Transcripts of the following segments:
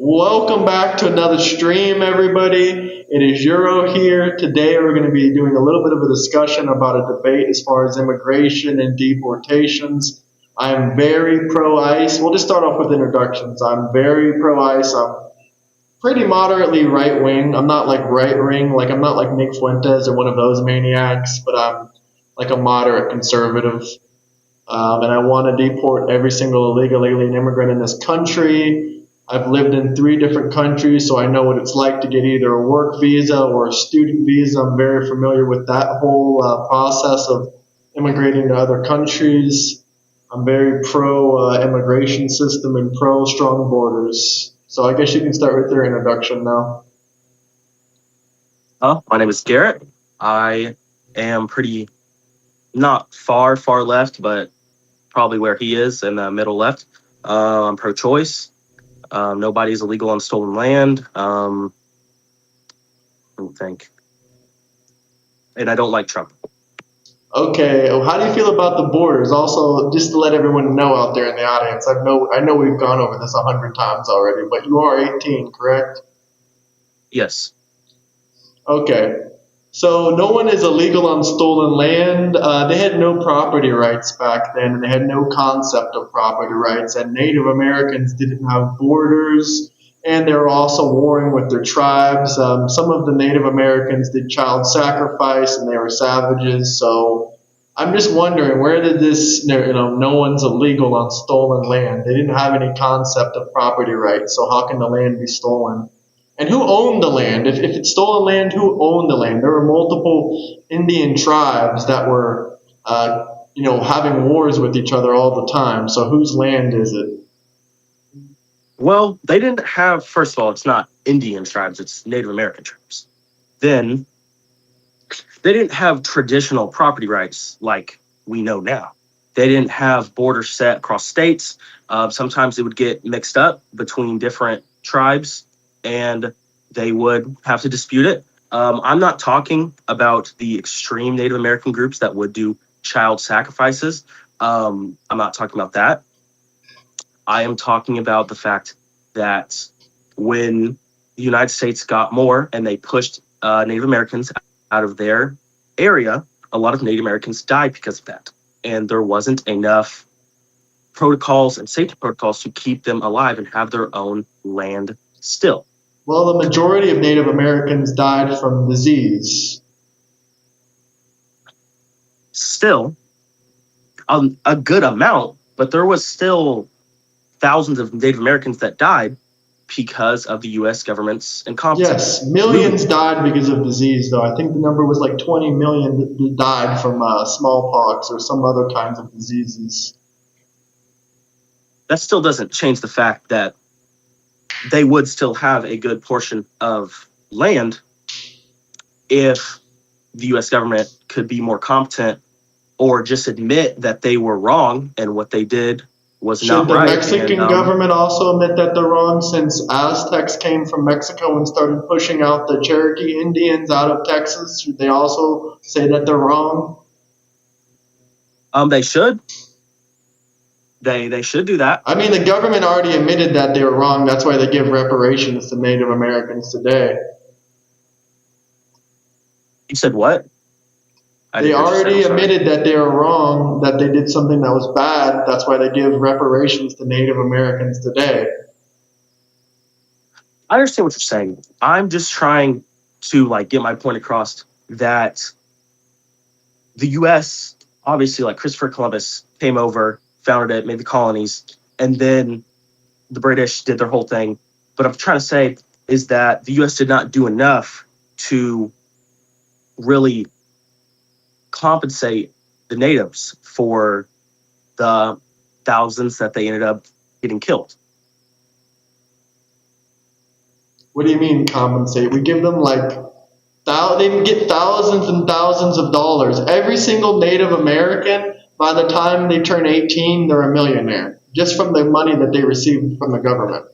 Welcome back to another stream, everybody. It is Euro here. Today, we're going to be doing a little bit of a discussion about a debate as far as immigration and deportations. I'm very pro ICE. We'll just start off with introductions. I'm very pro ICE. I'm pretty moderately right wing. I'm not like right wing, like I'm not like Nick Fuentes or one of those maniacs, but I'm like a moderate conservative. And I want to deport every single illegal alien immigrant in this country. I've lived in 3 different countries, so I know what it's like to get either a work visa or a student visa. I'm very familiar with that whole process of immigrating to other countries. I'm very pro immigration system and pro strong borders. So I guess you can start with your introduction now. My name is Garrett. I am pretty not far left, but probably where he is in the middle left. I'm pro-choice. Nobody's illegal on stolen land. I don't think, and I don't like Trump. Okay, how do you feel about the borders? Also, just to let everyone know out there in the audience, I know we've gone over this 100 times already, but you are 18, correct? Yes. Okay. So no one is illegal on stolen land. They had no property rights back then, and they had no concept of property rights. And Native Americans didn't have borders, and they were also warring with their tribes. Some of the Native Americans did child sacrifice, and they were savages. So I'm just wondering, where did this, no one's illegal on stolen land? They didn't have any concept of property rights. So how can the land be stolen? And who owned the land? If it's stolen land, who owned the land? There were multiple Indian tribes that were, having wars with each other all the time. So whose land is it? Well, they didn't have. First of all, it's not Indian tribes; it's Native American tribes. Then they didn't have traditional property rights like we know now. They didn't have borders set across states. Sometimes it would get mixed up between different tribes, and they would have to dispute it. I'm not talking about the extreme Native American groups that would do child sacrifices. I'm not talking about that. I am talking about the fact that when the United States got more and they pushed Native Americans out of their area, a lot of Native Americans died because of that. And there wasn't enough protocols and safety protocols to keep them alive and have their own land still. Well, the majority of Native Americans died from disease. Still, a good amount, but there was still thousands of Native Americans that died because of the U.S. government's incompetence. Yes, millions died because of disease, though. I think the number was like 20 million that died from smallpox or some other kinds of diseases. That still doesn't change the fact that they would still have a good portion of land if the U.S. government could be more competent or just admit that they were wrong and what they did was not right. Should the Mexican government also admit that they're wrong, since Aztecs came from Mexico and started pushing out the Cherokee Indians out of Texas? Should they also say that they're wrong? They should. They should do that. I mean, the government already admitted that they were wrong. That's why they give reparations to Native Americans today. You said what? They already admitted that they were wrong, that they did something that was bad. That's why they give reparations to Native Americans today. I understand what you're saying. I'm just trying to get my point across that the U.S., obviously, like Christopher Columbus came over, founded it, made the colonies, and then the British did their whole thing. But I'm trying to say is that the U.S. did not do enough to really compensate the natives for the thousands that they ended up getting killed. What do you mean compensate? We give them they get thousands and thousands of dollars. Every single Native American, by the time they turn 18, they're a millionaire, just from the money that they received from the government.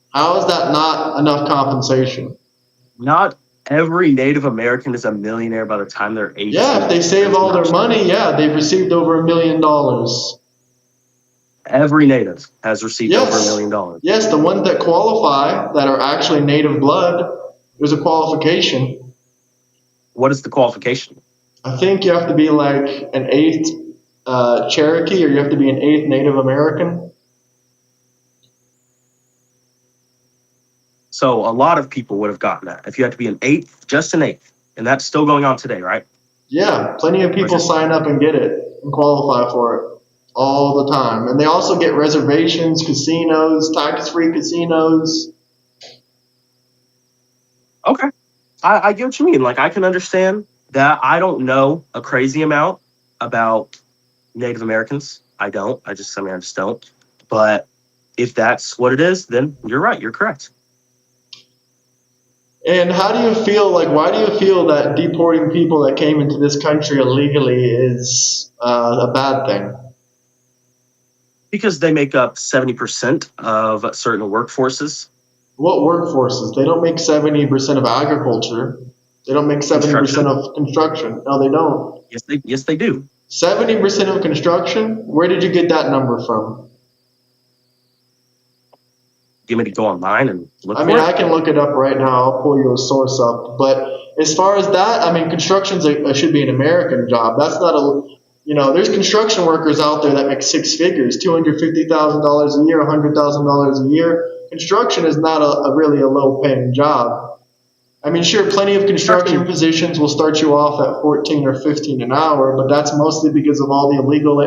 How is that not enough compensation? Not every Native American is a millionaire by the time they're 18. Yeah, if they save all their money, yeah, they've received over $1 million. Every native has received over $1 million. Yes, the ones that qualify that are actually native blood, there's a qualification. What is the qualification? I think you have to be like an eighth Cherokee, or you have to be an eighth Native American. So a lot of people would have gotten that. If you had to be an eighth, just an eighth. And that's still going on today, right? Yeah, plenty of people sign up and get it and qualify for it all the time. And they also get reservations, casinos, tax-free casinos. Okay. I get what you mean. Like, I can understand that. I don't know a crazy amount about Native Americans. I just don't. But if that's what it is, then you're right. You're correct. And how do you feel, like, why do you feel that deporting people that came into this country illegally is a bad thing? Because they make up 70% of certain workforces. What workforces? They don't make 70% of agriculture. They don't make 70% of construction. No, they don't. Yes, they do. 70% of construction? Where did you get that number from? You want me to go online and look I for mean, it? I can look it up right now. I'll pull you a source up. But as far as that, I mean, construction should be an American job. That's not there's construction workers out there that make six figures, $250,000 a year, $100,000 a year. Construction is not really a low-paying job. I mean, sure, plenty of construction positions will start you off at 14 or 15 an hour, but that's mostly because of all the illegal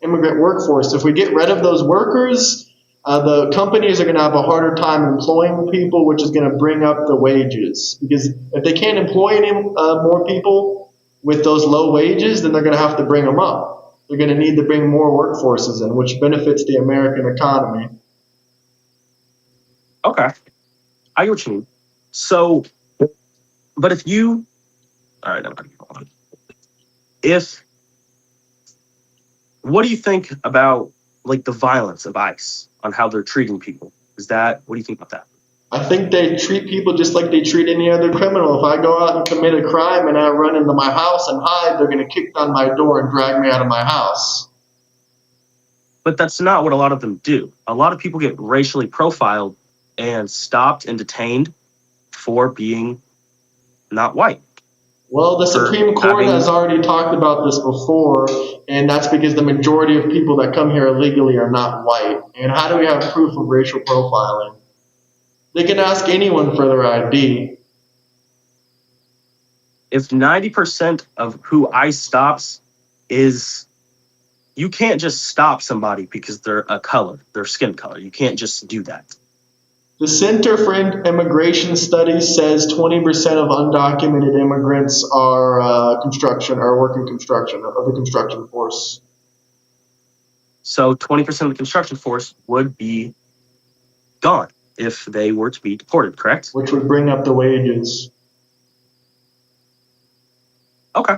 immigrant workforce. If we get rid of those workers, the companies are going to have a harder time employing people, which is going to bring up the wages. Because if they can't employ any more people with those low wages, then they're going to have to bring them up. They're going to need to bring more workforces in, which benefits the American economy. Okay. I get what you mean. So, but if you, all right, I'm going to go on. What do you think about, like, the violence of ICE on how they're treating people? What do you think about that? I think they treat people just like they treat any other criminal. If I go out and commit a crime and I run into my house and hide, they're going to kick down my door and drag me out of my house. But that's not what a lot of them do. A lot of people get racially profiled and stopped and detained for being not white. Well, the Supreme Court has already talked about this before, and that's because the majority of people that come here illegally are not white. And how do we have proof of racial profiling? They can ask anyone for their ID. If 90% of who ICE stops is, you can't just stop somebody because they're a color, their skin color. You can't just do that. The Center for Immigration Studies says 20% of undocumented immigrants are construction or working construction of the construction force. So 20% of the construction force would be gone if they were to be deported, correct? Which would bring up the wages. Okay.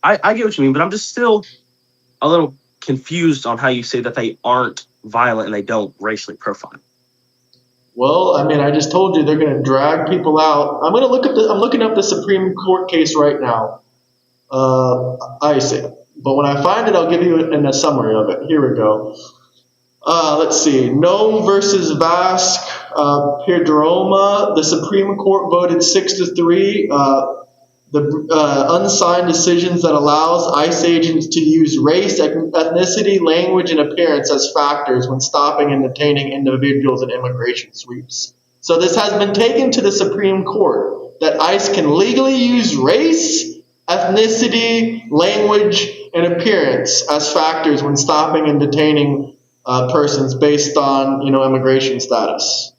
I get what you mean, but I'm just still a little confused on how you say that they aren't violent and they don't racially profile. Well, I mean, I just told you they're going to drag people out. I'm looking up the Supreme Court case right now. I see it. But when I find it, I'll give you a summary of it. Here we go. Let's see. Nome versus Vasque Pedroma. The Supreme Court voted 6-3. The unsigned decisions that allows ICE agents to use race, ethnicity, language, and appearance as factors when stopping and detaining individuals in immigration sweeps. So this has been taken to the Supreme Court that ICE can legally use race, ethnicity, language, and appearance as factors when stopping and detaining persons based on immigration status.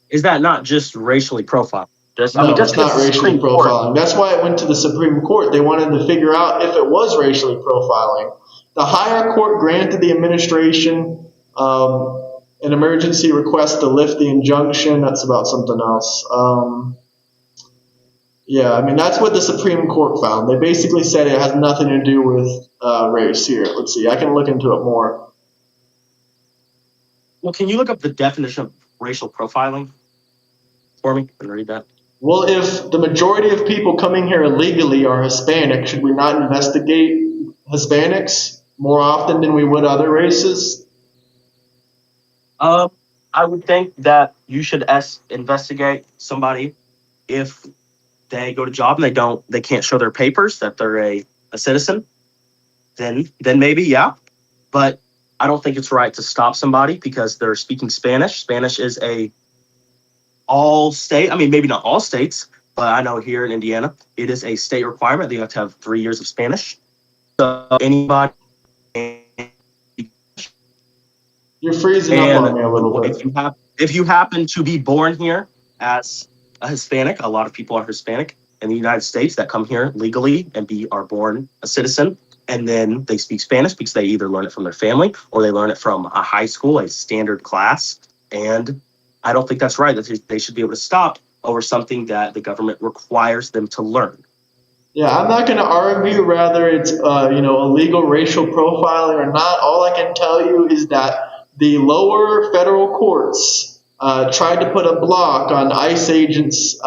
Is that not just racially profiled? It's not racially profiling. That's why it went to the Supreme Court. They wanted to figure out if it was racially profiling. The higher court granted the administration an emergency request to lift the injunction. That's about something else. I mean, that's what the Supreme Court found. They basically said it has nothing to do with race here. Let's see. I can look into it more. Well, can you look up the definition of racial profiling for me and read that? Well, if the majority of people coming here illegally are Hispanic, should we not investigate Hispanics more often than we would other races? Um, I would think that you should investigate somebody if they go to job and they can't show their papers that they're a citizen. Then maybe yeah, but I don't think it's right to stop somebody because they're speaking Spanish. Spanish is a all state. I mean, maybe not all states, but I know here in Indiana, it is a state requirement that you have to have 3 years of Spanish. So anybody, You're freezing up and on me a little if bit. you happen to be born here as a Hispanic, a lot of people are Hispanic in the United States that come here legally and are born a citizen, and then they speak Spanish because they either learn it from their family or they learn it from a high school, a standard class. And I don't think that's right. That they should be able to stop over something that the government requires them to learn. Yeah, I'm not going to argue whether it's illegal racial profiling or not. All I can tell you is that the lower federal courts tried to put a block on ICE agents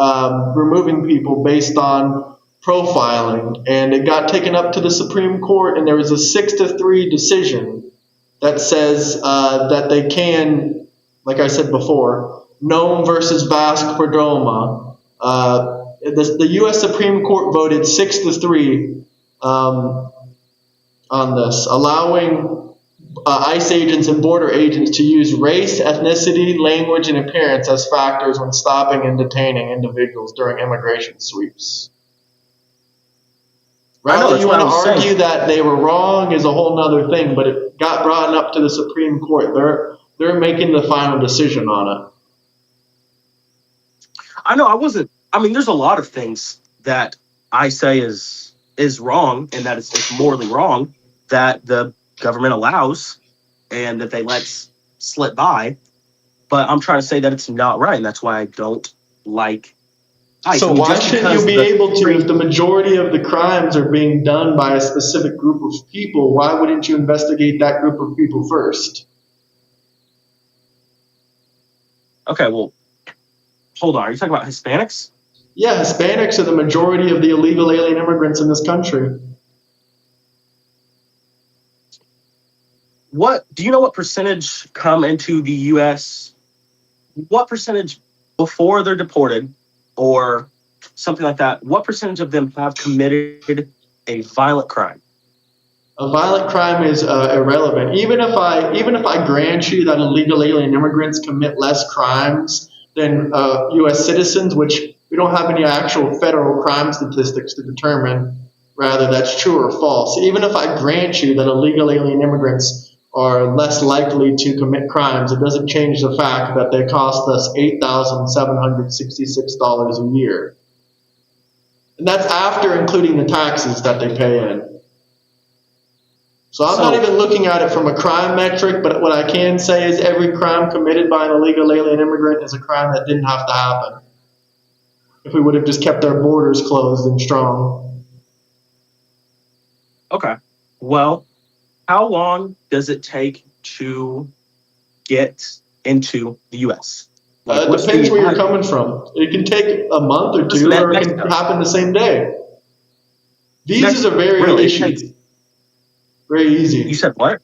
removing people based on profiling, and it got taken up to the Supreme Court, and there was a 6-3 decision that says that they can, like I said before, Nome versus Vasque Perdomo. The U.S. Supreme Court voted 6-3 on this, allowing ICE agents and border agents to use race, ethnicity, language, and appearance as factors when stopping and detaining individuals during immigration sweeps. I know Rather, that's you what want I to was saying. argue that they were wrong is a whole nother thing, but it got brought up to the Supreme Court. They're making the final decision on it. I know I wasn't. I mean, there's a lot of things that I say is wrong and that it's morally wrong that the government allows and that they let slip by. But I'm trying to say that it's not right, and that's why I don't like ICE. I So mean, why just shouldn't you because be the able to, if Supreme. the majority of the crimes are being done by a specific group of people, why wouldn't you investigate that group of people first? Okay, well, hold on. Are you talking about Hispanics? Yeah, Hispanics are the majority of the illegal alien immigrants in this country. What do you know? What percentage come into the U.S.? What percentage before they're deported, or something like that? What percentage of them have committed a violent crime? A violent crime is irrelevant. Even if I grant you that illegal alien immigrants commit less crimes than U.S. citizens, which we don't have any actual federal crime statistics to determine rather that's true or false. Even if I grant you that illegal alien immigrants are less likely to commit crimes, it doesn't change the fact that they cost us $8,766 a year, and that's after including the taxes that they pay in. So I'm not So even looking at it from a crime metric, but what I can say is every crime committed by an illegal alien immigrant is a crime that didn't have to happen if we would have just kept our borders closed and strong. okay, well, how long does it take to get into the U.S.? Like, It what's depends the where you're coming from. It can take a month or just two, or it can Mexico? happen the same day. Visas are very Really, it takes. issued, very You easy. said what?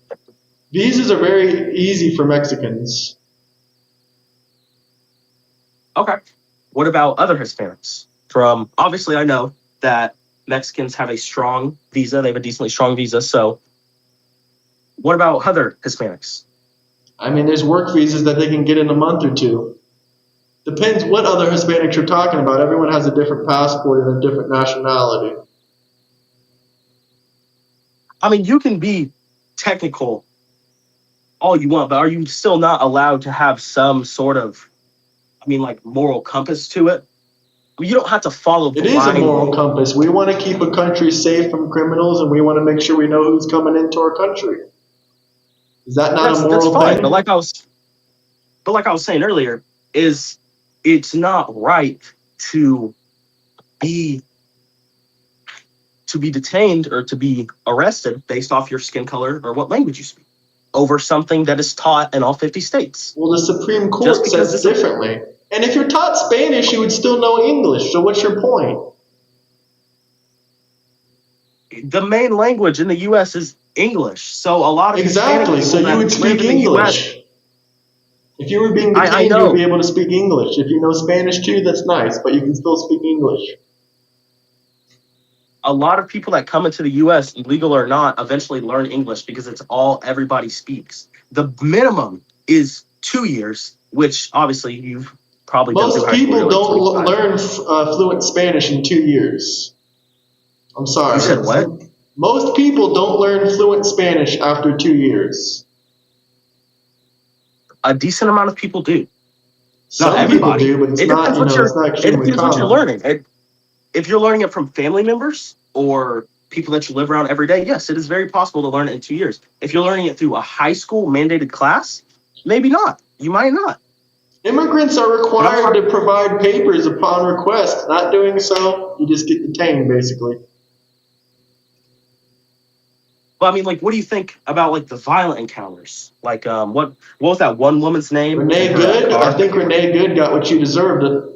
Visas are very easy for Mexicans. Okay. What about other Hispanics? From obviously, I know that Mexicans have a strong visa. They have a decently strong visa. So, what about other Hispanics? I mean, there's work visas that they can get in a month or two. Depends what other Hispanics you're talking about. Everyone has a different passport and a different nationality. I mean, you can be technical all you want, but are you still not allowed to have some sort of, I mean, like moral compass to it? I mean, you don't have to follow It is a moral blindly. compass. We want to keep a country safe from criminals, and we want to make sure we know who's coming into our country. Is that not a That's moral fine. thing? But like I was saying earlier, is it's not right to be detained or to be arrested based off your skin color or what language you speak over something that is taught in all 50 states. Well, the Supreme Just Court because says differently. And if you're taught Spanish, you would still know English. So what's your point? the main language in the US is English. So a lot of Hispanic Exactly. So people you that would live speak in the US, English. If you were being I detained, you would know be able to speak English. If you know Spanish too, that's nice, but you can still speak English. a lot of people that come into the U.S., legal or not, eventually learn English because it's all everybody speaks. The minimum is 2 years, which obviously you've probably been through Most high school. You're people like don't 25. learn fluent Spanish in 2 years. I'm You sorry. said what? Most people don't learn fluent Spanish after 2 years. A decent amount of people do. Not Some people everybody. do, but It depends what it's not it extremely depends what you're common. learning. If you're learning it from family members or people that you live around every day, yes, it is very possible to learn it in 2 years. If you're learning it through a high school mandated class, maybe not. You might not. Immigrants are And I'm required talking, to provide papers upon request. Not doing so, you just get detained, basically. but I mean, like, what do you think about like the violent encounters? Like, what was that one woman's name in Renee her Good, I car? think Renee Good got what she deserved.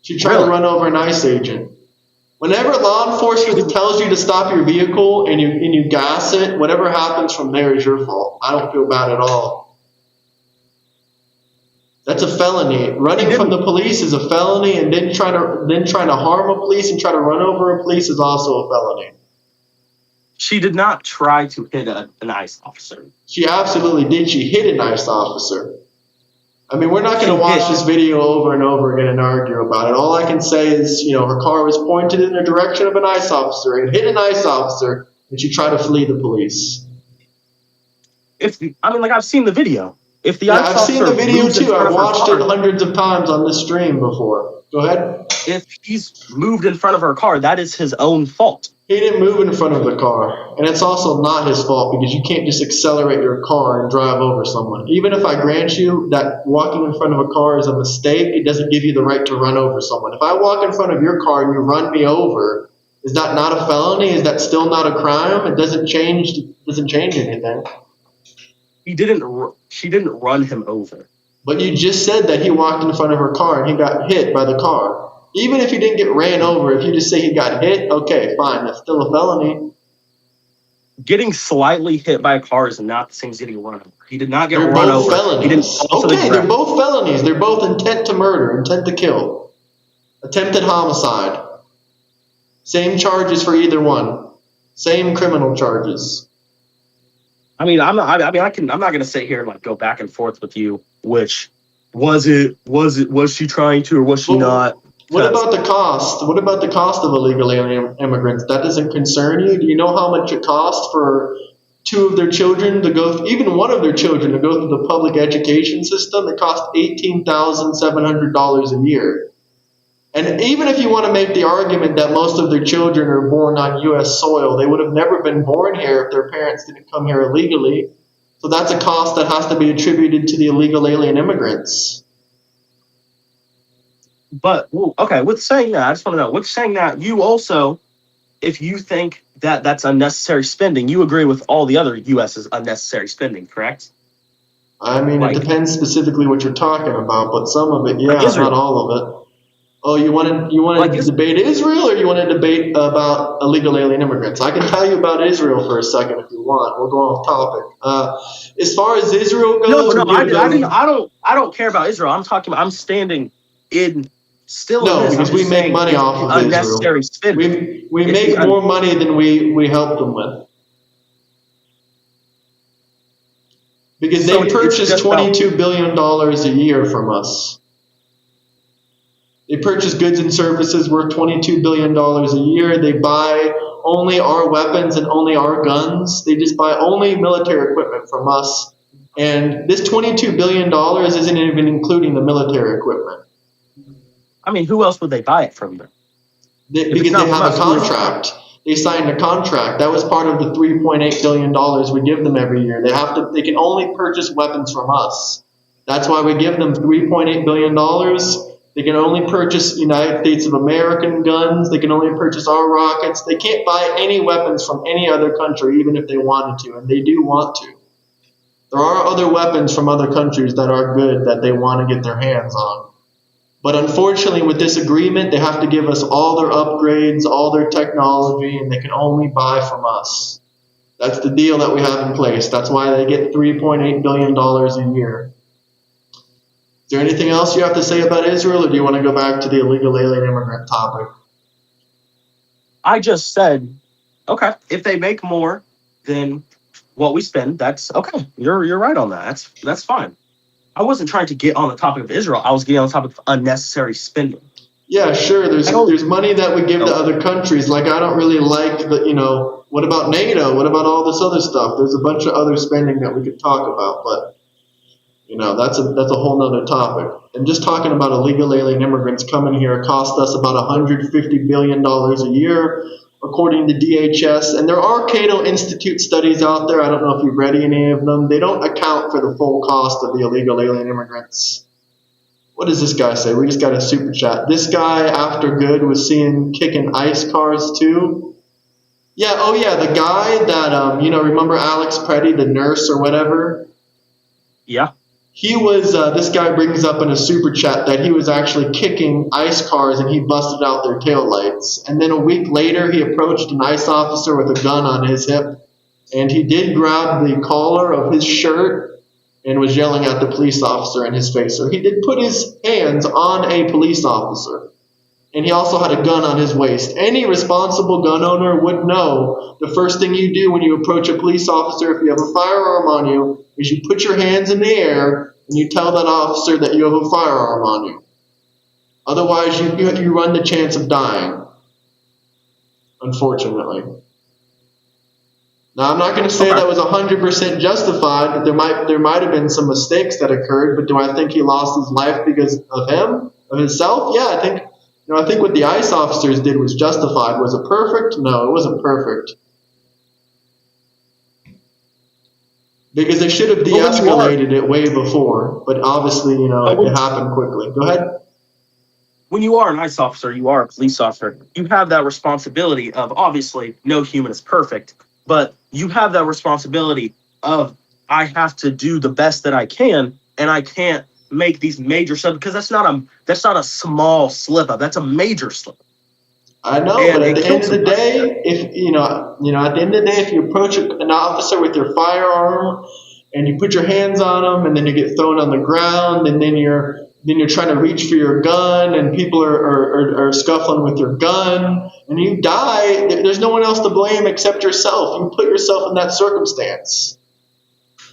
She tried to Really? run over an ICE agent. Whenever law She enforcement didn't. tells you to stop your vehicle and you gas it, whatever happens from there is your fault. I don't feel bad at all. That's a felony. She Running from didn't. the police is a felony, and then trying to harm a police and try to run over a police is also a felony. She did not try to hit an ICE officer. She absolutely did. She hit a nice officer. I mean, we're not going She to watch hit. this video over and over again and argue about it. All I can say is, her car was pointed in the direction of an ICE officer and hit an ICE officer, and she tried to flee the police. Like I've seen the video. If the Yeah, ICE I've seen the officer video moves in too. front I've of her watched it car, hundreds of times on this stream before. Go ahead. if he's moved in front of her car, that is his own fault. He didn't move in front of the car, and it's also not his fault because you can't just accelerate your car and drive over someone. Even if I grant you that walking in front of a car is a mistake, it doesn't give you the right to run over someone. If I walk in front of your car and you run me over, is that not a felony? Is that still not a crime? It doesn't change anything. She didn't run him over. But you just said that he walked in front of her car and he got hit by the car. Even if he didn't get ran over, if you just say he got hit, okay, fine, that's still a felony. Getting slightly hit by a car is not the same as getting run over. He did not get They're run both over. He didn't felonies. fall to the Okay, they're ground. both felonies. They're both intent to murder, intent to kill, attempted homicide. Same charges for either one. Same criminal charges. I mean, I'm not going to sit here and like go back and forth with you. Which was she trying to or was she not? What about the cost? What about the cost of illegal alien immigrants? That doesn't concern you? Do you know how much it costs for two of their children to go, even one of their children to go through the public education system? It costs $18,700 a year. And even if you want to make the argument that most of their children are born on U.S. soil, they would have never been born here if their parents didn't come here illegally. So that's a cost that has to be attributed to the illegal alien immigrants. But okay, with saying that, I just want to know. With saying that, you also, if you think that that's unnecessary spending, you agree with all the other U.S.'s unnecessary spending, correct? I mean, it depends specifically what you're talking about, but some of it, yeah, Israel. not all of it. Oh, you want to debate Israel, or you want to debate about illegal alien immigrants? I can tell you about Israel for a second if you want. We'll go off topic. As far as Israel goes, I don't care about Israel. I'm standing in still in no, this. because we make money off of unnecessary Israel. spending. We make more money than we help them with. Because they purchase $22 billion a year from us. They purchase goods and services worth $22 billion a year. They buy only our weapons and only our guns. They just buy only military equipment from us. And this $22 billion isn't even including the military equipment. I mean, who else would they buy it from? Because they have a contract. They signed a contract. That was part of the $3.8 billion we give them every year. They can only purchase weapons from us. That's why we give them $3.8 billion. They can only purchase United States of American guns. They can only purchase our rockets. They can't buy any weapons from any other country, even if they wanted to, and they do want to. There are other weapons from other countries that are good that they want to get their hands on. But unfortunately, with this agreement, they have to give us all their upgrades, all their technology, and they can only buy from us. That's the deal that we have in place. That's why they get $3.8 billion a year. there anything else you have to say about Israel, or do you want to go back to the illegal alien immigrant topic? I just said, okay, if they make more than what we spend, that's okay. You're right on that. That's fine. I wasn't trying to get on the topic of Israel. I was getting on the topic of unnecessary spending. Yeah, sure. There's money that we give to other countries. Like I don't really like the what about NATO? What about all this other stuff? There's a bunch of other spending that we could talk about, but that's a whole nother topic. And just talking about illegal alien immigrants coming here cost us about $150 billion a year, according to DHS. And there are Cato Institute studies out there. I don't know if you've read any of them. They don't account for the full cost of the illegal alien immigrants. What does this guy say? We just got a super chat. This guy, after good, was seen kicking ice cars too. Yeah, oh yeah, the guy that, remember Alex Petty, the nurse or whatever? Yeah. He was, this guy brings up in a super chat that he was actually kicking ice cars and he busted out their taillights. And then a week later, he approached an ICE officer with a gun on his hip. And he did grab the collar of his shirt and was yelling at the police officer in his face. So he did put his hands on a police officer. And he also had a gun on his waist. Any responsible gun owner would know the first thing you do when you approach a police officer, if you have a firearm on you, is you put your hands in the air and you tell that officer that you have a firearm on you. Otherwise, you run the chance of dying, unfortunately. Now, I'm not going to say that was 100% justified, but there might have been some mistakes that occurred, but do I think he lost his life because of him, of himself? Yeah, I think what the ICE officers did was justified. Was it perfect? No, it wasn't perfect. Because they should have de-escalated it way before, but obviously, it happened quickly. Go ahead. When you are an ICE officer, you are a police officer, you have that responsibility of, obviously, no human is perfect, but you have that responsibility of, I have to do the best that I can, and I can't make these major slips, because that's not a small slip up, that's a major slip. I know, but at the end of the day, if you approach an officer with your firearm and you put your hands on them, and then you get thrown on the ground, and then you're trying to reach for your gun, and people are scuffling with your gun, and you die, there's no one else to blame except yourself. You put yourself in that circumstance.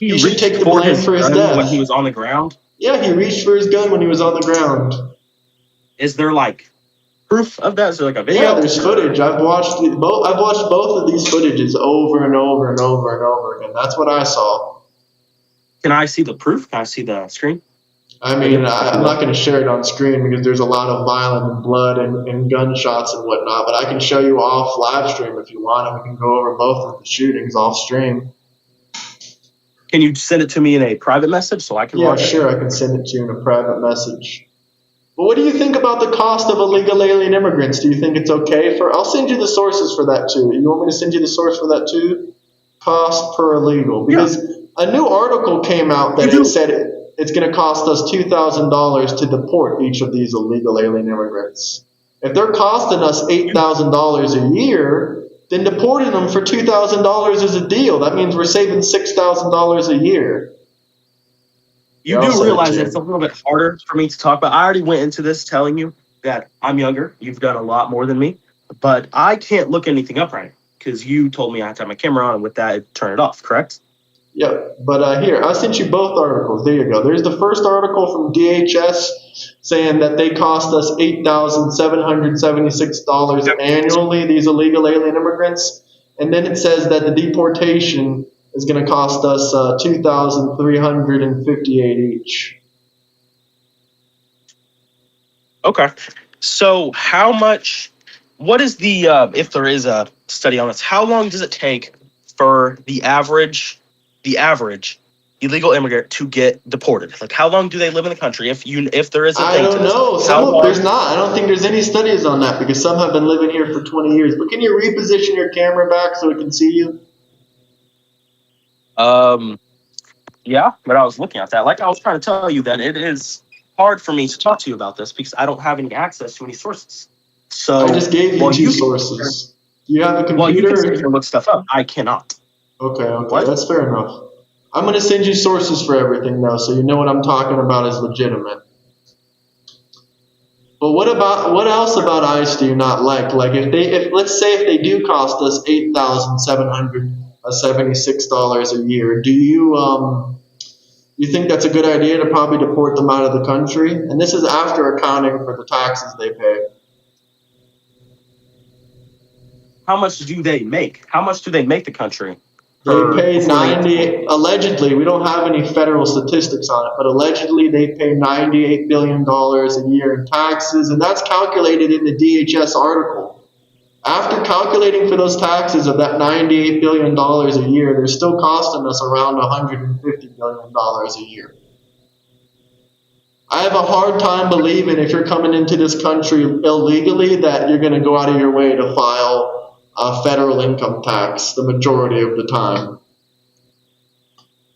He should take the blame for his death when he was on the ground. Yeah, he reached for his gun when he was on the ground. Is there proof of that? Is there a video? Yeah, there's footage. I've watched both of these footages over and over and over and over again. That's what I saw. Can I see the proof? Can I see the screen? I mean, I'm not going to share it on screen because there's a lot of violence and blood and gunshots and whatnot, but I can show you off live stream if you want, and we can go over both of the shootings off stream. Can you send it to me in a private message so I can watch it? Yeah, sure, I can send it to you in a private message. But what do you think about the cost of illegal alien immigrants? Do you think it's okay I'll send you the sources for that too. You want me to send you the source for that too? Cost per illegal. Because a new article came out that it said it's going to cost us $2,000 to deport each of these illegal alien immigrants. If they're costing us $8,000 a year, then deporting them for $2,000 is a deal. That means we're saving $6,000 a year. You do realize it's a little bit harder for me to talk about. I already went into this telling you that I'm younger. You've done a lot more than me. But I can't look anything up right now because you told me I had to have my camera on, and with that, turn it off, correct? Yeah, but here, I sent you both articles. There you go. There's the first article from DHS saying that they cost us $8,776 annually, these illegal alien immigrants. And then it says that the deportation is going to cost us $2,358 each. Okay. So how much, what is the, if there is a study on this, how long does it take for the average illegal immigrant to get deported? How long do they live in the country? If there is a thing, I don't know. There's not. I don't think there's any studies on that because some have been living here for 20 years. But can you reposition your camera back so we can see you? Yeah, but I was looking at that. I was trying to tell you that it is hard for me to talk to you about this because I don't have any access to any sources. So I just gave you two sources. Do you have a computer? Well, you can sit here and look stuff up. I cannot. Okay, that's fair enough. I'm going to send you sources for everything, though, so you know what I'm talking about is legitimate. But what else about ICE do you not like? Like if let's say if they do cost us $8,776 a year, do you think that's a good idea to probably deport them out of the country? And this is after accounting for the taxes they pay. How much do they make? How much do they make the country They pay before they 90, allegedly, we don't have any federal statistics on it, but allegedly they pay $98 billion a year in taxes, and that's calculated in the DHS article. After calculating for those taxes of that $98 billion a year, they're still costing us around $150 billion a year. I have a hard time believing if you're coming into this country illegally that you're going to go out of your way to file a federal income tax the majority of the time.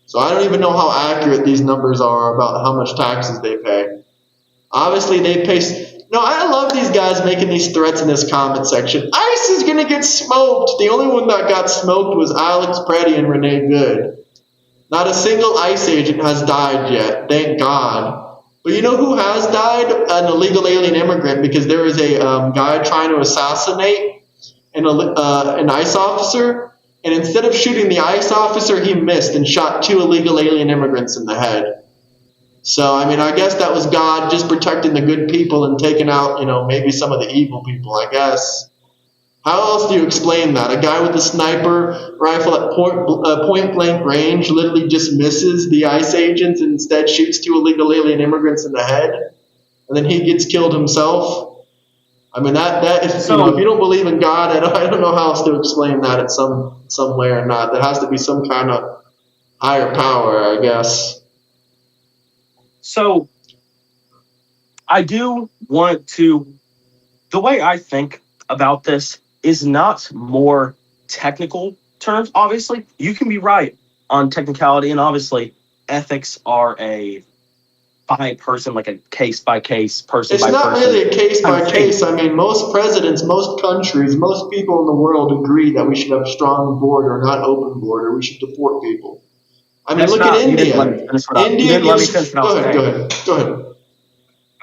So I don't even know how accurate these numbers are about how much taxes they pay. Obviously, they pay. No, I love these guys making these threats in this comment section. ICE is going to get smoked. The only one that got smoked was Alex Preddy and Renee Good. Not a single ICE agent has died yet, thank God. But you know who has died? An illegal alien immigrant, because there is a guy trying to assassinate an ICE officer, and instead of shooting the ICE officer, he missed and shot two illegal alien immigrants in the head. So, I mean, I guess that was God just protecting the good people and taking out, maybe some of the evil people, I guess. How else do you explain that? A guy with a sniper rifle at point blank range literally just misses the ICE agents and instead shoots two illegal alien immigrants in the head, and then he gets killed himself. I mean, that is, So if you don't believe in God, I don't know how else to explain that in some way or not. There has to be some kind of higher power, I guess. so I do want to. The way I think about this is not more technical terms. Obviously, you can be right on technicality, and obviously, ethics are a by person, like a case by case, person It's by not person really a case kind of by thing. case. I mean, most presidents, most countries, most people in the world agree that we should have strong border, not open border. We should deport people. I mean, That's look at not. You didn't let me India. finish what I. You India didn't let me finish gives. what I Go was ahead. Go saying. ahead. Go ahead.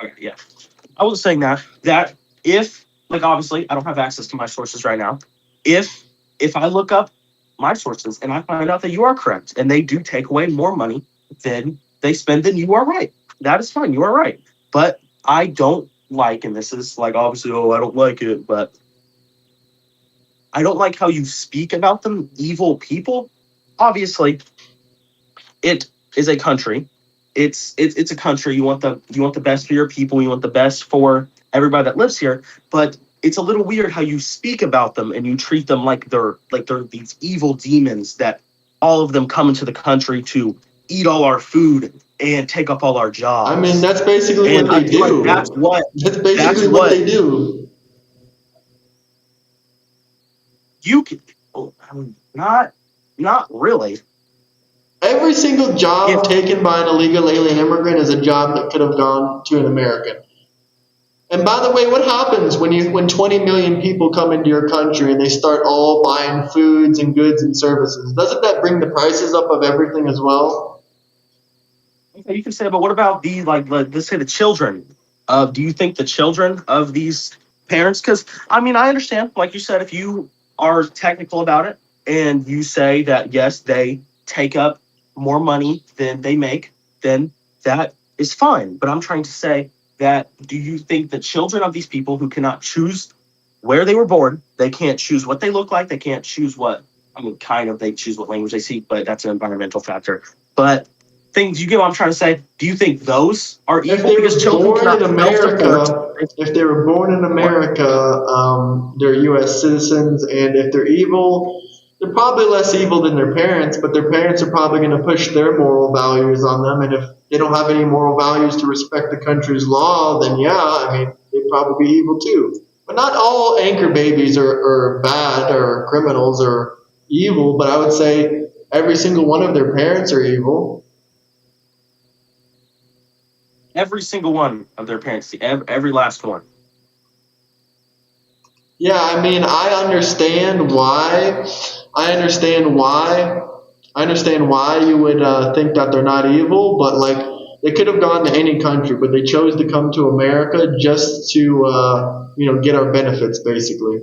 Okay, yeah. I was saying that if, like, obviously I don't have access to my sources right now. If I look up my sources and I find out that you are correct and they do take away more money than they spend, then you are right. That is fine. You are right. But I don't like, and this is like obviously, I don't like it, but I don't like how you speak about them, evil people. Obviously, it is a country. It's a country. You want the best for your people. You want the best for everybody that lives here. But it's a little weird how you speak about them and you treat them like they're these evil demons that all of them come into the country to eat all our food and take up all our I mean, jobs. that's basically And what I they feel like do. That's that's basically what what they do. you can. Not really. Every single If job taken by an illegal alien immigrant is a job that could have gone to an American. And by the way, what happens when 20 million people come into your country and they start all buying foods and goods and services? Doesn't that bring the prices up of everything as well? Okay, you can say, but what about the let's say the children? Do you think the children of these parents? Because I mean, I understand, like you said, if you are technical about it and you say that yes, they take up more money than they make, then that is fine. But I'm trying to say that do you think the children of these people who cannot choose where they were born, they can't choose what they look like, they can't choose what I mean, kind of they choose what language they speak, but that's an environmental factor. But things you get what I'm trying to say. Do you think those are If evil they because were children born in cannot self-deport? America, if they were born in What? America, they're U.S. citizens, and if they're evil, they're probably less evil than their parents, but their parents are probably going to push their moral values on them, and if they don't have any moral values to respect the country's law, then yeah, I mean, they'd probably be evil too. But not all anchor babies are bad or criminals or evil, but I would say every single one of their parents are evil. Every single one of their parents, every last one. Yeah, I mean, I understand why. I understand why. I understand why you would think that they're not evil, but like They could have gone to any country, but they chose to come to America just to, get our benefits, basically.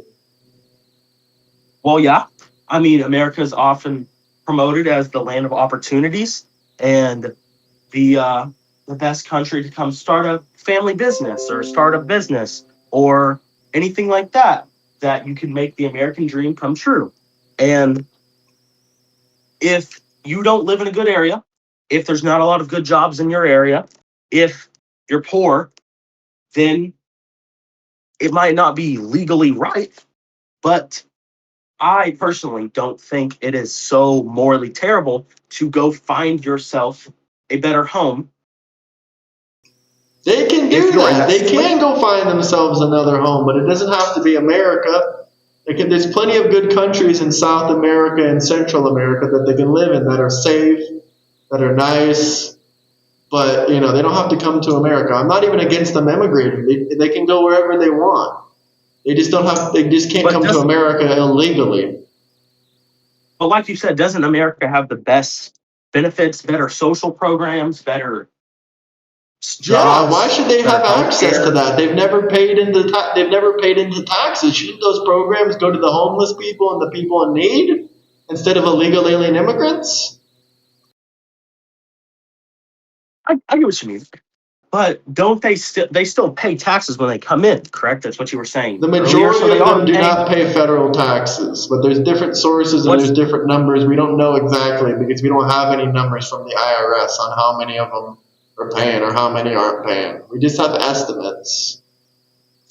Well, yeah. I mean, America is often promoted as the land of opportunities and the best country to come start a family business or start a business or anything like that, that you can make the American dream come true. And if you don't live in a good area, if there's not a lot of good jobs in your area, if you're poor, then it might not be legally right. But I personally don't think it is so morally terrible to go find yourself a better home They can if do you're in that. that They can situation. go find themselves another home, but it doesn't have to be America. There's plenty of good countries in South America and Central America that they can live in that are safe, that are nice, but they don't have to come to America. I'm not even against them emigrating. They can go wherever they want. They just don't have. They just can't But come to doesn't America illegally. but like you said, doesn't America have the best benefits, better social programs, better Yeah, why jobs, should they better have health access to care? that? They've never paid into taxes. Shouldn't those programs go to the homeless people and the people in need instead of illegal alien immigrants? I get what you mean. But don't they still pay taxes when they come in, correct? That's what you were saying The earlier. So majority they of are them do paying not pay federal taxes, but there's different sources and there's what's different numbers. We don't know exactly because we don't have any numbers from the IRS on how many of them are paying or how many aren't paying. We just have estimates.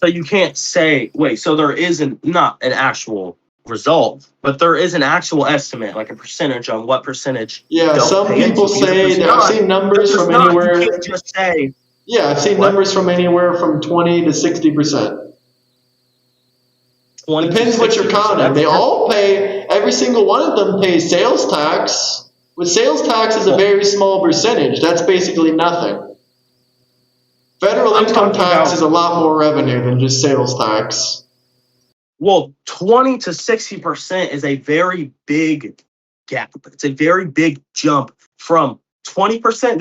so you can't say wait, so there isn't not an actual result, but there is an actual estimate, like a percentage on what percentage Yeah, don't some pay people into. Because say that if there's not, you can't just say I've seen what numbers from anywhere from 20 to 60%. 20 to Depends what you're 60%. counting. That's They all pay, every single one of them pays sales tax. But sales tax is a well, very small percentage. That's basically nothing. Federal I'm income talking tax is about a lot more revenue than just sales tax. 20 to 60% is a very big gap. It's a very big jump from 20%.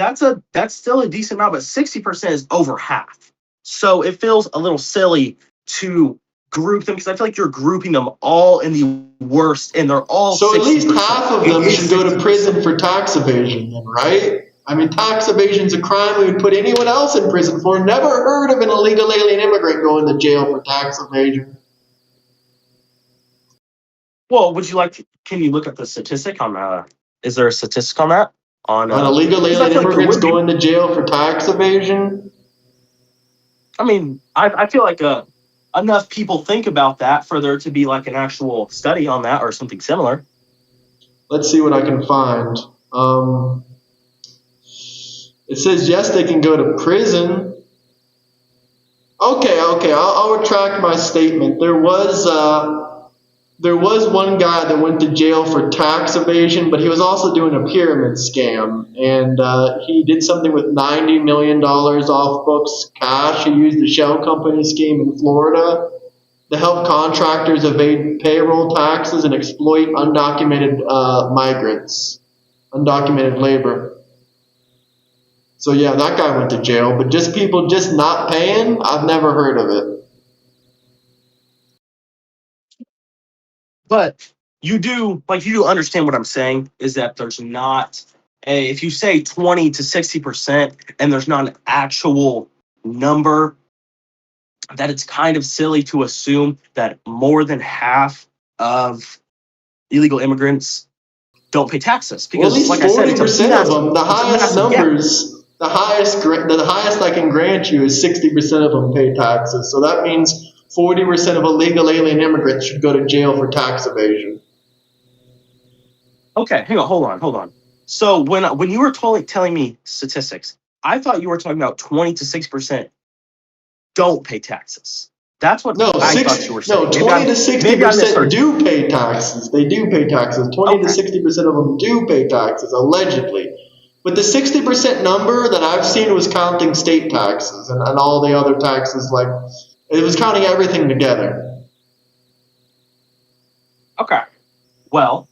That's still a decent amount, but 60% is over half. So it feels a little silly to group them because I feel like you're grouping them all in the worst and they're all So at least 60%. half of It them is should go to 60%. prison for tax evasion, then, right? I mean, tax evasion is a crime we would put anyone else in prison for. Never heard of an illegal alien immigrant going to jail for tax evasion. Well, can you look at the statistic on is there a statistic on that? On On illegal because I alien feel like there immigrants would be. going to jail for tax evasion? I mean, I feel like enough people think about that for there to be like an actual study on that or something similar. Let's see what I can find. It says yes, they can go to prison. Okay, I'll retract my statement. There was one guy that went to jail for tax evasion, but he was also doing a pyramid scam, and he did something with $90 million off books cash. He used the shell company scheme in Florida to help contractors evade payroll taxes and exploit undocumented migrants, undocumented labor. So yeah, that guy went to jail, but just people just not paying, I've never heard of it. But you do understand what I'm saying is that there's not a if you say 20 to 60% and there's not an actual number, that it's kind of silly to assume that more than half of illegal immigrants don't pay taxes Well, at because least like I said, 40% of them, the it's a highest massive gap. numbers, the highest I can grant you is 60% of them pay taxes. So that means 40% of illegal alien immigrants should go to jail for tax evasion. Okay, hang on, hold on. So when you were telling me statistics, I thought you were talking about 20 to 6% don't pay taxes. That's what No, I thought you were saying. 20 to Maybe I 60% misheard you. do pay taxes. They do pay taxes. 20 to Okay, 60% of them do pay taxes, allegedly. But the 60% number that I've seen was counting state taxes and all the other taxes, like, it was counting everything together. okay. Well,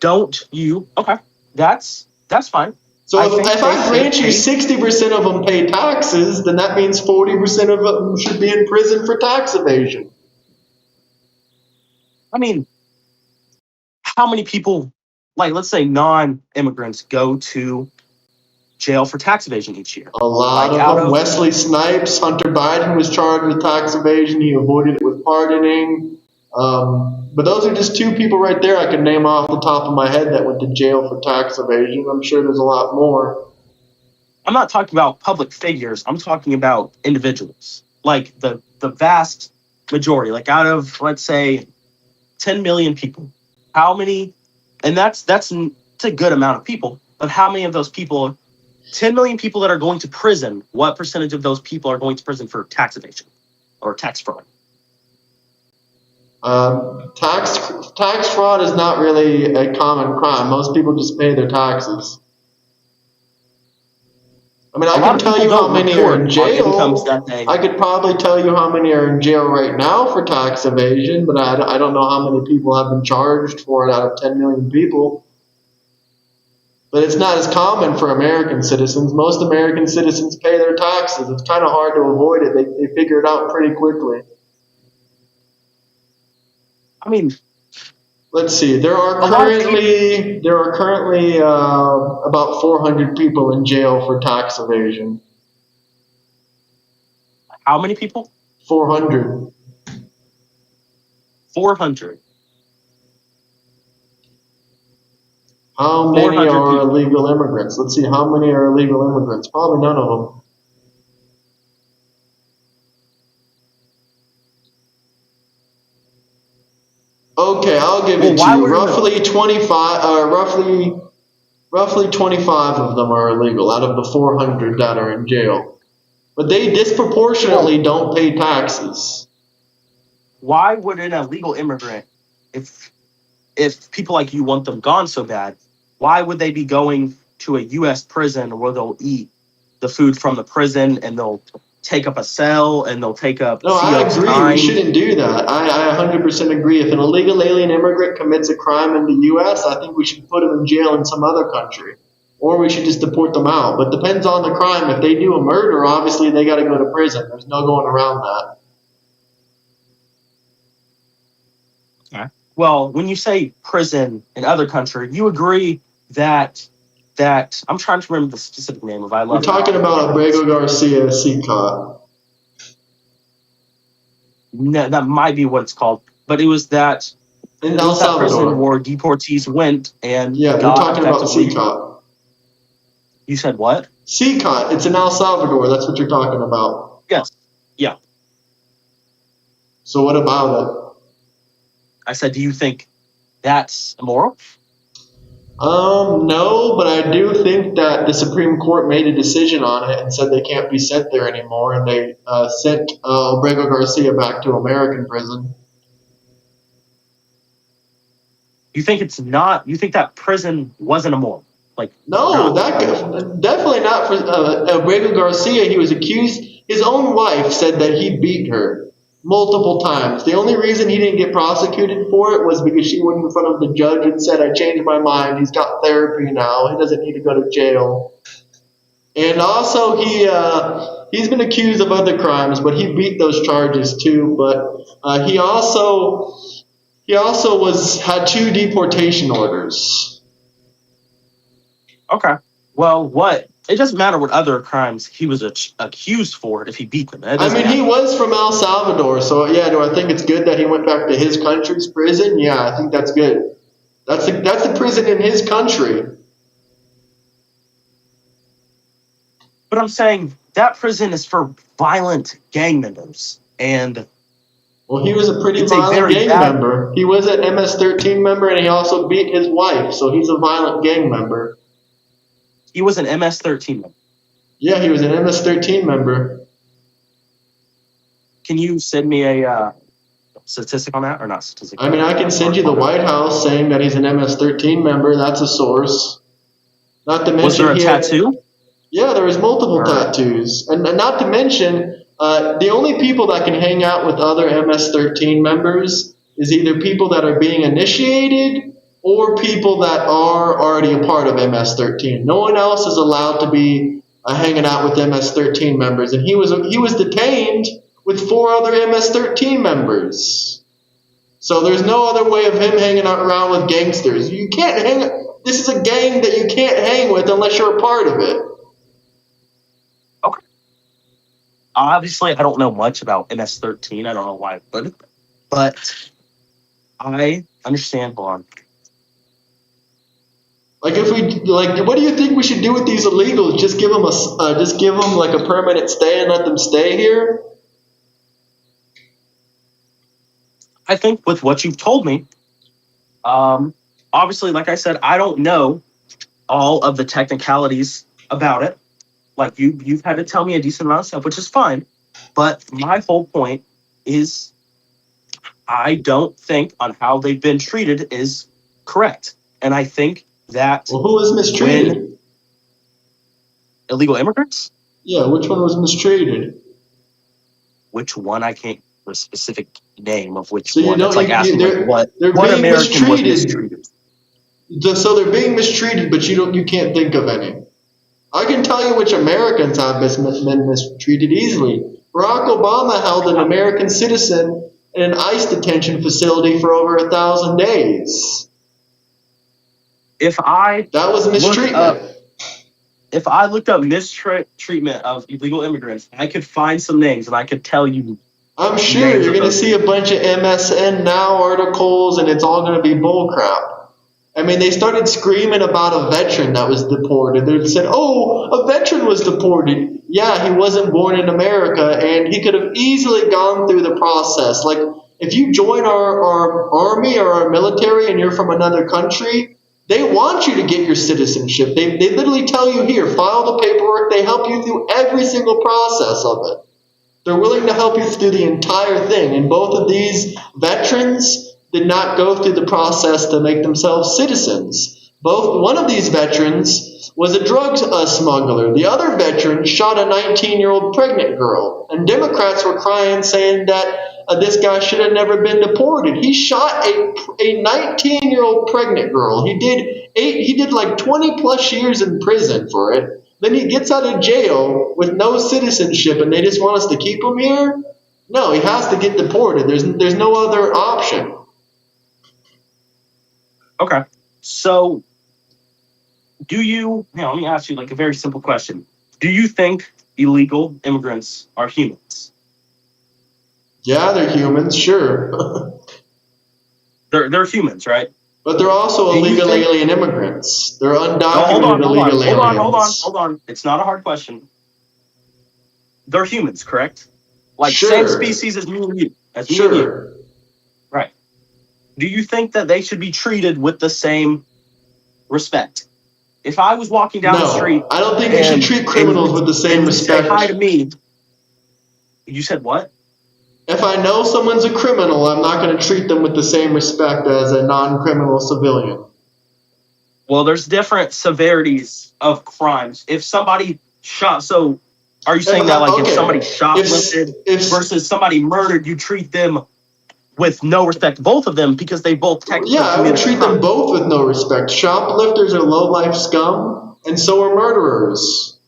don't you? Okay, that's fine. So I if, think if they I should grant you pay. 60% of them pay taxes, then that means 40% of them should be in prison for tax evasion. I mean, how many people, like let's say non-immigrants, go to jail for tax evasion each year? A lot Like of out them. of Wesley Snipes, Hunter Biden was charged with tax evasion. He avoided it with pardoning. But those are just two people right there I can name off the top of my head that went to jail for tax evasion. I'm sure there's a lot more. I'm not talking about public figures. I'm talking about individuals. Like the vast majority, like out of let's say 10 million people, how many, and it's a good amount of people, but how many of those people, 10 million people that are going to prison, what percentage of those people are going to prison for tax evasion or tax fraud? Tax fraud is not really a common crime. Most people just pay their taxes. I mean, A I lot can of tell people you how don't many are in report on incomes jail. that they. I could probably tell you how many are in jail right now for tax evasion, but I don't know how many people have been charged for it out of 10 million people. But it's not as common for American citizens. Most American citizens pay their taxes. It's kind of hard to avoid it. They figure it out pretty quickly. I mean, Let's see. There are a lot of people. currently about 400 people in jail for tax evasion. How many people? 400. 400. How many 400 are people. illegal immigrants? Let's see. How many are illegal immigrants? Probably none of them. Okay, I'll give Well, it to why you. would no? Roughly 25 of them are illegal out of the 400 that are in jail. But they Well, disproportionately don't pay taxes. why would an illegal immigrant, if people like you want them gone so bad, why would they be going to a U.S. prison where they'll eat the food from the prison and they'll take up a cell and they'll take up No, I CO's agree. We time? shouldn't do that. I 100% agree. If an illegal alien immigrant commits a crime in the U.S., I think we should put them in jail in some other country. Or we should just deport them out. But depends on the crime. If they do a murder, obviously they got to go to prison. There's no going around that. Okay. Well, when you say prison in other country, you agree that I'm trying to remember the specific name of. I You're left my talking article about here. Abrego Garcia Seacott. No, that might be what it's called, but it was that In it El was that prison Salvador. where deportees went and Yeah, you're got talking about effectively. Seacott. You said what? Seacott, it's in El Salvador. That's what you're talking about. Yes. Yeah. So what about it? I said, do you think that's immoral? No, but I do think that the Supreme Court made a decision on it and said they can't be sent there anymore, and they sent Abrego Garcia back to American prison. You think it's not? You think that prison wasn't immoral? Like No, not that immoral? definitely not for Abrego Garcia. He was accused. His own wife said that he beat her multiple times. The only reason he didn't get prosecuted for it was because she went in front of the judge and said, "I changed my mind. He's got therapy now. He doesn't need to go to jail." And also, he's been accused of other crimes, but he beat those charges too. But he also had 2 deportation orders. Okay. Well, what? It doesn't matter what other crimes he was accused for if he beat them. It I doesn't mean, he matter. was from El Salvador, so yeah. Do I think it's good that he went back to his country's prison? Yeah, I think that's good. That's the prison in his country. But I'm saying that prison is for violent gang members, and Well, he was a pretty it's a violent very gang bad. member. He was an MS-13 member, and he also beat his wife, so he's a violent gang member. He was an MS-13 member. Yeah, he was an MS-13 member. Can you send me a statistic on that, or not statistic? I mean, I can send you the White House saying that he's an MS-13 member. That's a source. Not to Was mention there a tattoo? Yeah, there was multiple Or tattoos, and not to mention the only people that can hang out with other MS-13 members is either people that are being initiated or people that are already a part of MS-13. No one else is allowed to be hanging out with MS-13 members, and he was detained with 4 other MS-13 members. So there's no other way of him hanging out around with gangsters. You can't hang. This is a gang that you can't hang with unless you're a part of it. Okay. Obviously, I don't know much about MS-13. I don't know why I would, but I understand. Hold on. Like what do you think we should do with these illegals? Just give them like a permanent stay and let them stay here? I think with what you've told me, obviously, like I said, I don't know all of the technicalities about it. Like you've had to tell me a decent amount of stuff, which is fine. But my whole point is I don't think on how they've been treated is correct. And I think that Well, who was mistreated? Illegal immigrants? Yeah, which one was mistreated? Which one? I can't give a specific name of which So one. It's like asking what they're being American was mistreated. So they're being mistreated, but you can't think of any. I can tell you which Americans have been mistreated easily. Barack Obama held an American citizen in an ICE detention facility for over 1,000 days. That was mistreatment. If I looked up mistreatment of illegal immigrants, I could find some names and I could tell you. I'm sure you're going to see a bunch of MSN Now articles, and it's all going to be bullcrap. I mean, they started screaming about a veteran that was deported. They said, "Oh, a veteran was deported." Yeah, he wasn't born in America, and he could have easily gone through the process. Like, if you join our army or our military and you're from another country, they want you to get your citizenship. They literally tell you, here, file the paperwork. They help you through every single process of it. They're willing to help you through the entire thing. And both of these veterans did not go through the process to make themselves citizens. One of these veterans was a drug smuggler. The other veteran shot a 19-year-old pregnant girl. And Democrats were crying, saying that this guy should have never been deported. He shot a 19-year-old pregnant girl. He did like 20 plus years in prison for it. Then he gets out of jail with no citizenship, and they just want us to keep him here? No, he has to get deported. There's no other option. Okay. So, let me ask you like a very simple question. Do you think illegal immigrants are humans? Yeah, they're humans, sure. They're humans, right? But they're also illegal alien immigrants. They're undocumented illegal aliens. Hold on. It's not a hard question. They're humans, correct? Like sure. Same species as me and you. Sure. Me and you. Right. Do you think that they should be treated with the same respect? If I was walking down the street, I don't think you should treat criminals with the same respect. Say hi to me. You said what? If I know someone's a criminal, I'm not going to treat them with the same respect as a non-criminal civilian. Well, there's different severities of crimes. If somebody shot, so are you saying that like if somebody shoplifted versus somebody murdered, you treat them with no respect, both of them, because they both technically I would treat them both with no respect. Shoplifters are low-life scum, and so are murderers.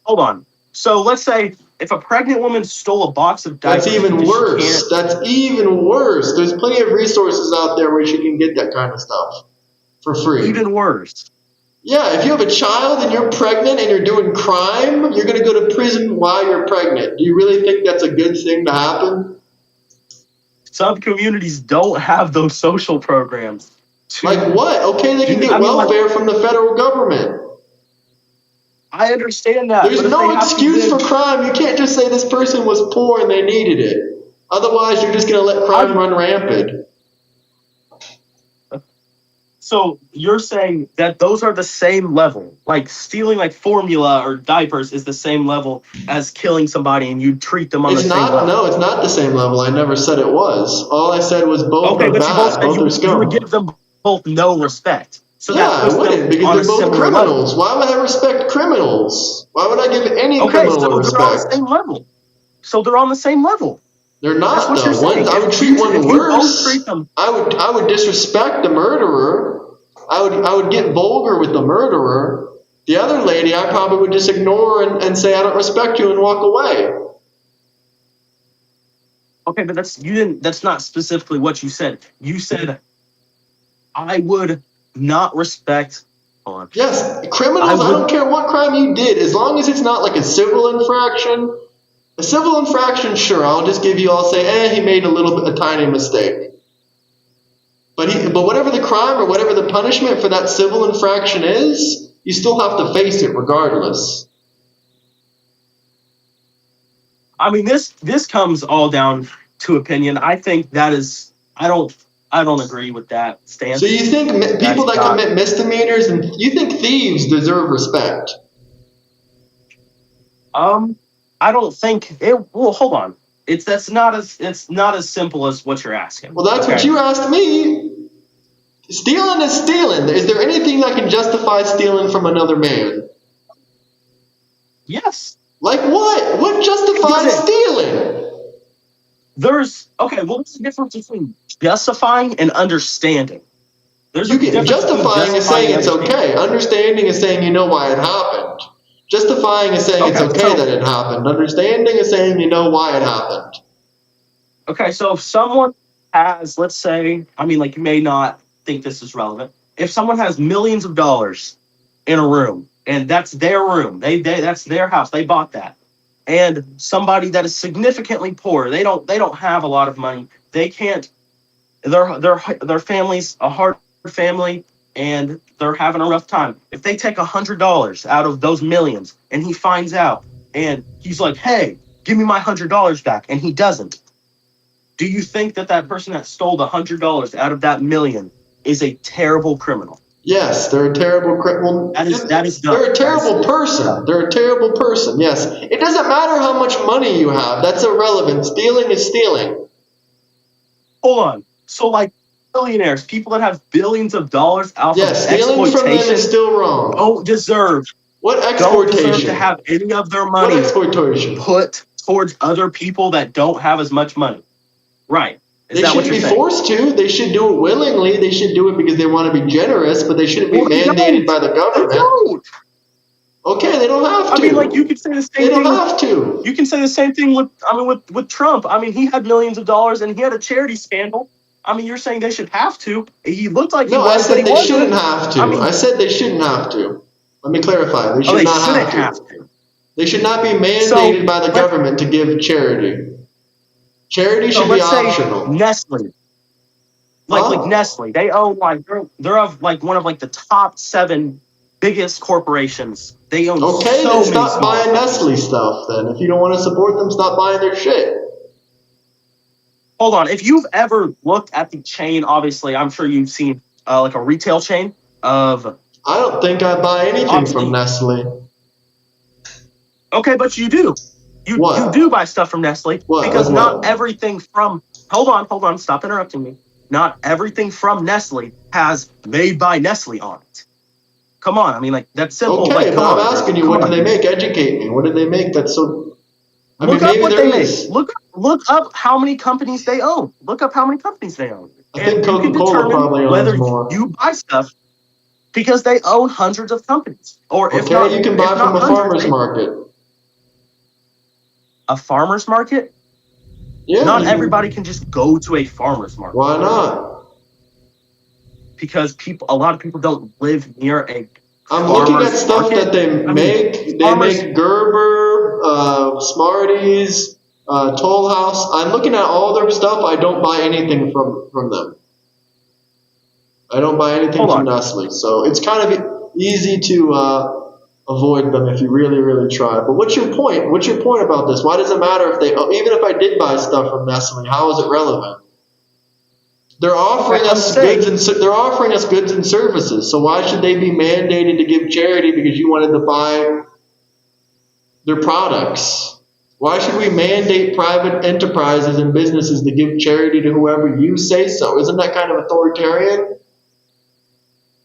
Hold on. So let's say if a pregnant woman stole a box of diapers... That's even worse. That's even worse. There's plenty of resources out there where she can get that kind of stuff for free. Even worse. Yeah, if you have a child and you're pregnant and you're doing crime, you're going to go to prison while you're pregnant. Do you really think that's a good thing to happen? Some communities don't have those social programs. Like what? Okay, they can get welfare from the federal government. I understand that. There's no excuse for crime. You can't just say this person was poor and they needed it. Otherwise, you're just going to let crime run rampant. So you're saying that those are the same level, like stealing like formula or diapers is the same level as killing somebody, and you treat them on the same level? No, it's not the same level. I never said it was. All I said was both are bad. Both are scum. You would give them both no respect. So yeah, I wouldn't, because they're both criminals. Why would I respect criminals? Why would I give any criminal respect? They're on the same level. So they're on the same level. They're not, though. I would treat one worse. I would disrespect the murderer. I would get vulgar with the murderer. The other lady, I probably would just ignore and say, I don't respect you, and walk away. Okay, but that's not specifically what you said. You said I would not respect. Hold on. Yes, criminals, I don't care what crime you did, as long as it's not like a civil infraction. A civil infraction, sure, I'll say, he made a tiny mistake. But whatever the crime or whatever the punishment for that civil infraction is, you still have to face it regardless. I mean, this comes all down to opinion. I think that is, I don't agree with that stance. So you think people that commit misdemeanors, and you think thieves deserve respect? I don't think it. Well, hold on. It's not as simple as what you're asking. Well, that's what you asked me. Stealing is stealing. Is there anything that can justify stealing from another man? Yes. Like what? What justifies stealing? There's the difference between justifying and understanding. Justifying is saying it's okay. Understanding is saying you know why it happened. Justifying is saying it's okay that it happened. Understanding is saying you know why it happened. Okay, so if someone has, let's say, I mean, like, you may not think this is relevant. If someone has millions of dollars in a room, and that's their room, that's their house, they bought that, and somebody that is significantly poor, they don't have a lot of money, they can't, their family's a hard family, and they're having a rough time. If they take $100 out of those millions, and he finds out, and he's like, hey, give me my $100 back, and he doesn't, do you think that person that stole the $100 out of that million is a terrible criminal? Yes, they're a terrible criminal. That is dumb. They're a terrible person. They're a terrible person. Yes, it doesn't matter how much money you have. That's irrelevant. Stealing is stealing. Hold on. So, like, billionaires, people that have billions of dollars out of exploitation, stealing from them is still wrong. Don't deserve to have any of their money put towards other people that don't have as much money. Right. They shouldn't be forced to. They should do it willingly. They should do it because they want to be generous, but they shouldn't be mandated by the government. They don't. Okay, they don't have to. I mean, like, you could say the same thing. They don't have to. You can say the same thing with Trump. I mean, he had millions of dollars and he had a charity scandal. I mean, you're saying they should have to. He looked like I said they shouldn't have to. I said they shouldn't have to. Let me clarify. They should not have to. They should not be mandated by the government to give charity. Charity should be optional. Nestle. Like Nestle. They own they're of one of the top 7 biggest corporations. They own then stop buying Nestle stuff then. If you don't want to support them, stop buying their shit. Hold on. If you've ever looked at the chain, obviously, I'm sure you've seen like a retail chain of. I don't think I buy anything from Nestle. Okay, but you do. You do buy stuff from Nestle because not everything from. Hold on. Stop interrupting me. Not everything from Nestle has made by Nestle on it. Come on. I mean, that's simple. Okay, but I'm asking you, what do they make? Educate me. What did they make that's so... Look up what they make. Look up how many companies they own. I think Coca-Cola probably owns more. Whether you buy stuff because they own hundreds of companies. Or if not, you can buy from a farmer's market. A farmer's market? Yeah. Not everybody can just go to a farmer's market. Why not? Because a lot of people don't live near a I'm looking at stuff that they make. They make Gerber, Smarties, Toll House. I'm looking at all their stuff. I don't buy anything from them. I don't buy anything from Nestle. So it's kind of easy to avoid them if you really, really try. But what's your point? What's your point about this? Why does it matter even if I did buy stuff from Nestle, how is it relevant? They're offering us goods and services. So why should they be mandated to give charity because you wanted to buy their products? Why should we mandate private enterprises and businesses to give charity to whoever you say so? Isn't that kind of authoritarian?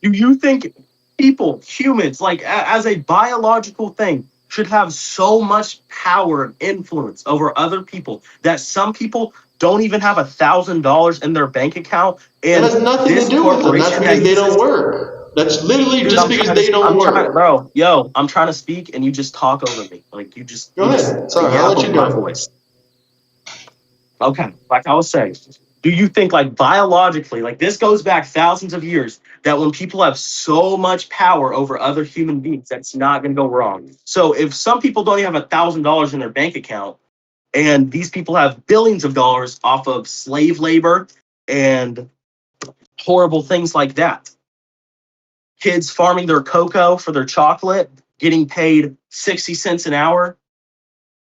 Do you think people, humans, as a biological thing, should have so much power and influence over other people that some people don't even have $1,000 in their bank account, That has and nothing to this do with them. That's corporation that because they don't uses, work. That's literally dude, just because they don't work. bro, yo, I'm trying to speak and you just talk over me. Like Go you just ahead. Sorry, I'll yap let you over my go. voice. Okay, like I was saying, do you think like biologically, like this goes back thousands of years, that when people have so much power over other human beings, that's not going to go wrong? So if some people don't even have $1,000 in their bank account, and these people have billions of dollars off of slave labor and horrible things like that, kids farming their cocoa for their chocolate, getting paid 60 cents an hour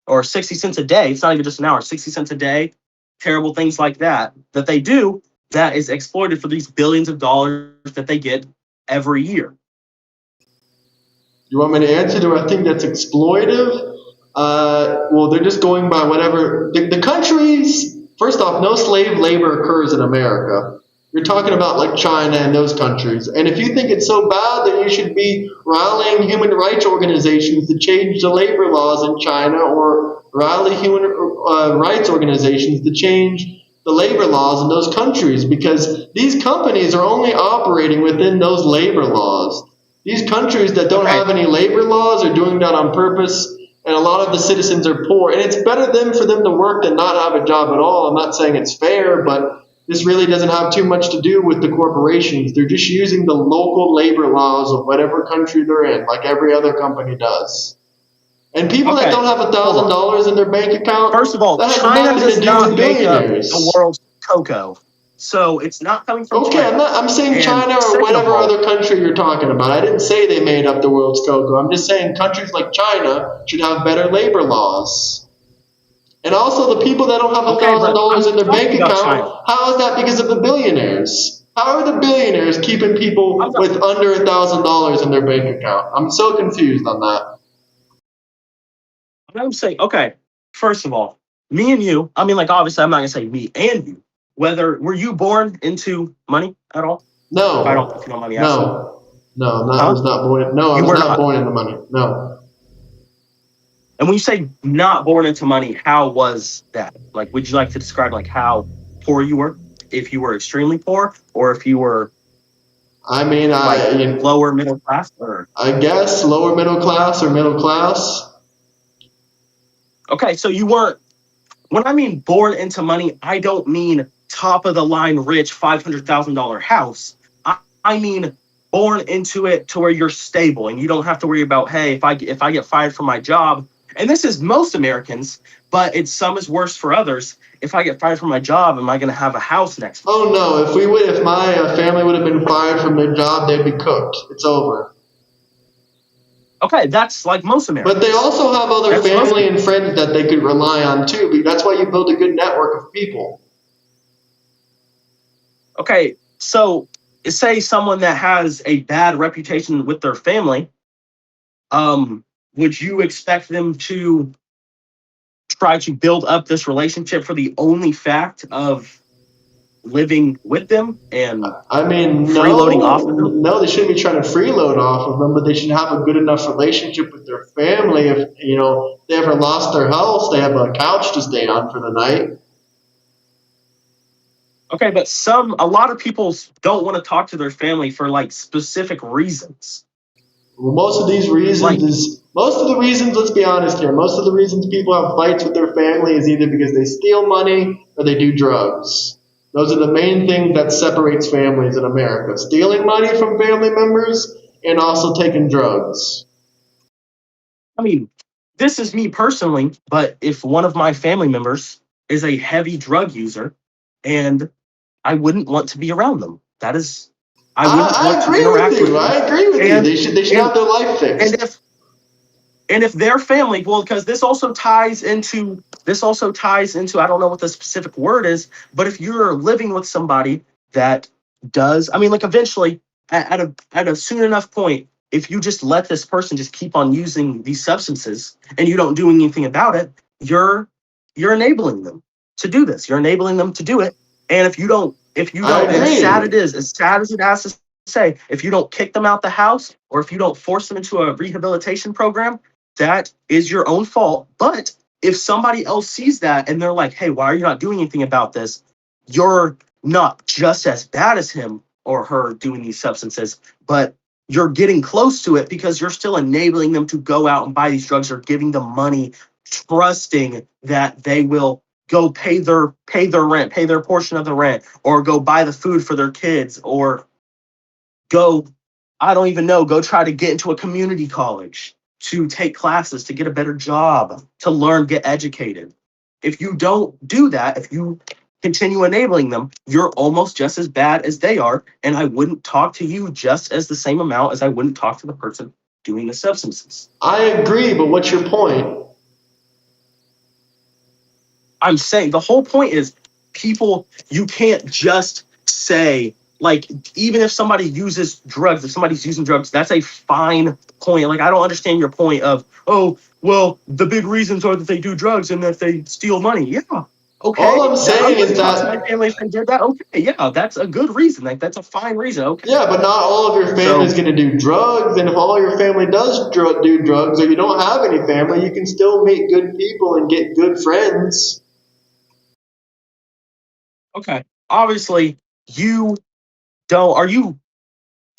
or 60 cents a day. It's not even just an hour, 60 cents a day. Terrible things like that they do, that is exploited for these billions of dollars that they get every year. You want me to answer? Do I think that's exploitive? Well, they're just going by whatever. The countries, first off, no slave labor occurs in America. You're talking about like China and those countries. And if you think it's so bad, then you should be rallying human rights organizations to change the labor laws in China, or rally human rights organizations to change the labor laws in those countries, because these companies are only operating within those labor laws. These countries that don't Okay. have any labor laws are doing that on purpose, and a lot of the citizens are poor. And it's better for them to work than not have a job at all. I'm not saying it's fair, but this really doesn't have too much to do with the corporations. They're just using the local labor laws of whatever country they're in, like every other company does. And people that Okay. don't have a Hold thousand on. dollars in their bank account, First of all, that has China nothing to does do not with make up the billionaires. world's cocoa. So it's not coming from Okay, China. I'm saying And China or second of whatever all, other country you're talking about. I didn't say they made up the world's cocoa. I'm just saying countries like China should have better labor laws. And also, the people that don't have a okay, thousand but I'm dollars in not their bank talking about account, China. how is that because of the billionaires? How are the billionaires keeping I'm people not, with under $1,000 in their bank account? I'm so confused on that. I'm saying, okay, first of all, me and you, I mean, like, obviously, I'm not going to say me and you. Were you born into money at all? If you don't No, mind me asking. I Huh? was not born. No, I You was were not not. born into money. No. And when you say not born into money, how was that? Like, would you like to describe like how poor you were? If you were extremely poor, or if you were I mean, like lower middle class, or I guess lower middle class or middle class. okay, so you weren't. When I mean born into money, I don't mean top of the line rich $500,000 house. I mean born into it to where you're stable and you don't have to worry about, hey, if I get fired from my job, and this is most Americans, but some is worse for others. If I get fired from my job, am I going to have a house next month? Oh no! If my family would have been fired from their job, they'd be cooked. It's over. Okay, that's like most But they Americans. also have other That's most family and people. friends that they could rely on too. That's why you build a good network of people. Okay, so say someone that has a bad reputation with their family, um, would you expect them to try to build up this relationship for the only fact of living with them and I mean, freeloading off of them? no, they shouldn't be trying to freeload off of them, but they should have a good enough relationship with their family. If they ever lost their house, they have a couch to stay on for the night. Okay, but a lot of people don't want to talk to their family for like specific reasons. Well, Like, most of the reasons. Let's be honest here. Most of the reasons people have fights with their family is either because they steal money or they do drugs. Those are the main things that separates families in America: stealing money from family members and also taking drugs. I mean, this is me personally, but if one of my family members is a heavy drug user, and I wouldn't want to be around them. I wouldn't want I to agree with interact with you. I them. agree with you. And They should and have their life and fixed. if their family, well, because this also ties into I don't know what the specific word is, but if you're living with somebody that does, I mean, like eventually at a soon enough point, if you just let this person just keep on using these substances and you don't do anything about it, you're enabling them to do this. You're enabling them to do it. And I and agree. as sad as it has to say, if you don't kick them out the house or if you don't force them into a rehabilitation program, that is your own fault. But if somebody else sees that and they're like, hey, why are you not doing anything about this? You're not just as bad as him or her doing these substances, but you're getting close to it because you're still enabling them to go out and buy these drugs or giving them money, trusting that they will go pay their rent, pay their portion of the rent, or go buy the food for their kids, or go, I don't even know, go try to get into a community college to take classes, to get a better job, to learn, get educated. If you don't do that, if you continue enabling them, you're almost just as bad as they are. And I wouldn't talk to you just as the same amount as I wouldn't talk to the person doing the substances. I agree, but what's your point? I'm saying the whole point is people, you can't just say, like, even if somebody uses drugs, if somebody's using drugs, that's a fine point. Like, I don't understand your point of, oh, well, the big reasons are that they do drugs and that they steal money. Yeah. Okay. All I'm saying is talk to my that, family if they did that. Okay. Yeah. That's a good reason. Like, that's a fine reason. Okay. yeah, but not all of your family is going to do drugs. And if all your family does do drugs, or you don't have any family, you can still meet good people and get good friends. Okay. Obviously, you don't, are you,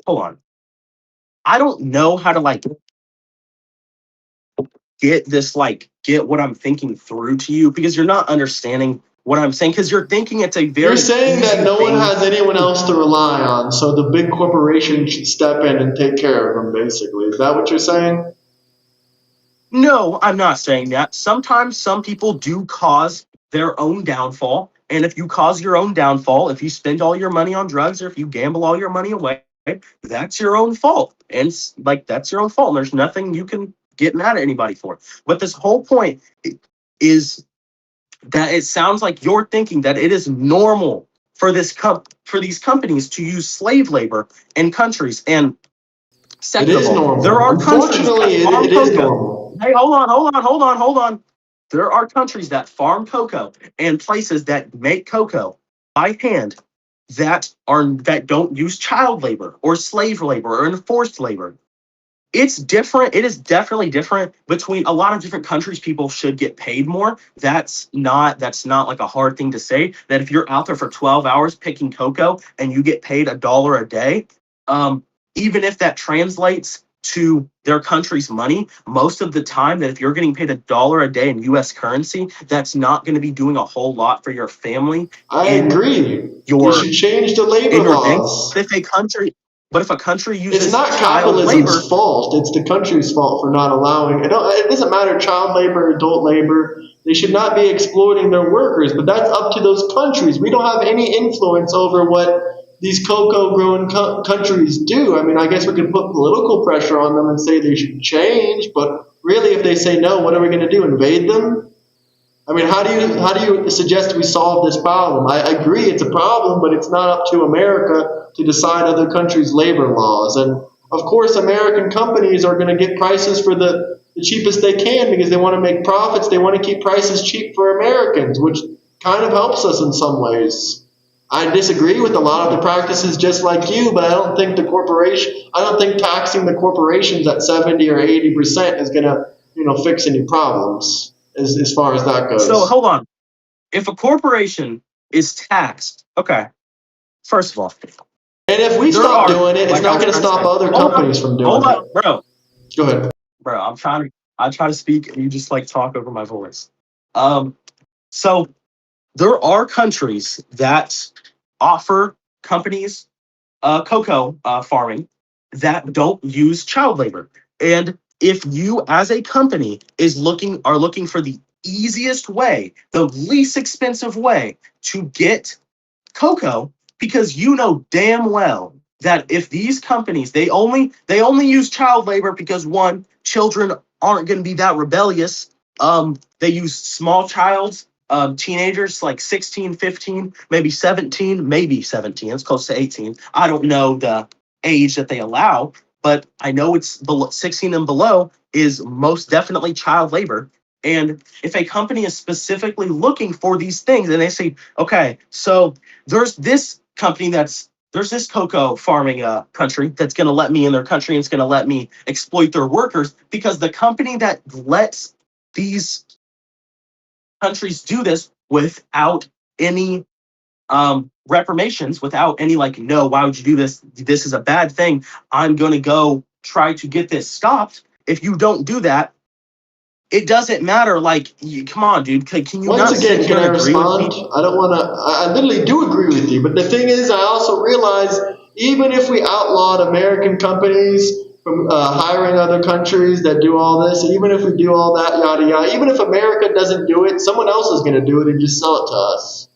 hold on. I don't know how to, like, get what I'm thinking through to you because you're not understanding what I'm saying because you're thinking it's a You're very saying that easy no one thing. has anyone else to rely on, so the big corporation should step in and take care of them, basically. Is that what you're saying? No, I'm not saying that. Sometimes some people do cause their own downfall. And if you cause your own downfall, if you spend all your money on drugs or if you gamble all your money away, that's your own fault. And like, that's your own fault. And there's nothing you can get mad at anybody for. But this whole point is that it sounds like you're thinking that it is normal for for these companies to use slave labor in countries. And It second of is all, there normal. are countries Unfortunately, that farm it is cocoa. normal. Hey, hold on. There are countries that farm cocoa and places that make cocoa by hand that don't use child labor or slave labor or enforced labor. It's different. It is definitely different between a lot of different countries. People should get paid more. That's not like a hard thing to say. That if you're out there for 12 hours picking cocoa and you get paid $1 a day, um, even if that translates to their country's money, most of the time that if you're getting paid $1 a day in U.S. currency, that's not going to be doing a whole lot for your family I in agree. They your should change the labor in your bank. laws. But if a country It's uses not child capitalism's labor. fault. It's the country's fault for not allowing it. It doesn't matter child labor, adult labor. They should not be exploiting their workers, but that's up to those countries. We don't have any influence over what these cocoa growing countries do. I mean, I guess we could put political pressure on them and say they should change, but really, if they say no, what are we going to do? Invade them? I mean, how do you suggest we solve this problem? I agree it's a problem, but it's not up to America to decide other countries' labor laws. And of course, American companies are going to get prices for the cheapest they can because they want to make profits. They want to keep prices cheap for Americans, which kind of helps us in some ways. I disagree with a lot of the practices, just like you, but I don't think I don't think taxing the corporations at 70 or 80% is going to, fix any problems as far as that So goes. hold on. If a corporation is taxed, okay, first of all, And if we there stop are, doing it, it's like I not was going to trying to stop say, other companies from doing hold on, it. bro, Go ahead. I try to speak and you just like talk over my voice. Um, so there are countries that offer companies cocoa farming that don't use child labor. And if you as a company are looking for the easiest way, the least expensive way to get cocoa, because you know damn well that if these companies they only use child labor because one, children aren't going to be that rebellious. They use small childs, teenagers like 16, 15, maybe 17, it's close to 18. I don't know the age that they allow, but I know it's below 16 and below is most definitely child labor. And if a company is specifically looking for these things and they say, okay, so there's this company that's there's this cocoa farming country that's going to let me in their country and it's going to let me exploit their workers because the company that lets these countries do this without any reformations, without any like, no, why would you do this? This is a bad thing. I'm going to go try to get this stopped. If you don't do that, it doesn't matter. Like, come on, dude. Can you Once not again, sit can here I and agree with respond? me? I don't want to. I literally do agree with you, but the thing is, I also realize even if we outlawed American companies from hiring other countries that do all this, even if we do all that, yada yada, even if America doesn't do it, someone else is going to do it and just sell it to us.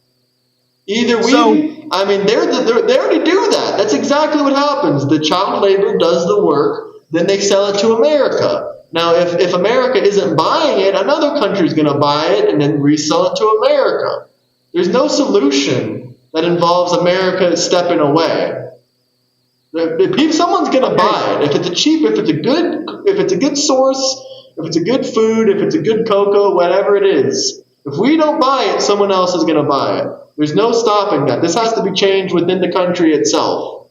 Either So, we, I mean, they already do that. That's exactly what happens. The child labor does the work, then they sell it to America. Now, if America isn't buying it, another country's going to buy it and then resell it to America. There's no solution that involves America stepping away. Someone's going to okay, buy it. If it's a cheap, if it's a good source, if it's a good food, if it's a good cocoa, whatever it is. If we don't buy it, someone else is going to buy it. There's no stopping that. This has to be changed within the country itself.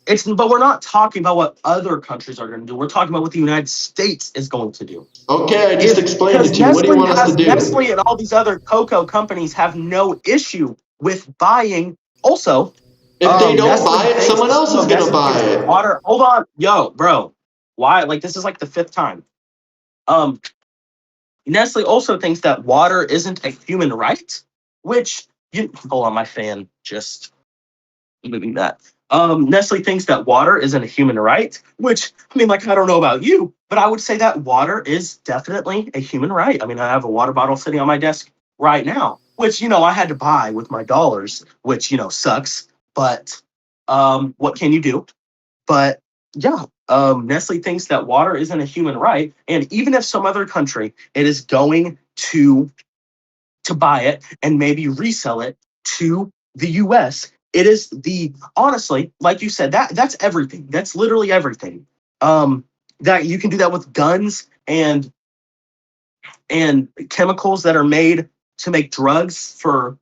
but we're not talking about what other countries are going to do. We're talking about what the United States is going to do. Okay, I just If explained it because to you. What do you want us to Nestle do? and all these other cocoa companies have no issue with buying. Also, If they don't Nestle buy it, someone thinks else is going to Nestle buy thinks it. water. Hold on, yo, bro. Why? Like this is like the fifth time. Um, Nestle also thinks that water isn't a human right, which you hold on, my fan just moving that. Nestle thinks that water isn't a human right, which I mean, like I don't know about you, but I would say that water is definitely a human right. I mean, I have a water bottle sitting on my desk right now, which I had to buy with my dollars, which sucks. But what can you do? But yeah, Nestle thinks that water isn't a human right, and even if some other country it is going to buy it and maybe resell it to the US. It is the honestly, like you said, that's everything. That's literally everything. That you can do that with guns and chemicals that are made to make drugs for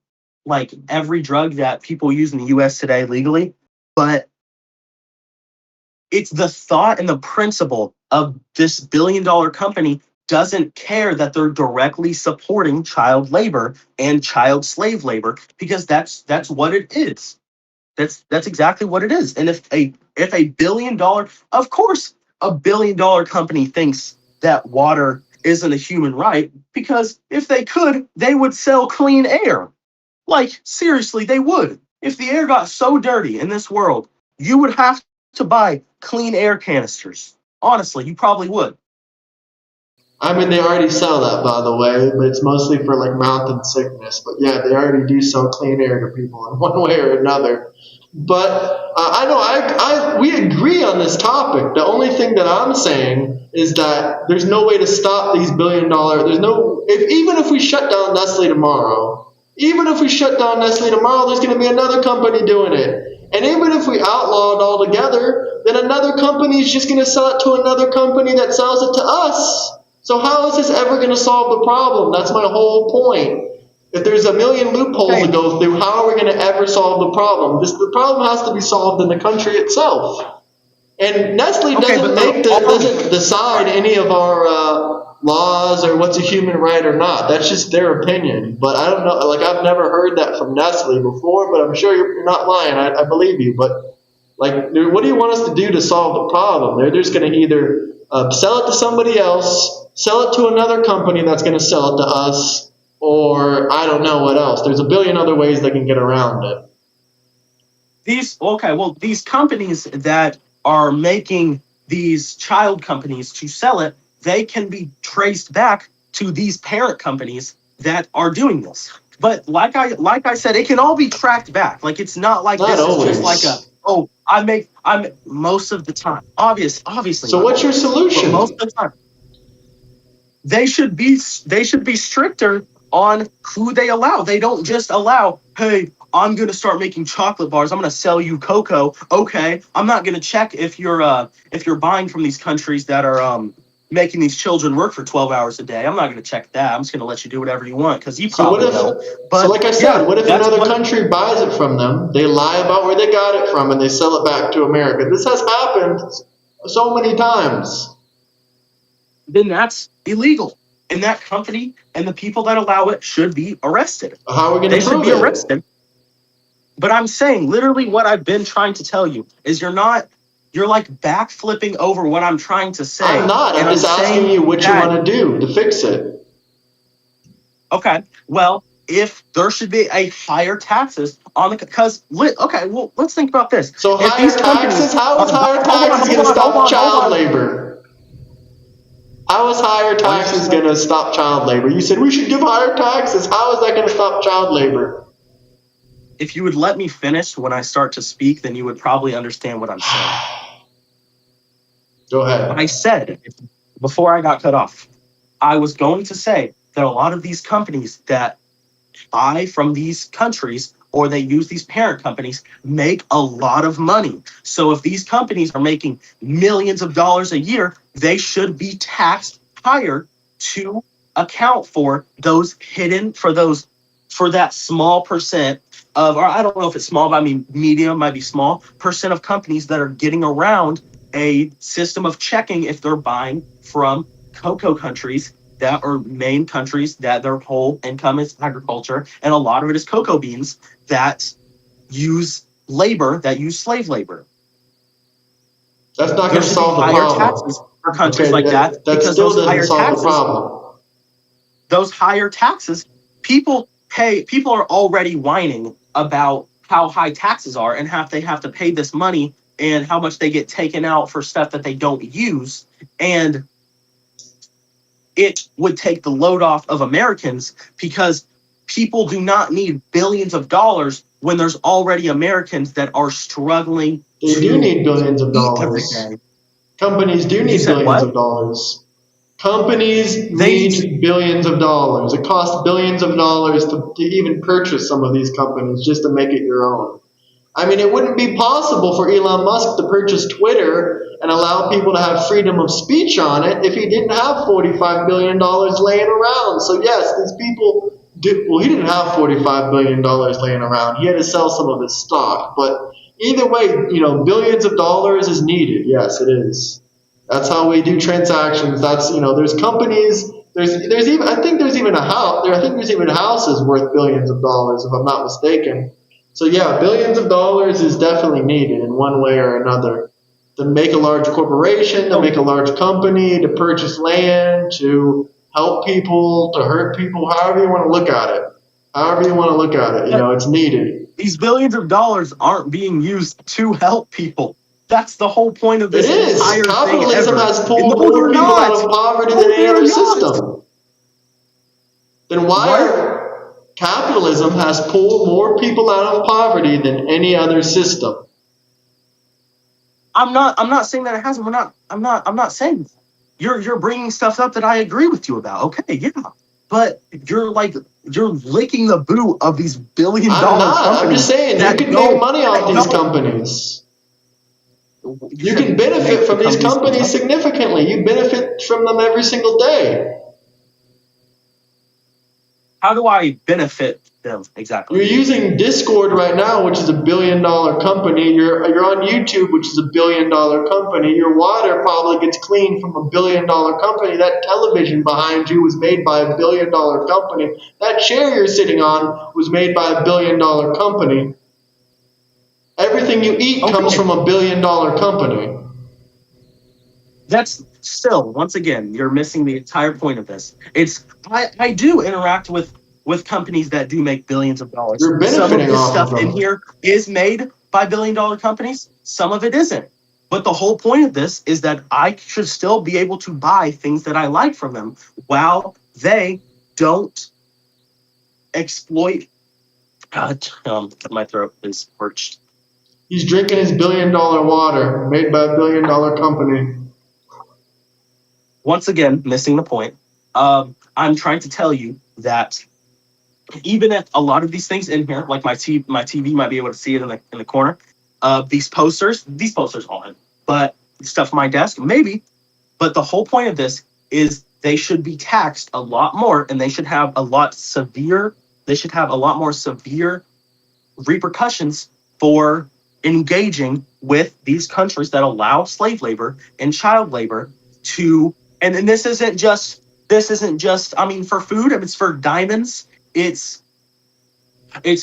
like every drug that people use in the US today legally. But it's the thought and the principle of this billion-dollar company doesn't care that they're directly supporting child labor and child slave labor because that's what it is. That's exactly what it is. And if a billion-dollar, of course, a billion-dollar company thinks that water isn't a human right because if they could, they would sell clean air. Like, seriously, they would. If the air got so dirty in this world, you would have to buy clean air canisters. Honestly, you probably would. I mean, they already sell that, by the way, but it's mostly for like mountain sickness. But yeah, they already do sell clean air to people in one way or another. But I know we agree on this topic. The only thing that I'm saying is that there's no way to stop these billion-dollar. There's no even if we shut down Nestle tomorrow, even if we shut down Nestle tomorrow, there's going to be another company doing it. And even if we outlaw it altogether, then another company is just going to sell it to another company that sells it to us. So how is this ever going to solve the problem? That's my whole point. If there's a million loopholes to Okay, go through, how are we going to ever solve the problem? The problem has to be solved in the country itself. And Nestle okay, but there doesn't decide are any of our laws or what's a human right or not. That's just their opinion. But I don't know. Like I've never heard that from Nestle before. But I'm sure you're not lying. I believe you. But like, what do you want us to do to solve the problem? They're just going to either sell it to somebody else, sell it to another company that's going to sell it to us, or I don't know what else. There's a billion other ways they can get around it. these companies that are making these child companies to sell it, they can be traced back to these parent companies that are doing this. But like I said, it can all be tracked back. Like it's not like Not this is just like a always. oh I'm most of the time. Obviously So not what's your always, but most solution? of the time they should be stricter on who they allow. They don't just allow, hey, I'm gonna start making chocolate bars. I'm gonna sell you cocoa. Okay, I'm not gonna check if you're buying from these countries that are making these children work for 12 hours a day. I'm not going to check that. I'm just going to let you do whatever you want because you So what probably if, don't. so But like I yeah, said, what if that's another what. country buys it from them? They lie about where they got it from and they sell it back to America. This has happened so many times. Then that's illegal. And that company and the people that allow it should be arrested. How are we going They to should prove be it? arrested. But I'm saying literally what I've been trying to tell you is you're like backflipping over what I'm trying to say. I'm not. And I'm I'm just asking saying you what you that, want to do to fix it. okay, well, if there should be a higher taxes on the, because, okay, well, let's think about this. So If higher these companies taxes? How is higher taxes going to stop child labor? How is higher What did you taxes say? going to stop child labor? You said we should give higher taxes. How is that going to stop child labor? If you would let me finish when I start to speak, then you would probably understand what I'm saying. Go ahead. I said, before I got cut off, I was going to say that a lot of these companies that buy from these countries or they use these parent companies make a lot of money. So if these companies are making millions of dollars a year, they should be taxed higher to account for those hidden for that small percent of, or I don't know if it's small, but I mean medium, might be small percent of companies that are getting around a system of checking if they're buying from cocoa countries that are main countries that their whole income is agriculture, and a lot of it is cocoa beans that use slave labor. That's not There going to should be solve the higher taxes problem. for countries Okay, like that that because still doesn't solve the problem. those higher taxes, people are already whining about how high taxes are and how they have to pay this money and how much they get taken out for stuff that they don't use. And it would take the load off of Americans because people do not need billions of dollars when there's already Americans that are struggling They do to need billions of eat every dollars. day. Companies do You need said billions what? of dollars. Companies They need to, need billions of dollars. It costs billions of dollars to even purchase some of these companies just to make it your own. I mean, it wouldn't be possible for Elon Musk to purchase Twitter and allow people to have freedom of speech on it if he didn't have $45 billion laying around. So, yes, these people did. Well, he didn't have $45 billion laying around. He had to sell some of his stock. But either way, billions of dollars is needed. Yes, it is. That's how we do transactions. That's, there's companies. There's even, I think there's even a house there. I think there's even houses worth billions of dollars, if I'm not mistaken. So yeah, billions of dollars is definitely needed in one way or another to make a large corporation, to make a large company, to purchase land, to help people, to hurt people, however you want to look at it. However you want to look at it, it's needed. these billions of dollars aren't being used to help people. That's the whole point of It this is. entire thing Capitalism ever. has And pulled no, they're more people out not. of poverty than No, any they are other not. system. Then why What? are capitalism has pulled more people out of poverty than any other system? I'm not saying that it hasn't. I'm not saying that. You're bringing stuff up that I agree with you about. Okay, yeah. But you're licking the boot of these billion I'm dollar not. I'm just companies saying you that can make don't money that off these don't companies. you You can said benefit make the from these companies do companies what? significantly. You benefit from them every single day. How do I benefit them exactly? You're using Discord right now, which is $1 billion company. You're on YouTube, which is $1 billion company. Your water probably gets cleaned from $1 billion company. That television behind you was made by $1 billion company. That chair you're sitting on was made by $1 billion company. Everything you eat comes Okay. from $1 billion company. That's still, once again, you're missing the entire point of this. It's I do interact with companies that do make billions of dollars. You're Some of benefiting this off of stuff in them. here is made by billion-dollar companies, some of it isn't. But the whole point of this is that I should still be able to buy things that I like from them while they don't exploit. God, my throat is parched. He's drinking his $1 billion water made by $1 billion company. Once again, missing the point. I'm trying to tell you that even at a lot of these things in here, like my TV might be able to see it in the corner. These posters aren't, but stuff on my desk, maybe. But the whole point of this is they should be taxed a lot more, and they should have a lot severe. They should have a lot more severe repercussions for engaging with these countries that allow slave labor and child labor to. And then this isn't just, I mean, for food. It's for diamonds. It's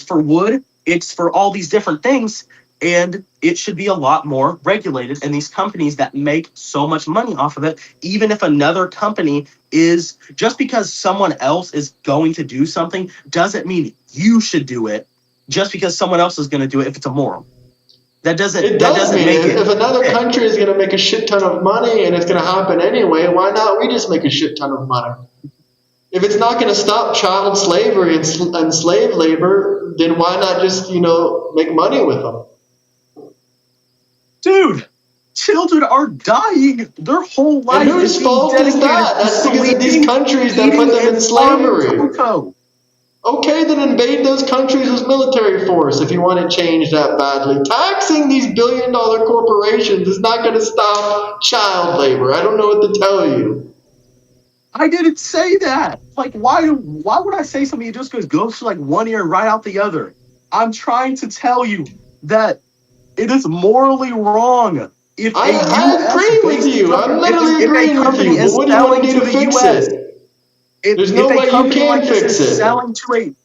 for wood, it's for all these different things, and it should be a lot more regulated. And these companies that make so much money off of it, even if another company is, just because someone else is going to do something doesn't mean you should do it just because someone else is going to do it if it's immoral. That doesn't It that does doesn't mean make it if another okay. country is going to make a shit ton of money and it's going to happen anyway, why not we just make a shit ton of money? If it's not going to stop child slavery and slave labor, then why not just, make money with them? Dude, children are dying. Their whole And life is whose being fault is dedicated that? to That's because of these sleeping, countries that put eating, them and in farming slavery. cocoa. Okay, then invade those countries with military force if you want to change that badly. Taxing these billion-dollar corporations is not going to stop child labor. I don't know what to tell you. I didn't say that. Like, why would I say something that just goes to like one ear and right out the other? I'm trying to tell you that it is morally wrong if a I U.S. agree with based you. I'm company, literally if a agreeing with company you. But is what do you want selling to do to to the fix U.S., it? if There's if no a way you company can like this fix is it. selling to a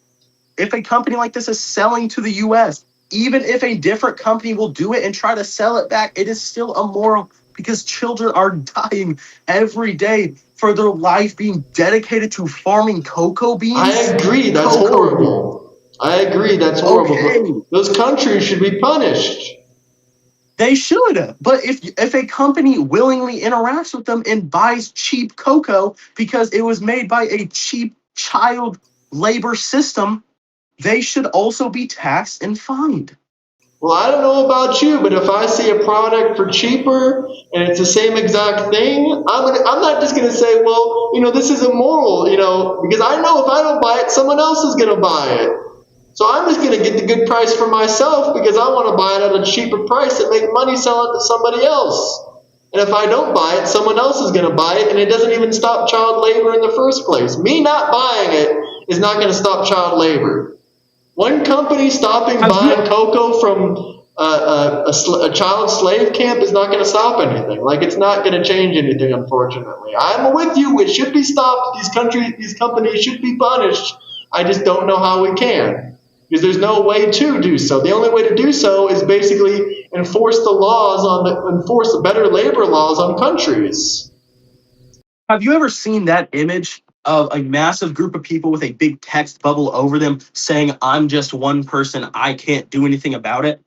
if a company like this is selling to the US, even if a different company will do it and try to sell it back, it is still immoral because children are dying every day for their life being dedicated to farming cocoa I beans. agree. That's Cocoa beans. horrible. I agree. That's horrible. Okay, But those countries should be punished. they should. But if a company willingly interacts with them and buys cheap cocoa because it was made by a cheap child labor system, they should also be taxed and fined. Well, I don't know about you, but if I see a product for cheaper and it's the same exact thing, I'm not just gonna say, well, this is immoral, because I know if I don't buy it, someone else is gonna buy it. So I'm just gonna get the good price for myself because I want to buy it at a cheaper price and make money selling it to somebody else. And if I don't buy it, someone else is gonna buy it, and it doesn't even stop child labor in the first place. Me not buying it is not gonna stop child labor. One company stopping Have you buying cocoa from a child slave camp is not going to stop anything. Like it's not going to change anything, unfortunately. I'm with you. It should be stopped. These companies should be punished. I just don't know how we can because there's no way to do so. The only way to do so is basically enforce the better labor laws on countries. Have you ever seen that image of a massive group of people with a big text bubble over them saying, I'm just one person, I can't do anything about it?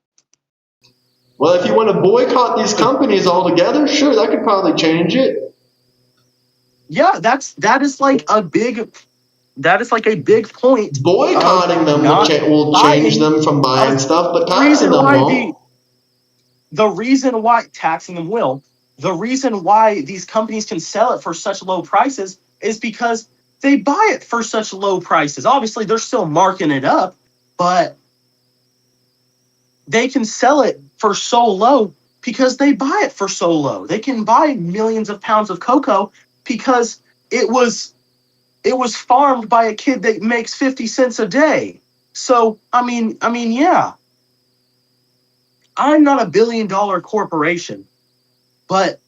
Well, if you want to boycott these companies altogether, sure, that could probably change it. Yeah, that is like a big point of Boycotting them not will change buying them from buying of stuff, but the taxing reason them why won't. taxing them will, the reason why these companies can sell it for such low prices is because they buy it for such low prices. Obviously, they're still marking it up, but they can sell it for so low because they buy it for so low. They can buy millions of pounds of cocoa because it was it was farmed by a kid that makes 50 cents a day. So, yeah, I'm not a billion-dollar corporation, but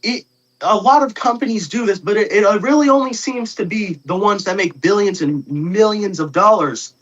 it a lot of companies do this, but it really only seems to be the ones that make billions and millions of dollars.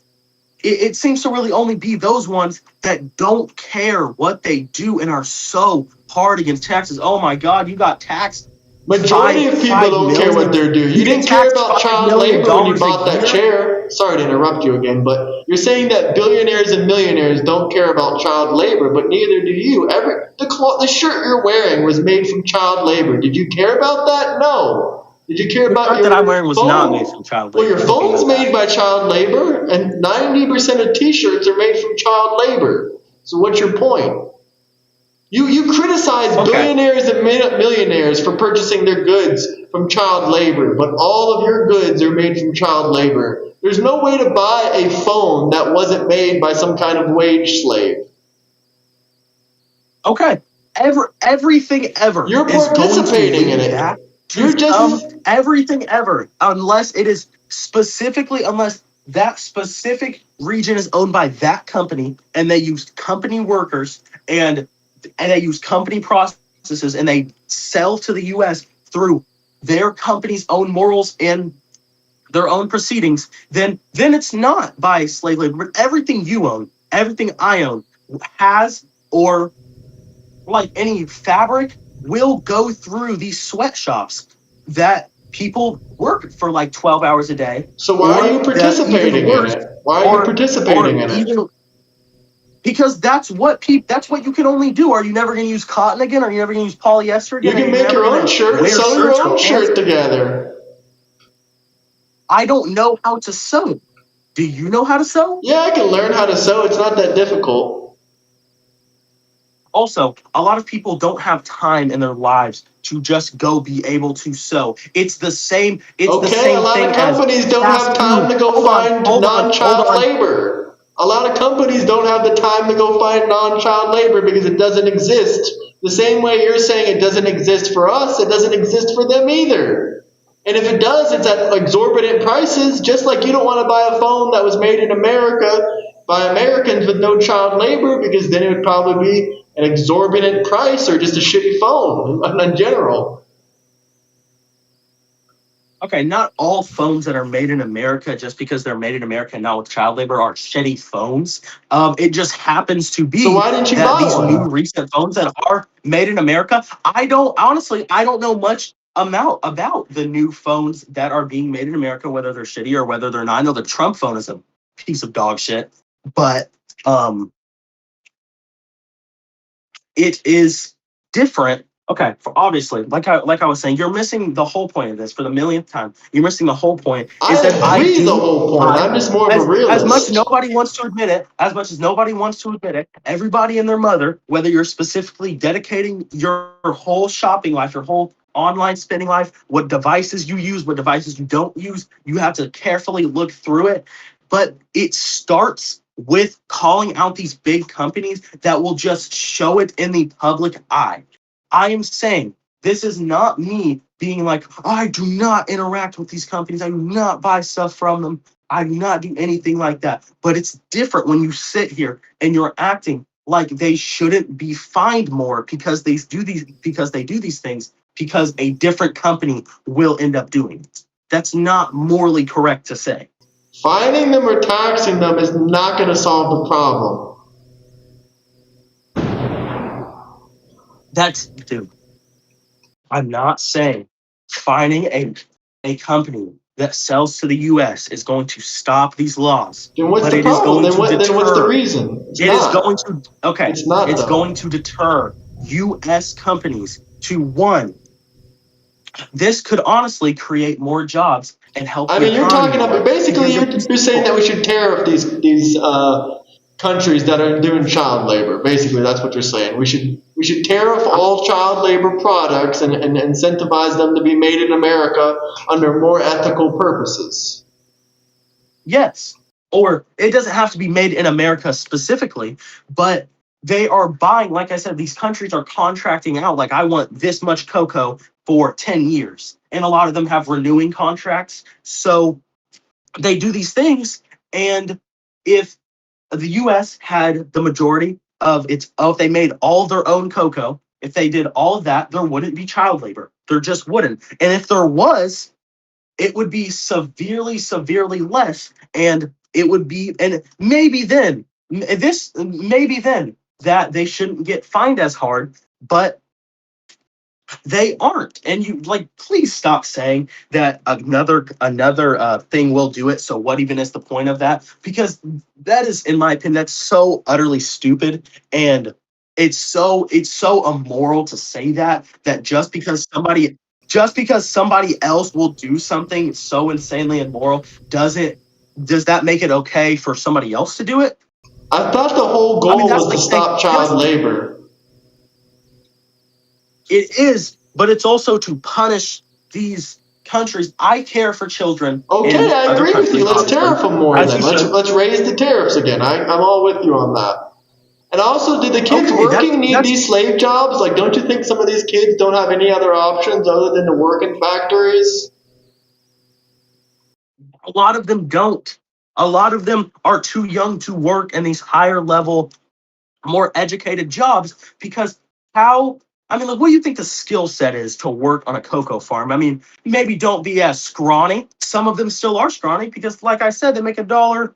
It seems to really only be those ones that don't care what they do and are so hard against taxes. Oh my God, you got taxed Majority of people five don't care what million. they're doing. You You get didn't care taxed about $5 child million labor when you dollars a bought that year. chair. Sorry to interrupt you again, but you're saying that billionaires and millionaires don't care about child labor, but neither do you. The shirt you're wearing was made from child labor. Did you care about that? No. Did you care The about shirt that I'm your wearing was not made phone? from child Well, labor. your I hope you phone's know that. made by child labor, and 90% of t-shirts are made from child labor. So what's your point? You criticize Okay. billionaires and millionaires for purchasing their goods from child labor, but all of your goods are made from child labor. There's no way to buy a phone that wasn't made by some kind of wage slave. Okay. Everything ever You're is going to participating in lead back it. to You're just everything ever, unless it is specifically, unless that specific region is owned by that company and they use company workers and they use company processes and they sell to the US through their company's own morals and their own proceedings, then it's not by slave labor. But everything you own, everything I own has, or like any fabric, will go through these sweatshops that people work for like 12 hours a day, so why are or you that even participating in worse, it? Why are you or participating in it? even because that's what you can only do. Are you never going to use cotton again? Are you never going to use polyester You again? Are can you make never your going own to shirt and wear sew your shirts or own pants? shirt together. I don't know how to sew. Do you know how to sew? Yeah, I can learn how to sew. It's not that difficult. Also, a lot of people don't have time in their lives to just go be able to sew. It's the Okay, a same lot of thing as companies don't fast have time food. to go find Hold non-child on. labor. A lot of companies don't have the time to go find non-child labor because it doesn't exist. The same way you're saying it doesn't exist for us, it doesn't exist for them either. And if it does, it's at exorbitant prices, just like you don't want to buy a phone that was made in America by Americans with no child labor because then it would probably be an exorbitant price or just a shitty phone in general. Okay, not all phones that are made in America, just because they're made in America and not with child labor, are shitty phones. It just happens to So be why didn't you that buy these new one? recent phones that are made in America, I don't know much amount about the new phones that are being made in America, whether they're shitty or whether they're not. I know the Trump phone is a piece of dog shit, but um, it is different. Okay, for obviously, like I was saying, you're missing the whole point of this for the millionth time. You're missing the whole point. I Is that agree the whole point. I'm just more of a as much as realist. nobody wants to admit it, everybody and their mother, whether you're specifically dedicating your whole shopping life, your whole online spending life, what devices you use, what devices you don't use, you have to carefully look through it. But it starts with calling out these big companies that will just show it in the public eye. I am saying this is not me being like, I do not interact with these companies. I do not buy stuff from them. I do not do anything like that. But it's different when you sit here and you're acting like they shouldn't be fined more because they do these things because a different company will end up doing it. That's not morally correct to say. Fining them or taxing them is not going to solve the problem. That's dude. I'm not saying finding a company that sells to the US is going to stop these laws, Then what's but the it is problem? going to Then what's the deter. reason? It's It is going not. to, okay, It's not it's going though. to deter US companies to one. This could honestly create more jobs and help I the mean, you're economy talking more about basically because if these you're saying that people, we should tariff these countries that are doing child labor. Basically, that's what you're saying. We should tariff all child labor products and incentivize them to be made in America under more ethical purposes. yes, or it doesn't have to be made in America specifically, but they are buying, like I said, these countries are contracting out, like, I want this much cocoa for 10 years. And a lot of them have renewing contracts. So they do these things. And if the US had the majority of if they made all their own cocoa, if they did all of that, there wouldn't be child labor. There just wouldn't. And if there was, it would be severely, severely less. And it would be, and maybe then that they shouldn't get fined as hard, but they aren't. And you, like, please stop saying that another thing will do it. So what even is the point of that? Because that is, in my opinion, that's so utterly stupid, and it's so immoral to say that just because somebody else will do something so insanely immoral, does that make it okay for somebody else to do it? I thought the whole I mean, goal that's was to like saying stop child labor. it is, but it's also to punish these countries. I care for children Okay, in I other agree with you. countries, Let's obviously, tariff them more as then. you Let's should. let's raise the tariffs again. I'm all with you on that. And also, do the kids Okay, working need that's these slave jobs? Like, don't you think some of these kids don't have any other options other than to work in factories? a lot of them don't. A lot of them are too young to work in these higher level, more educated jobs because how I mean, like, what do you think the skill set is to work on a cocoa farm? I mean, maybe don't be as scrawny. Some of them still are scrawny because, like I said, they make a dollar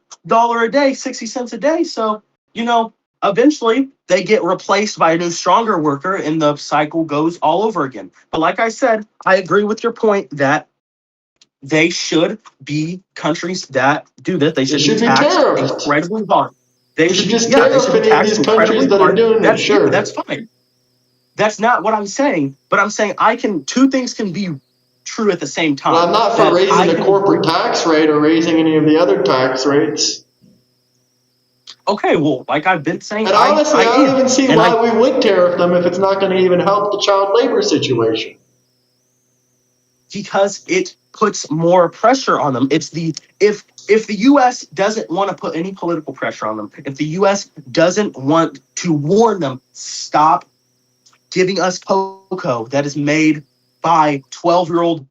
a day, 60 cents a day. So, you know, eventually they get replaced by a new, stronger worker, and the cycle goes all over again. But like I said, I agree with your point that they should be countries that do this. They It should be should be taxed tariffed. incredibly hard. They We should should be, just yeah, they should tariff be any of taxed these countries incredibly that are hard. doing it, That's, yeah, sure. that's fine. That's not what I'm saying, but I'm saying two things can be true at the same But I'm time. not for That raising I the can agree. corporate tax rate or raising any of the other tax rates. Okay, well, like I've been saying, And I honestly, I I don't am, even see and I why we would tariff them if it's not going to even help the child labor situation. because it puts more pressure on them. It's the if the U.S. doesn't want to put any political pressure on them, if the U.S. doesn't want to warn them, stop giving us cocoa that is made by 12-year-old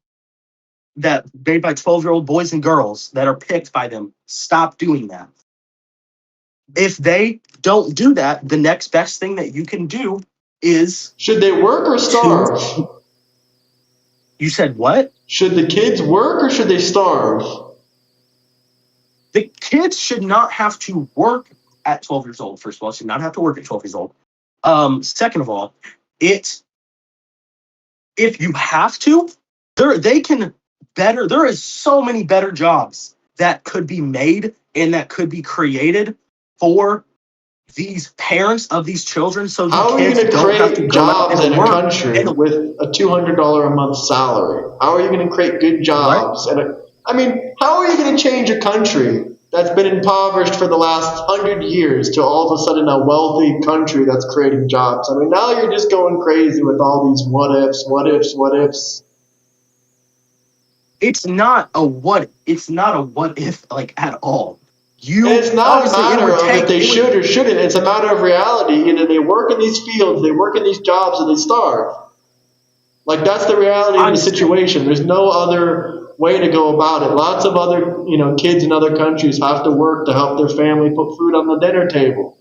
that made by 12-year-old boys and girls that are picked by them. Stop doing that. If they don't do that, the next best thing that you can do is Should they work or to, starve? you said what? Should the kids work or should they starve? The kids should not have to work at 12 years old. First of all, should not have to work at 12 years old. Second of all, it if you have to, they can better. There is so many better jobs that could be made and that could be created for these parents of these children, so the How are you kids going to don't have to create go out jobs and in a work. country And with a $200 a month salary? How are you going to create good what? jobs? I mean, how are you going to change a country that's been impoverished for the last 100 years to all of a sudden a wealthy country that's creating jobs? I mean, now you're just going crazy with all these what ifs, what ifs, what ifs. It's not a what. It's not a what if like at all. And You it's not a honestly, it matter would of if take they it would. should or shouldn't. It's a matter of reality. Either they work in these fields, they work in these jobs, or they starve. Like that's the reality of I the situation. There's no other way to go about it. Lots of other, kids in other countries have to work to help their family put food on the dinner table.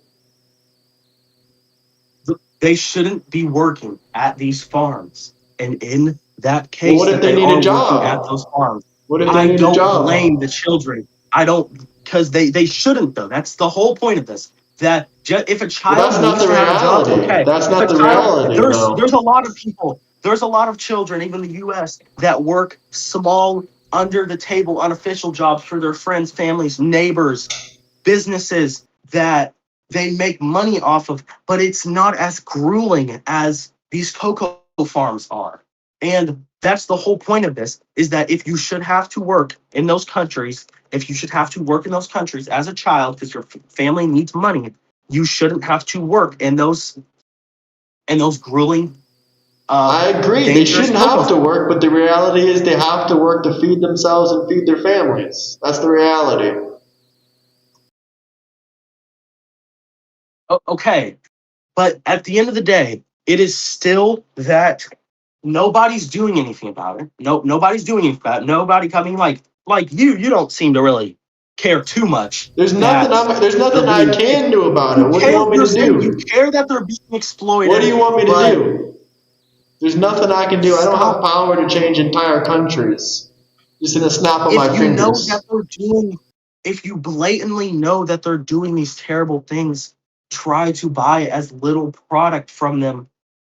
They shouldn't be working at these farms, and in that Well, what case, if that they they need a are working at job? those farms, What if they I need a don't blame the job? children. I don't because they shouldn't though. That's the whole point of this. That if a Well, child that's not needs the to have a job, reality. okay. That's If a not the child, reality, there's though. a lot of people, there's a lot of children, even in the U.S., that work small, under the table, unofficial jobs for their friends, families, neighbors, businesses that they make money off of, but it's not as grueling as these cocoa farms are. And that's the whole point of this is that if you should have to work in those countries, if you should have to work in those countries as a child because your family needs money, you shouldn't have to work in those grueling, I agree. They dangerous shouldn't cocoa have to farms. work, but the reality is they have to work to feed themselves and feed their families. That's the reality. Okay, but at the end of the day, it is still that nobody's doing anything about it. No, nobody's doing anything about it. Nobody coming like you. You don't seem to really care too much that There's they're nothing I being. can do about You it. What do you care. want me You're to saying you do? care that they're being What do exploited, you want me to but do? There's nothing I can do. I don't have stop. power to change entire countries. Just in a snap of If my you know that fingers. they're doing, if you blatantly know that they're doing these terrible things, try to buy as little product from them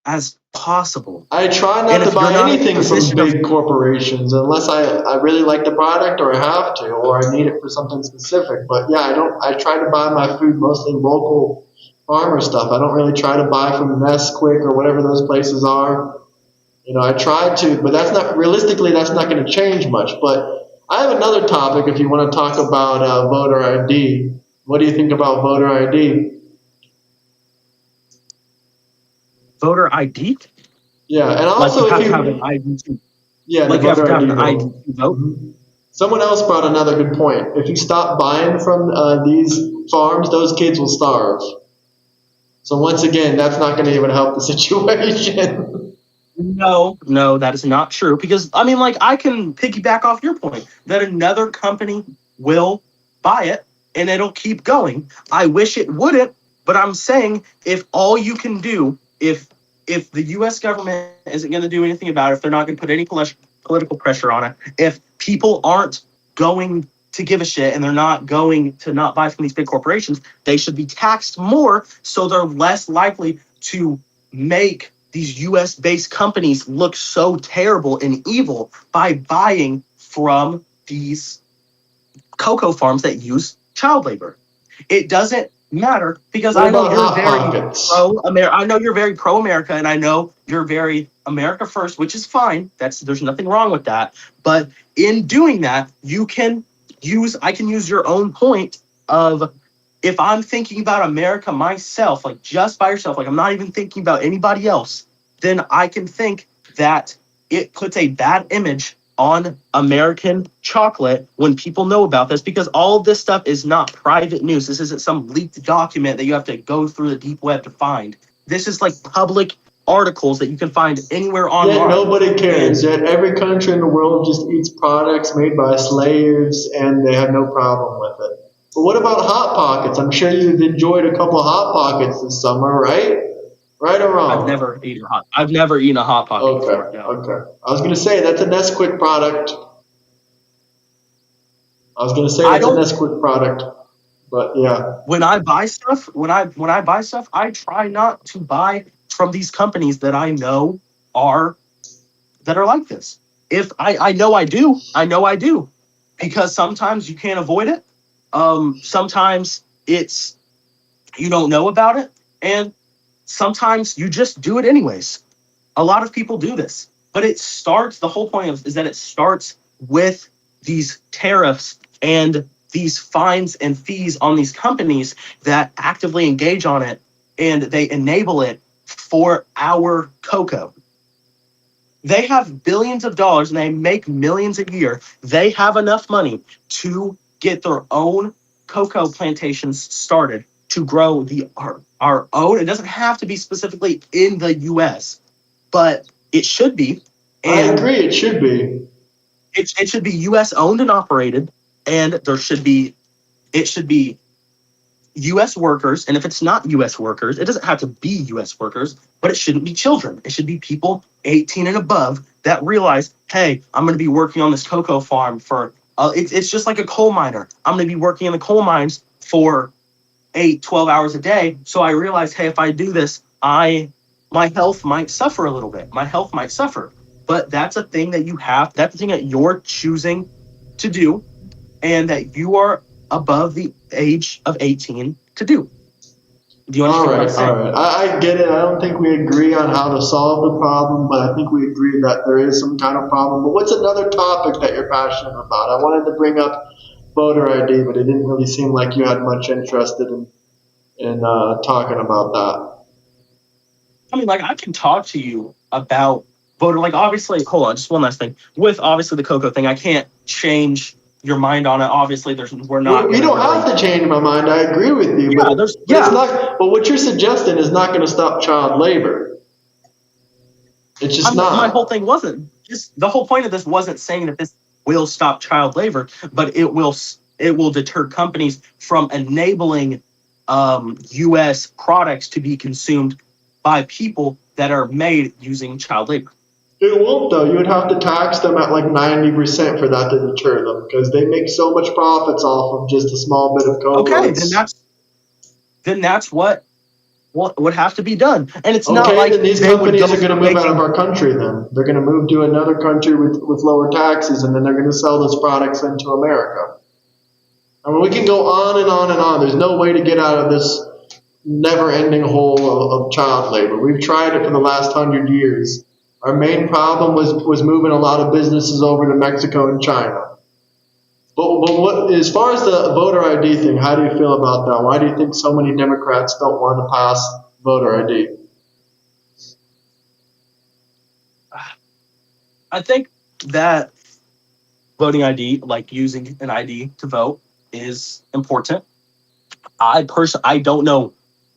as possible. I try And not to if you're buy not in a anything from position of big corporations unless I really like the product or I have to or I need it for something specific. But yeah, I try to buy my food mostly local farmer stuff. I don't really try to buy from Nesquik or whatever those places are. I try to, but that's not realistically. That's not going to change much. But I have another topic. If you want to talk about voter ID, what do you think about voter ID? voter ID, Yeah, and like you also if have to have an you, ID to, yeah, the like you have voter to have ID an ID vote. to vote. Someone else brought another good point. If you stop buying from these farms, those kids will starve. So once again, that's not going to even help the situation. No, that is not true. Because I mean, like, I can piggyback off your point that another company will buy it and it'll keep going. I wish it wouldn't, but I'm saying if all you can do, if the U.S. government isn't going to do anything about it, if they're not going to put any political pressure on it, if people aren't going to give a shit and they're not going to not buy from these big corporations, they should be taxed more so they're less likely to make these US based companies look so terrible and evil by buying from these cocoa farms that use child labor. It doesn't matter because What I know about you're Hot very Pockets? pro America. I know you're very pro America, and I know you're very America first, which is fine. There's nothing wrong with that. But in doing that, I can use your own point of if I'm thinking about America myself, like just by yourself, like I'm not even thinking about anybody else, then I can think that it puts a bad image on American chocolate when people know about this because all of this stuff is not private news. This isn't some leaked document that you have to go through the deep web to find. This is like public articles that you can find anywhere Yet online. nobody And cares. Yet every country in the world just eats products made by slaves and they have no problem with it. But what about Hot Pockets? I'm sure you've enjoyed a couple Hot Pockets this summer, right? Right or wrong? I've never eaten a hot pocket Okay, before. No. okay. I was going to say that's a Nesquik product. I was going to say I that's a don't Nesquik product, but yeah. when I buy stuff, when I buy stuff, I try not to buy from these companies that I know are that are like this. If I know I do, because sometimes you can't avoid it. Sometimes it's you don't know about it, and sometimes you just do it anyways. A lot of people do this, but it starts. The whole point is that it starts with these tariffs and these fines and fees on these companies that actively engage on it, and they enable it for our cocoa. They have billions of dollars and they make millions a year. They have enough money to get their own cocoa plantations started to grow our own. It doesn't have to be specifically in the US, but it should be. I And agree, it should be. it should be US owned and operated. And it should be US workers. And if it's not US workers, it doesn't have to be US workers, but it shouldn't be children. It should be people 18 and above that realize, hey, I'm going to be working on this cocoa farm for, it's just like a coal miner. I'm going to be working in the coal mines for 12 hours a day. So I realize, hey, if I do this, my health might suffer a little bit. My health might suffer. But that's a thing that that's a thing that you're choosing to do and that you are above the age of 18 to do. Do you All understand what I'm right, all saying? right. I get it. I don't think we agree on how to solve the problem, but I think we agree that there is some kind of problem. But what's another topic that you're passionate about? I wanted to bring up voter ID, but it didn't really seem like you had much interest in talking about that. I mean, like, I can talk to you about voter, like, obviously, hold on, just one last thing. With obviously the cocoa thing, I can't change your mind on it. Obviously, we're not We going to don't have really, to change my mind. I agree with you, yeah, but it's not. But what you're suggesting is not going to stop child labor. It's just my whole not. thing wasn't just the whole point of this wasn't saying that this will stop child labor, but it will deter companies from enabling U.S. products to be consumed by people that are made using child labor. It won't though. You would have to tax them at like 90% for that to deter them because they make so much profits off of just a small bit of cocoa. Okay, then It's that's what would have to be done, and it's not okay. like Then these they would go companies are going to from move out of making. our country. Then they're going to move to another country with lower taxes, and then they're going to sell those products into America. I mean, we can go on and on and on. There's no way to get out of this never-ending hole of child labor. We've tried it for the last 100 years. Our main problem was moving a lot of businesses over to Mexico and China. But what, as far as the voter ID thing, how do you feel about that? Why do you think so many Democrats don't want to pass voter ID? I think that voting ID, like using an ID to vote, is important. I don't know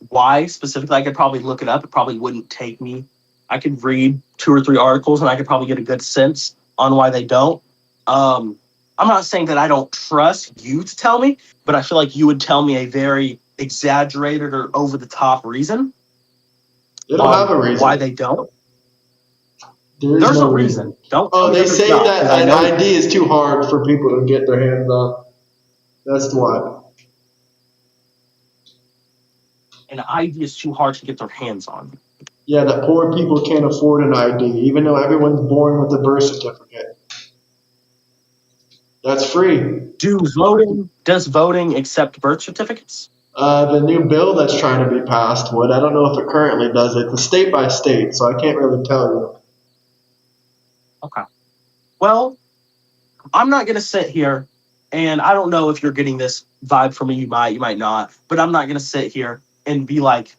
why specifically. I could probably look it up. It probably wouldn't take me. I could read 2 or 3 articles and I could probably get a good sense on why they don't. I'm not saying that I don't trust you to tell me, but I feel like you would tell me a very exaggerated or over the top reason They don't have a on reason. why they don't. There's There's no a reason. Don't tell Oh, me they that there's say not, that 'cause I an know ID is too hard for people to get their hands on. That's why. an ID is too hard to get their hands on. Yeah, that poor people can't afford an ID, even though everyone's born with a birth certificate. That's free. Does voting accept birth certificates? The new bill that's trying to be passed would. I don't know if it currently does it. It's state by state, so I can't really tell you. Okay. Well, I'm not gonna sit here, and I don't know if you're getting this vibe from me. You might not, but I'm not gonna sit here and be like,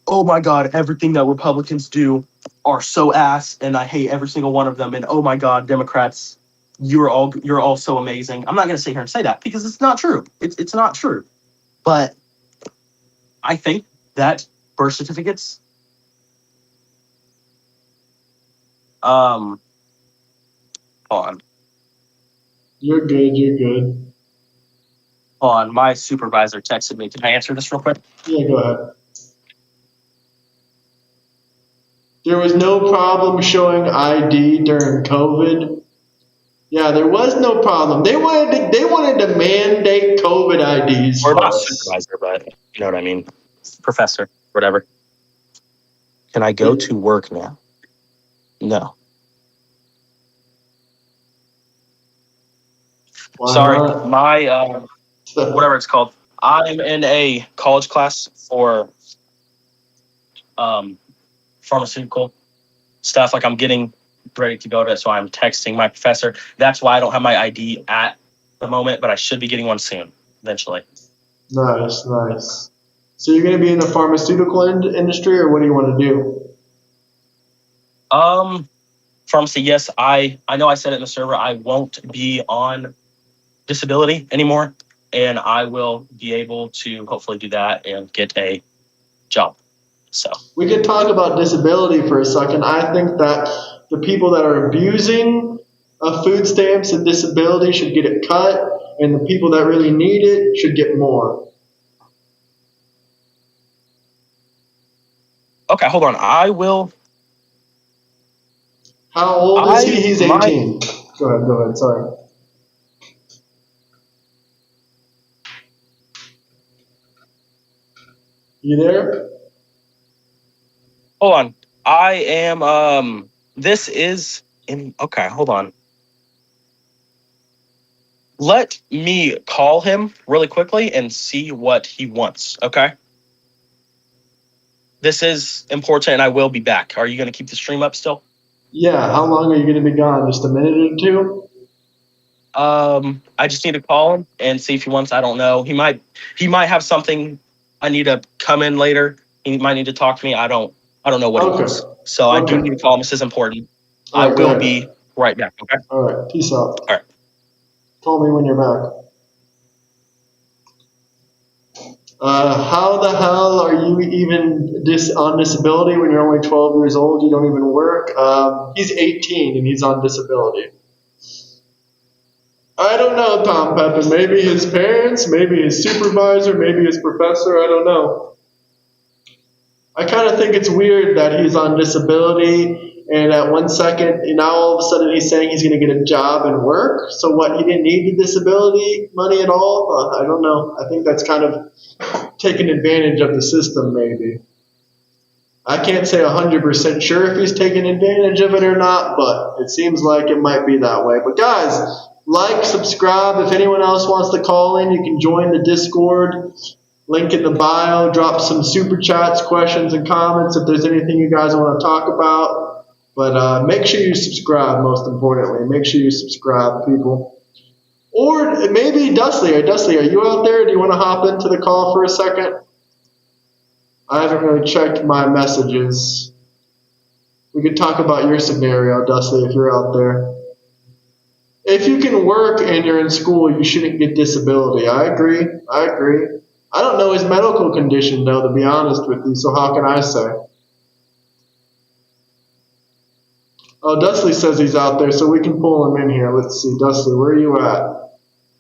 "Oh my God, everything that Republicans do are so ass, and I hate every single one of them." And oh my God, Democrats, you're all so amazing. I'm not gonna sit here and say that because it's not true. It's not true. But I think that birth certificates, hold on, You're good. You're good. hold on. My supervisor texted me. Can I answer this real quick? Yeah, go ahead. There was no problem showing ID during COVID. Yeah, there was no problem. They wanted to mandate COVID IDs Or for not us. supervisor, but you know what I mean, professor, whatever. Can I go Yeah. to work now? No. Why Sorry, not? my whatever it's called. I'm in a college class for um, pharmaceutical stuff. Like I'm getting ready to go to it, so I'm texting my professor. That's why I don't have my ID at the moment, but I should be getting one soon, eventually. Nice, nice. So you're going to be in the pharmaceutical industry, or what do you want to do? Pharmacy. Yes, I know I said it in the server. I won't be on disability anymore, and I will be able to hopefully do that and get a job. So We could talk about disability for a second. I think that the people that are abusing food stamps and disability should get it cut, and the people that really need it should get more. okay, hold on. I will. How old is he? He's My 18. Go ahead. Sorry. You there? hold on. I am. This is in. Okay, hold on. Let me call him really quickly and see what he wants. Okay. This is important, and I will be back. Are you going to keep the stream up still? Yeah. How long are you going to be gone? Just a minute or two? I just need to call him and see if he wants. I don't know. He might have something. I need to come in later. He might need to talk to me. I don't know what he Okay. wants. So I do Okay. need to call him. This is important. All I right. Go will ahead. be right back. Okay. All right. Peace out. All right. Call me when you're back. How the hell are you even on disability when you're only 12 years old? You don't even work. He's 18 and he's on disability. I don't know, Tom Pepin. Maybe his parents, maybe his supervisor, maybe his professor. I don't know. I kind of think it's weird that he's on disability, and at 1 second, now all of a sudden he's saying he's going to get a job and work. So what? He didn't need the disability money at all? I don't know. I think that's kind of taking advantage of the system, maybe. I can't say 100% sure if he's taking advantage of it or not, but it seems like it might be that way. But guys, like, subscribe. If anyone else wants to call in, you can join the Discord. Link in the bio. Drop some super chats, questions, and comments if there's anything you guys want to talk about. But make sure you subscribe, most importantly. Make sure you subscribe, people. Or maybe Dusty. Dusty, are you out there? Do you want to hop into the call for a second? I haven't really checked my messages. We could talk about your scenario, Dusty, if you're out there. If you can work and you're in school, you shouldn't get disability. I agree. I don't know his medical condition though, to be honest with you. So how can I say? Oh, Dusty says he's out there, so we can pull him in here. Let's see, Dusty, where are you at?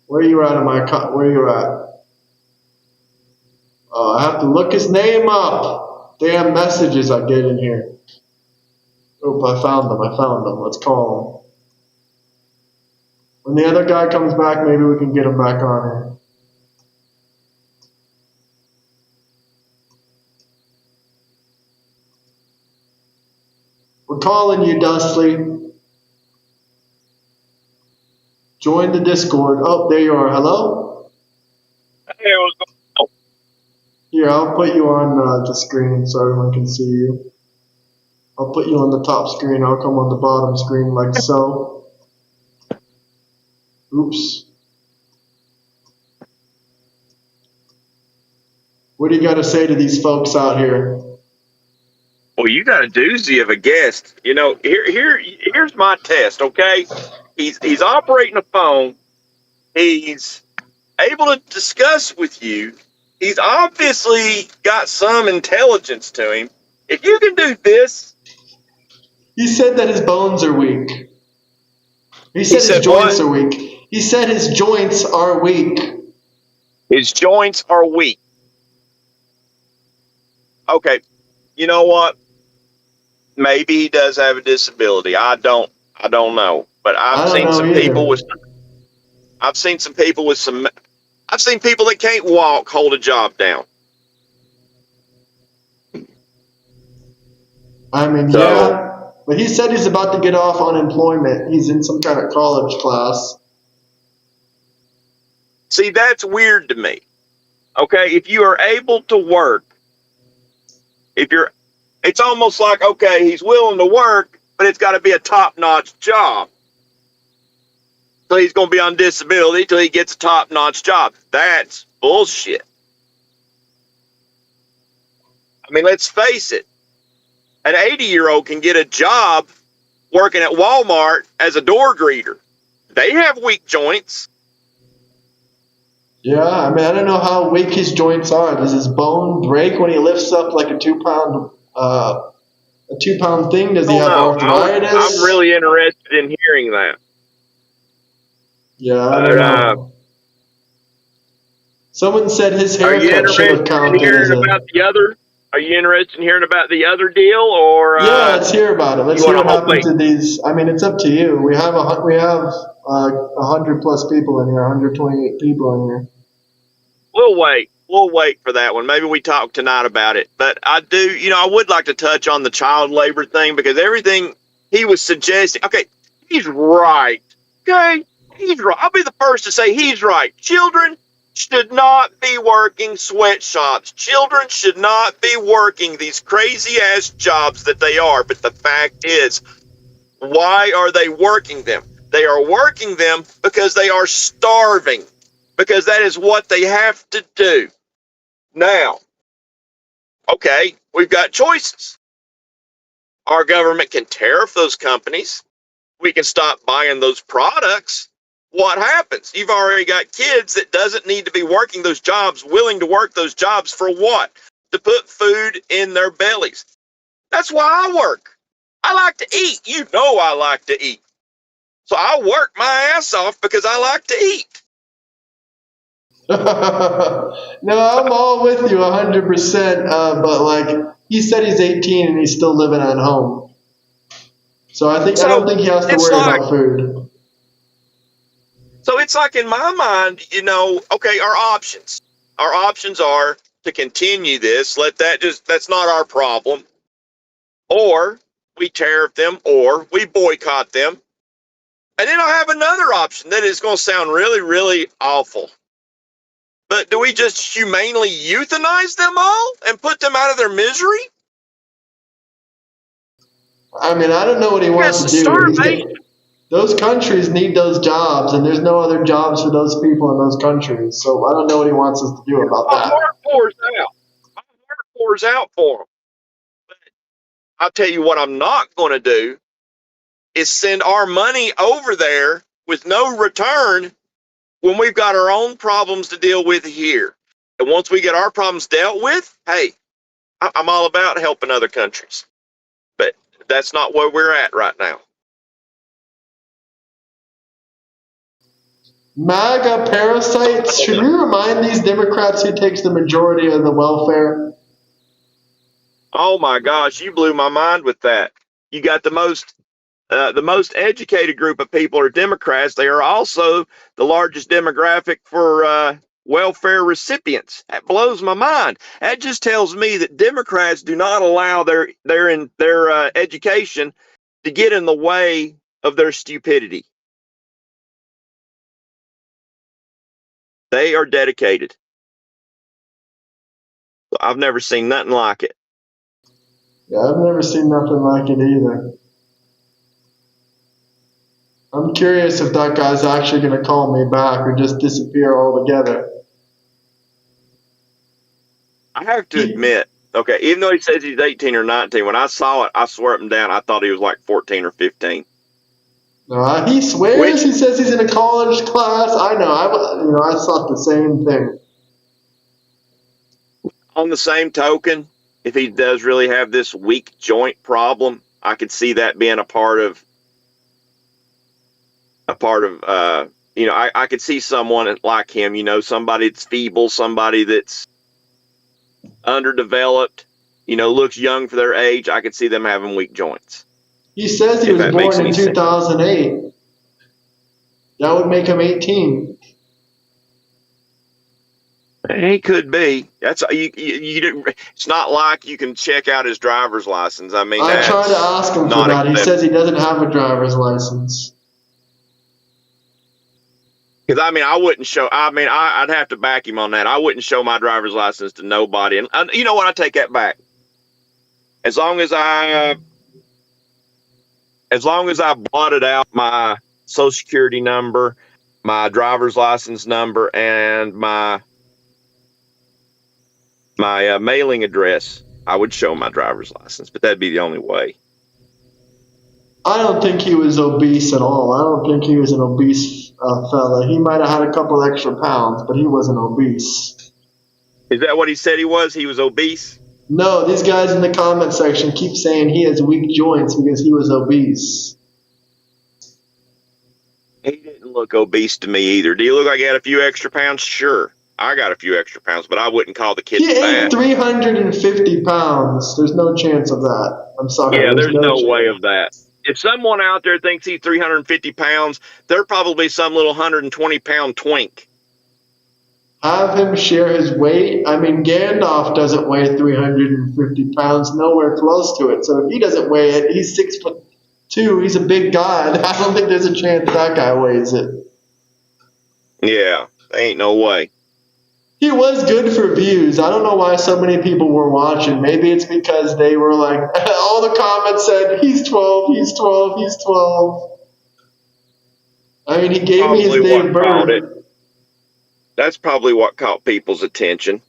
Where are you at in my where are you at? I have to look his name up. Damn messages I get in here. Oop, I found them. I found them. Let's call him. When the other guy comes back, maybe we can get him back on here. We're calling you, Dusty. Join the Discord. Oh, there you are. Hello? Hey, what's going on? Here, I'll put you on the screen so everyone can see you. I'll put you on the top screen. I'll come on the bottom screen like so. Oops. What do you got to say to these folks out here? Well, you got a doozy of a guest. You know, here's my test. Okay, he's operating a phone. He's able to discuss with you. He's obviously got some intelligence to him. If you can do this, He said that his bones are weak. He said his said joints what? are weak. He said his joints are weak. His joints are weak. Okay, you know what? Maybe he does have a disability. I don't know. But I don't know either. I've seen some people with some. I've seen people that can't walk hold a job down. I mean, So yeah. But he said he's about to get off unemployment. He's in some kind of college class. see, that's weird to me. Okay, if you are able to work, if you're, it's almost like okay, he's willing to work, but it's got to be a top-notch job. So he's going to be on disability till he gets a top-notch job. That's bullshit. I mean, let's face it. An 80-year-old can get a job working at Walmart as a door greeter. They have weak joints. Yeah, I mean, I don't know how weak his joints are. Does his bone break when he lifts up like a 2 pound thing? Does he Oh have no, I'm arthritis? really interested in hearing that. Yeah, I don't But know. Someone said his are you haircut should have interested in counted as hearing a. about the other? Are you interested in hearing about the other deal, or Yeah, let's hear about it. Let's you hear want what to happened wait? to these. I mean, it's up to you. We have 100 plus people in here, 128 people in here. We'll wait. We'll wait for that one. Maybe we talk tonight about it. But I do, I would like to touch on the child labor thing because everything he was suggesting. Okay, he's right. Okay, he's right. I'll be the first to say he's right. Children should not be working sweatshops. Children should not be working these crazy ass jobs that they are. But the fact is, why are they working them? They are working them because they are starving, because that is what they have to do. Now, okay, we've got choices. Our government can tariff those companies. We can stop buying those products. What happens? You've already got kids that doesn't need to be working those jobs, willing to work those jobs for what? To put food in their bellies. That's why I work. I like to eat. You know I like to eat. So I work my ass off because I like to eat. No, I'm all with you 100%. But like he said, he's 18 and he's still living at home. So I don't So think he has to it's worry like about food. so it's like in my mind, okay, our options. Our options are to continue this, let that just that's not our problem, or we tariff them or we boycott them. And then I have another option that is going to sound really, really awful. But do we just humanely euthanize them all and put them out of their misery? I mean, I don't know what he wants Because to do. starvation. Those countries need those jobs, and there's no other jobs for those people in those countries. So I don't know what he wants us to do about My that. heart pours out. My heart pours out for them. But I'll tell you what I'm not going to do is send our money over there with no return when we've got our own problems to deal with here. And once we get our problems dealt with, hey, I'm all about helping other countries. But that's not where we're at right now. MAGA parasites. Should we remind these Democrats who takes the majority of the welfare? Oh my gosh, you blew my mind with that. You got the most educated group of people are Democrats. They are also the largest demographic for welfare recipients. That blows my mind. That just tells me that Democrats do not allow their education to get in the way of their stupidity. They are dedicated. I've never seen nothing like it. Yeah, I've never seen nothing like it either. I'm curious if that guy's actually going to call me back or just disappear altogether. I have to admit, okay, even though he says he's 18 or 19, when I saw it, I swear up and down, I thought he was like 14 or 15. He swears. He says he's in a college class. I know. I thought the same thing. On the same token, if he does really have this weak joint problem, I could see that being a part of I could see someone like him, somebody that's feeble, somebody that's underdeveloped, looks young for their age. I could see them having weak joints. He says he was born in 2008. That would make him 18. He could be. That's you. It's not like you can check out his driver's license. I mean, I tried to ask him for that. He says he doesn't have a driver's license. Because I wouldn't show. I'd have to back him on that. I wouldn't show my driver's license to nobody. And you know what? I take that back. As long as I blotted out my Social Security number, my driver's license number, and my mailing address, I would show my driver's license. But that'd be the only way. I don't think he was obese at all. I don't think he was an obese fella. He might have had a couple extra pounds, but he wasn't obese. Is that what he said he was? He was obese? No, these guys in the comment section keep saying he has weak joints because he was obese. He didn't look obese to me either. Do you look like he had a few extra pounds? Sure. I got a few extra pounds, but I wouldn't call the kid fat. He ate 350 pounds. There's no chance of that. I'm sorry. Yeah, there's no way of that. If someone out there thinks he's 350 pounds, they're probably some little 120-pound twink. Have him share his weight. Gandalf doesn't weigh 350 pounds, nowhere close to it. So if he doesn't weigh it, he's 6'2". He's a big guy. I don't think there's a chance that guy weighs it. Yeah, ain't no way. He was good for views. I don't know why so many people were watching. Maybe it's because they were like, all the comments said, he's 12, he's 12, he's 12. He gave me his date of birth. That's probably what caught people's attention,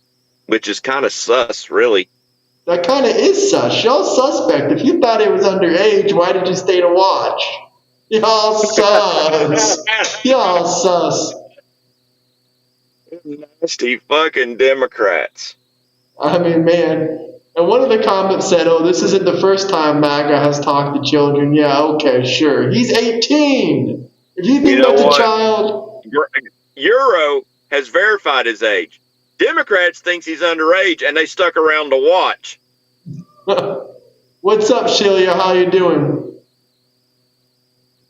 which is kind of sus, really. That kind of is sus. Y'all suspect. If you thought he was underage, why did you stay to watch? Y'all sus. Y'all sus. Nasty fucking Democrats. Man. And one of the comments said, oh, this isn't the first time MAGA has talked to children. Yeah, okay, sure. He's 18. If you think that's a child. Euro has verified his age. Democrats thinks he's underage, and they stuck around to watch. What's up, Shelia? How you doing?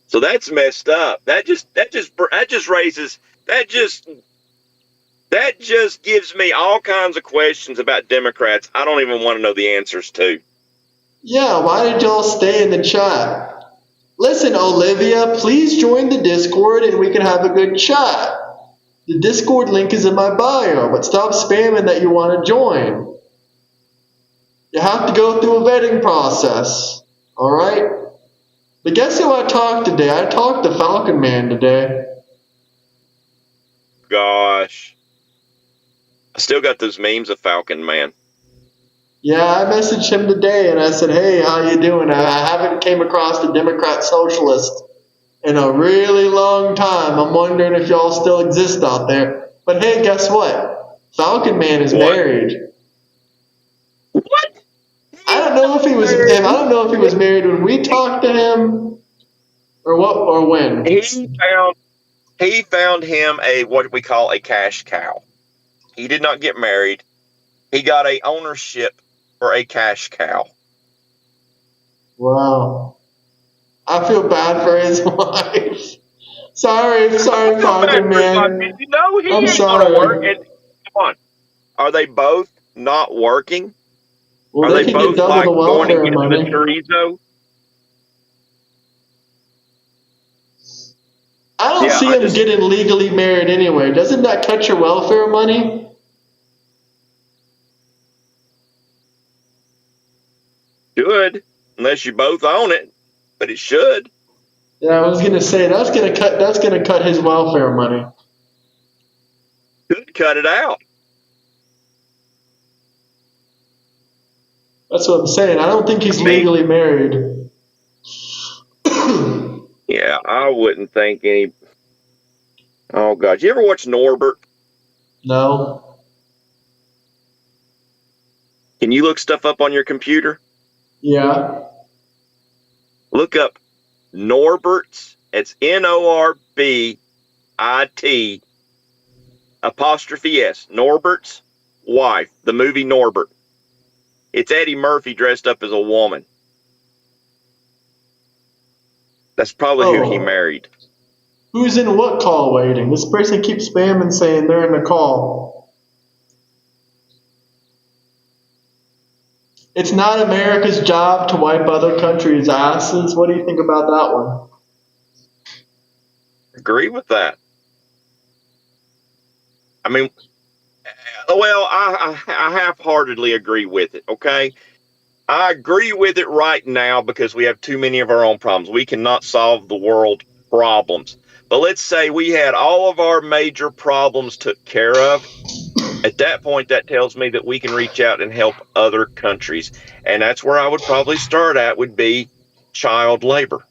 So that's messed up. That just gives me all kinds of questions about Democrats I don't even want to know the answers to. Yeah, why did y'all stay in the chat? Listen, Olivia, please join the Discord and we can have a good chat. The Discord link is in my bio, but stop spamming that you want to join. You have to go through a vetting process, alright? But guess who I talked today? I talked to Falcon Man today. Gosh. I still got those memes of Falcon Man. Yeah, I messaged him today and I said, hey, how you doing? I haven't came across a Democrat socialist in a really long time. I'm wondering if y'all still exist out there. But hey, guess what? Falcon Man is What? married. What? I don't know if he was. I don't know if he was married when we talked to him, or what, or when. He found him a what we call a cash cow. He did not get married. He got a ownership for a cash cow. Wow. I feel bad for his wife. Sorry, I feel bad Falcon for his wife. Man. You know he I'm ain't gonna work. And sorry. come on, are they both not working? Well, Are they they can get both double the like going to welfare get to the money. chorizo? I don't Yeah, see I him just getting legally married anyway. Doesn't that cut your welfare money? should, unless you both own it, but it should. Yeah, I was gonna say that's gonna cut his welfare money. Could cut it out. That's what I'm saying. I don't think I he's mean, legally married. yeah, I wouldn't think any. Oh God, you ever watch Norbert? No. Can you look stuff up on your computer? Yeah. Look up Norbert's. It's Norbit apostrophe S. Norbert's wife. The movie Norbert. It's Eddie Murphy dressed up as a woman. That's probably who he Oh, married. who's in what call waiting? This person keeps spamming saying they're in the call. It's not America's job to wipe other countries' asses. What do you think about that one? Agree with that. I mean, well, I half-heartedly agree with it. Okay, I agree with it right now because we have too many of our own problems. We cannot solve the world problems. But let's say we had all of our major problems took care of. At that point, that tells me that we can reach out and help other countries. And that's where I would probably start at would be child labor.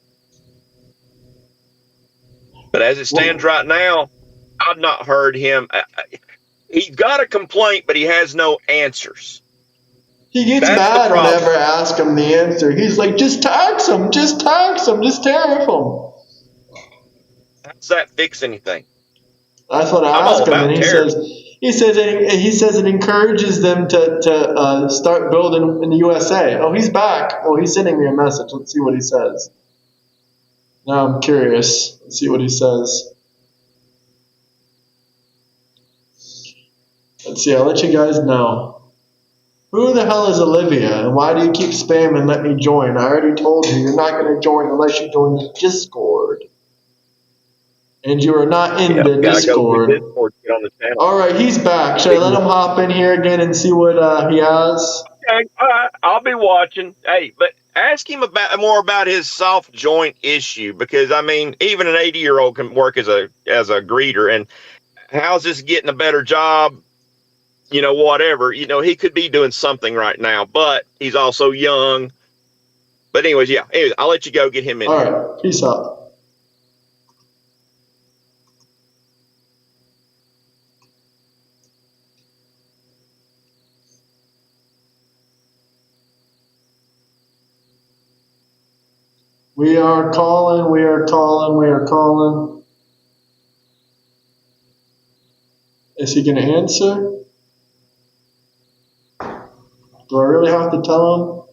But as it stands Well, right now, I've not heard him. He's got a complaint, but he has no answers. he gets That's the mad whenever problem. I ask him the answer. He's like, just tax him, just tax him, just tariff him. How's that fix anything? That's what I'm I all ask him, and about tariffs. he says it encourages them to start building in the USA. Oh, he's back. Oh, he's sending me a message. Let's see what he says. Now I'm curious. Let's see what he says. Let's see. I'll let you guys know. Who the hell is Olivia, and why do you keep spamming? Let me join. I already told you you're not going to join unless you join the Discord, and you are not in Yep, the gotta go to the Discord. Discord to get on the channel. All right, he's back. Should I let him hop in here again and see what he has? Okay, all right, I'll be watching. Hey, but ask him about more about his soft joint issue because I mean, even an 80-year-old can work as a greeter. And how's this getting a better job? Whatever. He could be doing something right now, but he's also young. But anyways, yeah. Anyways, I'll let you go get him in All here. right, peace out. We are calling, we are calling, we are calling. Is he going to answer? Do I really have to tell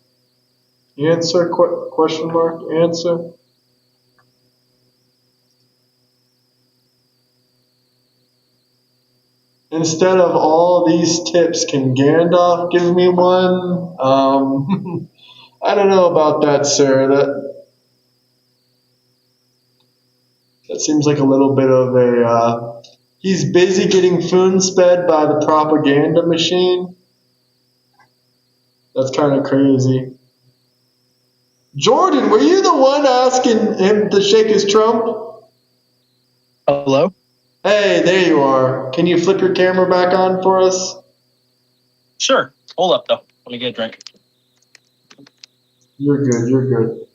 him? Answer? Question mark? Answer? Instead of all these tips, can Gandalf give me one? I don't know about that, sir. That seems like a little bit of a. He's busy getting spoon-fed by the propaganda machine. That's kind of crazy. Jordan, were you the one asking him to shake his trump? Hello? Hey, there you are. Can you flip your camera back on for us? Sure. Hold up, though. Let me get a drink. You're good, you're good.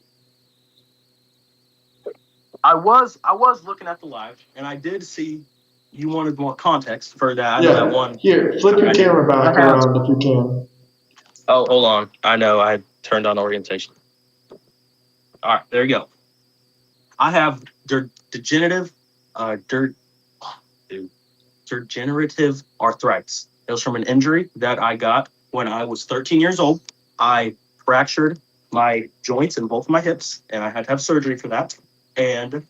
I was looking at the live, and I did see you wanted more context for that. I know that one. Here, flip your I do. camera back I have. around if you can. Oh, hold on. I know I turned on orientation. All right, there you go. I have degenerative, dirt, degenerative arthritis. It was from an injury that I got when I was 13 years old. I fractured my joints in both of my hips, and I had to have surgery for that. And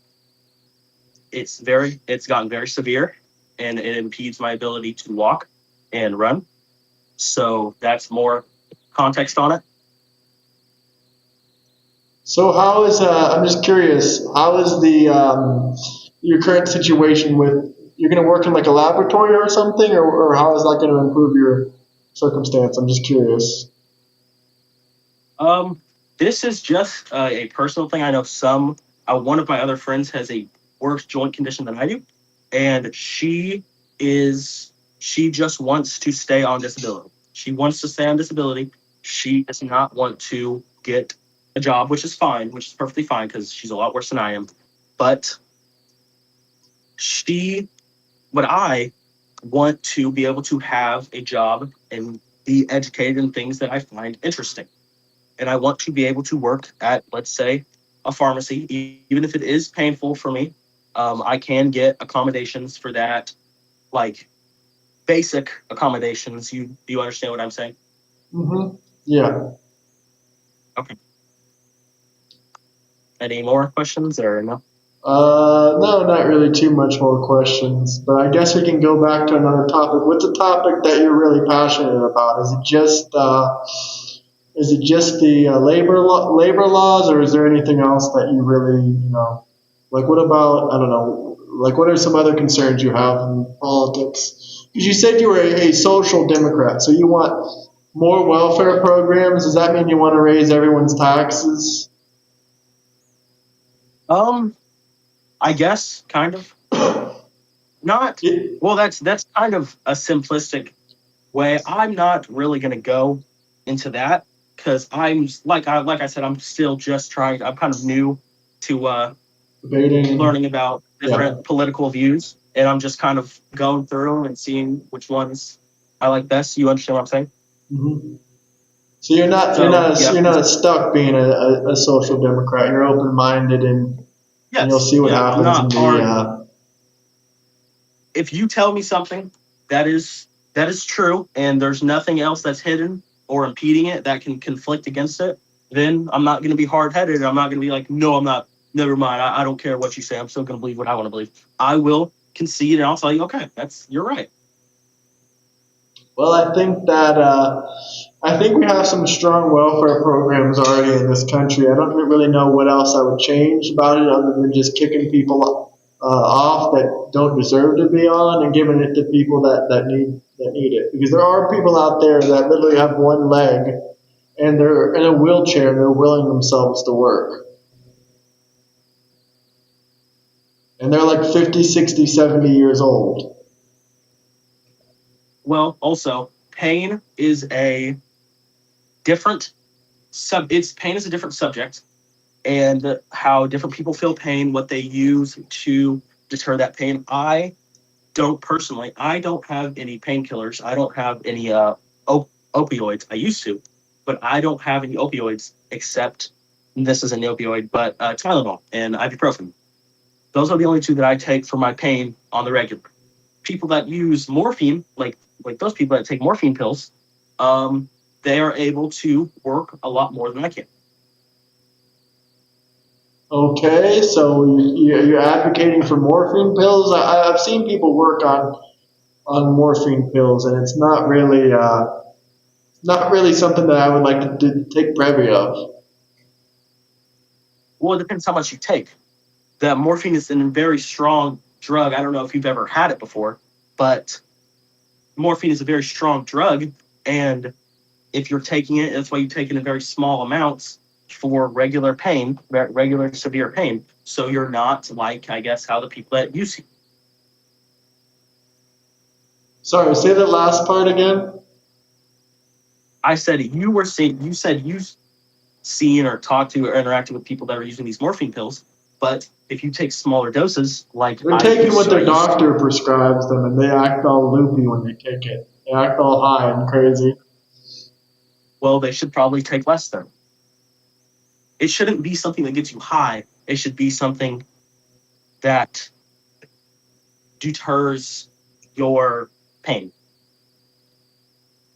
it's gotten very severe, and it impedes my ability to walk and run. So that's more context on it. So how is I'm just curious, how is the your current situation with you're going to work in like a laboratory or something, or how is that going to improve your circumstance? I'm just curious. Um, this is just a personal thing. I know one of my other friends has a worse joint condition than I do, and she just wants to stay on disability. She wants to stay on disability. She does not want to get a job, which is fine, which is perfectly fine because she's a lot worse than I am. But she, but I want to be able to have a job and be educated in things that I find interesting. And I want to be able to work at, let's say, a pharmacy, even if it is painful for me. I can get accommodations for that, like basic accommodations. You understand what I'm saying? Yeah. Okay. Any more questions or no? No, not really too much more questions, but I guess we can go back to another topic. What's a topic that you're really passionate about? Is it just the labor laws, or is there anything else that you really, like what about, I don't know, like what are some other concerns you have in politics? Because you said you were a social democrat, so you want more welfare programs. Does that mean you want to raise everyone's taxes? Um, I guess kind of not. It, Well, that's kind of a simplistic way. I'm not really gonna go into that because like I said, I'm still just trying. I'm kind of new to Debating, learning about yeah. different political views, and I'm just kind of going through and seeing which ones I like best. You understand what I'm saying? hmm So you're not you're So not yeah, you're not stuck being a social democrat. You're open minded, and you'll yes, see what yeah. I'm happens in not the. hard. If you tell me something that is true, and there's nothing else that's hidden or impeding it that can conflict against it, then I'm not going to be hard headed. I'm not going to be like, no, I'm not. Never mind. I don't care what you say. I'm still going to believe what I want to believe. I will concede, and I'll tell you, okay, you're right. Well, I think we have some strong welfare programs already in this country. I don't really know what else I would change about it other than just kicking people off that don't deserve to be on and giving it to people that need it. Because there are people out there that literally have one leg and they're in a wheelchair and they're willing themselves to work. And they're like 50, 60, 70 years old. Well, also, pain is a different pain is a different subject, and how different people feel pain, what they use to deter that pain. I don't have any painkillers. I don't have any opioids. I used to, but I don't have any opioids except this is an opioid, but Tylenol and ibuprofen. Those are the only two that I take for my pain on the regular. People that use morphine, like those people that take morphine pills, um, they are able to work a lot more than I can. Okay, so you're advocating for morphine pills? I've seen people work on morphine pills, and it's not really something that I would like to take brevity of. Well, it depends how much you take. The morphine is a very strong drug. I don't know if you've ever had it before, but morphine is a very strong drug, and if you're taking it, that's why you take it in very small amounts for regular pain, regular severe pain. So you're not like, I guess, how the people that use. Sorry, say the last part again. I said you were seeing. You said you seen or talked to or interacted with people that are using these morphine pills. But if you take smaller doses, like They're I taking used what to, their doctor prescribes them, and they act all loopy when they take it. They act all high and crazy. well, they should probably take less then. It shouldn't be something that gets you high. It should be something that deters your pain.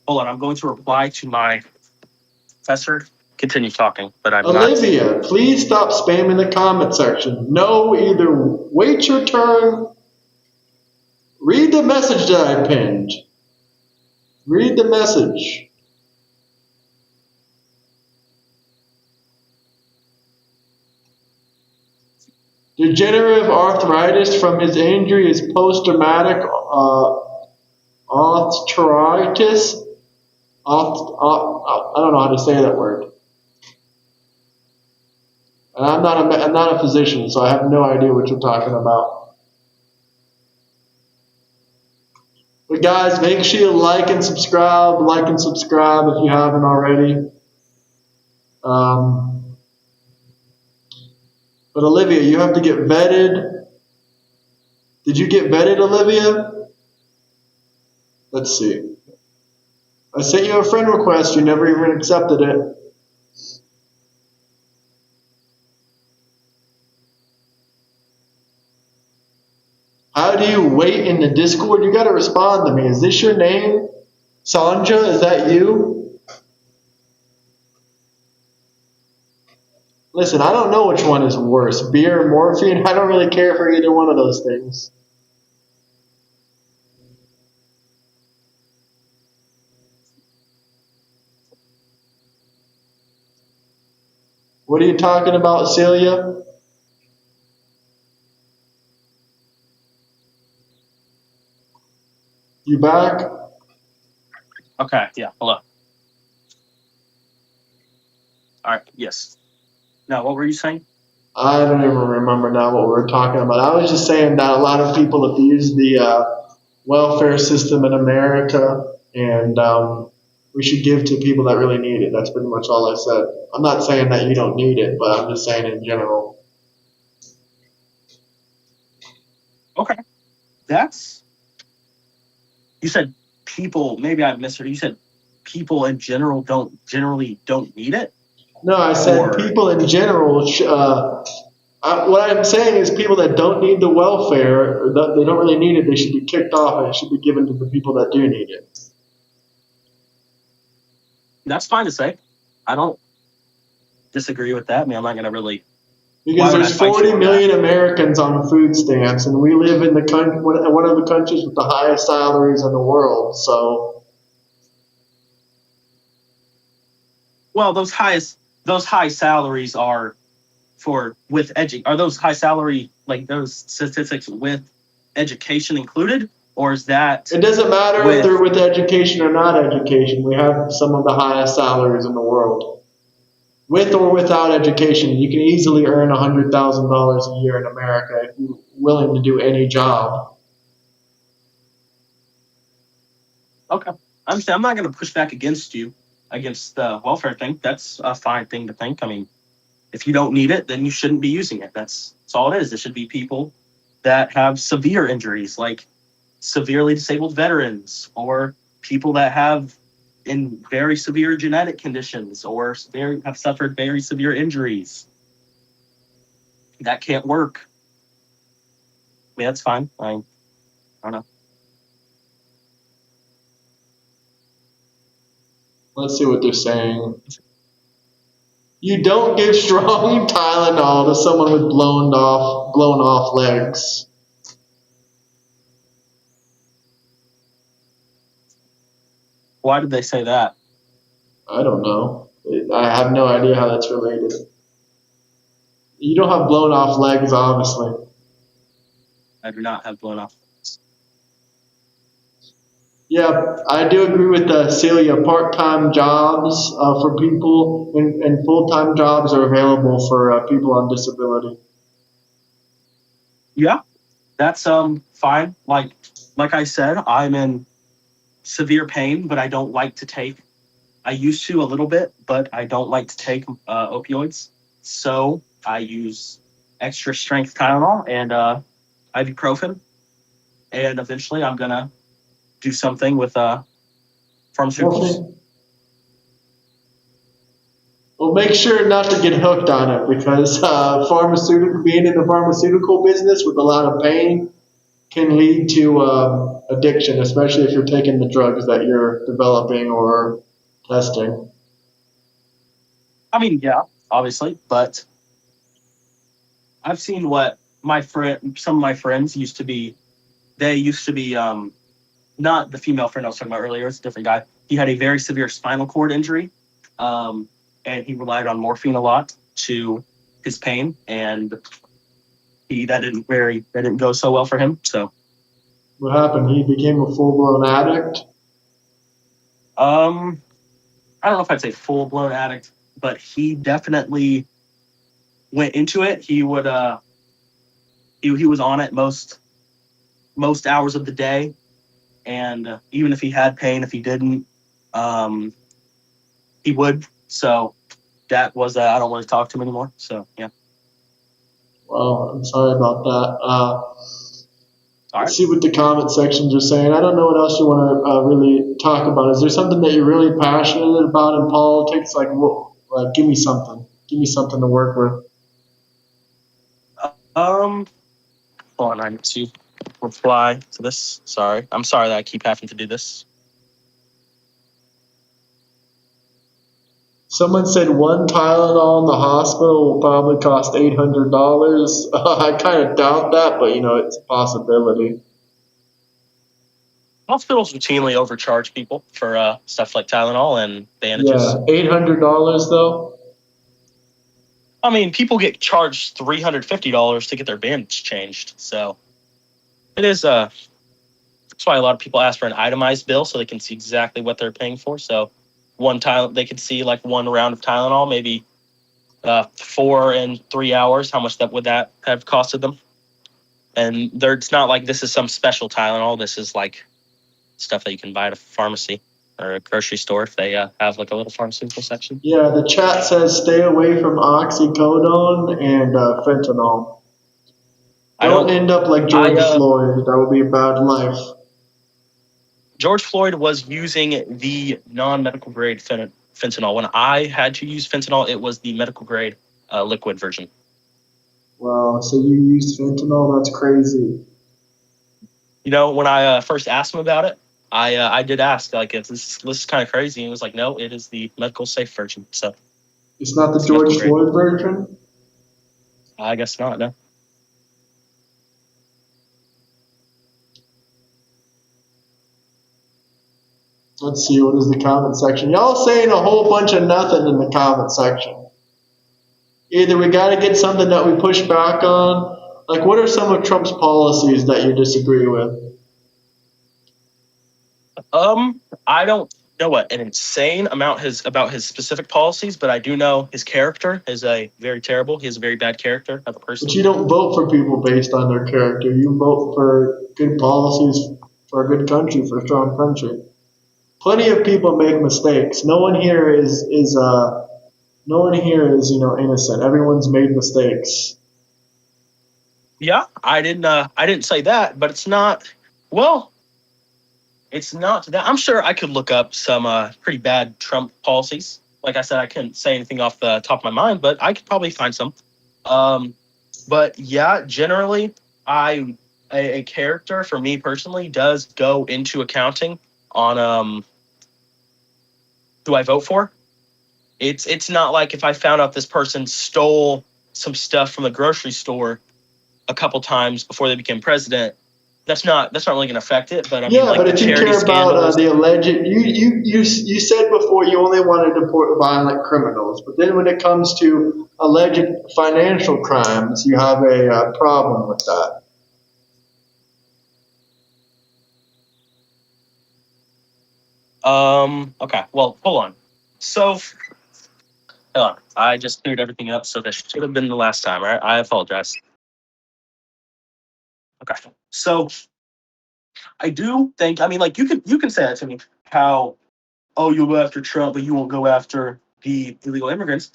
Hold on, I'm going to reply to my professor. Continue talking, but I'm not. Olivia, please stop spamming the comment section. No, either wait your turn. Read the message that I pinned. Read the message. Degenerative arthritis from his injury is post-traumatic arthritis. I don't know how to say that word. And I'm not a physician, so I have no idea what you're talking about. But guys, make sure you like and subscribe. Like and subscribe if you haven't already. But Olivia, you have to get vetted. Did you get vetted, Olivia? Let's see. I sent you a friend request. You never even accepted it. How do you wait in the Discord? You got to respond to me. Is this your name? Sanja, is that you? Listen, I don't know which one is worse, beer or morphine. I don't really care for either one of those things. What are you talking about, Celia? You back? Okay, yeah, hello. All right, yes. Now, what were you saying? I don't even remember now what we were talking about. I was just saying that a lot of people abuse the welfare system in America, and we should give to people that really need it. That's pretty much all I said. I'm not saying that you don't need it, but I'm just saying in general. Okay, that's. You said people. Maybe I misheard. You said people in general generally don't need it. No, I said people in general. What I'm saying is people that don't need the welfare, or that they don't really need it, they should be kicked off, and it should be given to the people that do need it. That's fine to say. I don't disagree with that. I mean, I'm not going to really. Because there's 40 million Americans on food stamps, and we live in one of the countries with the highest salaries in the world. So, well, those high salaries are are those high salary, like those statistics with education included, or is that? It doesn't matter if they're with education or not education. We have some of the highest salaries in the world. With or without education, you can easily earn $100,000 a year in America if you're willing to do any job. Okay, I'm not going to push back against you against the welfare thing. That's a fine thing to think. I mean, if you don't need it, then you shouldn't be using it. That's all it is. It should be people that have severe injuries, like severely disabled veterans, or people that have in very severe genetic conditions, or have suffered very severe injuries that can't work. I mean, that's fine. I don't know. Let's see what they're saying. You don't give strong Tylenol to someone with blown off legs. Why did they say that? I don't know. I have no idea how that's related. You don't have blown off legs, obviously. I do not have blown off. Yeah, I do agree with Celia. Part-time jobs for people and full-time jobs are available for people on disability. Yeah, that's fine. Like I said, I'm in severe pain, but I don't like to take. I used to a little bit, but I don't like to take opioids. So I use extra strength Tylenol and ibuprofen, and eventually I'm gonna do something with pharmaceuticals. Okay. Well, make sure not to get hooked on it because being in the pharmaceutical business with a lot of pain can lead to addiction, especially if you're taking the drugs that you're developing or testing. I mean, yeah, obviously, but I've seen what some of my friends used to be. They used to be not the female friend I was talking about earlier. It's a different guy. He had a very severe spinal cord injury, um, and he relied on morphine a lot to his pain, and that didn't go so well for him. So, What happened? He became a full blown addict. um, I don't know if I'd say full blown addict, but he definitely went into it. He was on it most hours of the day, and even if he had pain, if he didn't, um, he would. So that was I don't want to talk to him anymore. So yeah. Well, I'm sorry about that. All Let's right. see what the comment sections are saying. I don't know what else you want to really talk about. Is there something that you're really passionate about in politics? Give me something. Give me something to work with. Um, hold on, I need to reply to this. Sorry, I'm sorry that I keep having to do this. Someone said one Tylenol in the hospital will probably cost $800. I kind of doubt that, but it's a possibility. Hospitals routinely overcharge people for stuff like Tylenol and bandages. Yeah, $800 though. I mean, people get charged $350 to get their bandage changed. So it is that's why a lot of people ask for an itemized bill so they can see exactly what they're paying for. So they could see like one round of Tylenol, maybe 4 and 3 hours. How much would that have costed them? And it's not like this is some special Tylenol. This is like stuff that you can buy at a pharmacy or a grocery store if they have like a little pharmaceutical section. Yeah, the chat says stay away from oxycodone and fentanyl. I Don't don't. end up like I George Floyd. That would be a bad life. George Floyd was using the non-medical grade fentanyl. When I had to use fentanyl, it was the medical grade liquid version. Wow, so you use fentanyl? That's crazy. When I first asked him about it, I did ask like, if this is kind of crazy, and he was like, no, it is the medical safe version. So It's not the it's the medical George grade. Floyd version? I guess not. No. Let's see, what is the comment section? Y'all saying a whole bunch of nothing in the comment section. Either we got to get something that we push back on. Like, what are some of Trump's policies that you disagree with? I don't know what an insane amount about his specific policies, but I do know his character is a very terrible. He has a very bad character of a person. But you don't vote for people based on their character. You vote for good policies for a good country, for a strong country. Plenty of people make mistakes. No one here is innocent. Everyone's made mistakes. Yeah, I didn't say that, but it's not. Well, it's not that. I'm sure I could look up some pretty bad Trump policies. Like I said, I couldn't say anything off the top of my mind, but I could probably find some. But yeah, generally, a character for me personally does go into accounting on who I vote for. It's not like if I found out this person stole some stuff from the grocery store a couple times before they became president. That's not really going to affect it. But I mean, Yeah, like but the if you charity care about scandals. the alleged, you said before you only want to deport violent criminals, but then when it comes to alleged financial crimes, you have a problem with that. Okay. Well, hold on. So, hold on. I just cleared everything up, so this should have been the last time. Right? I apologize. Okay. So I do think. I mean, like you can say that to me. How you'll go after Trump, but you won't go after the illegal immigrants.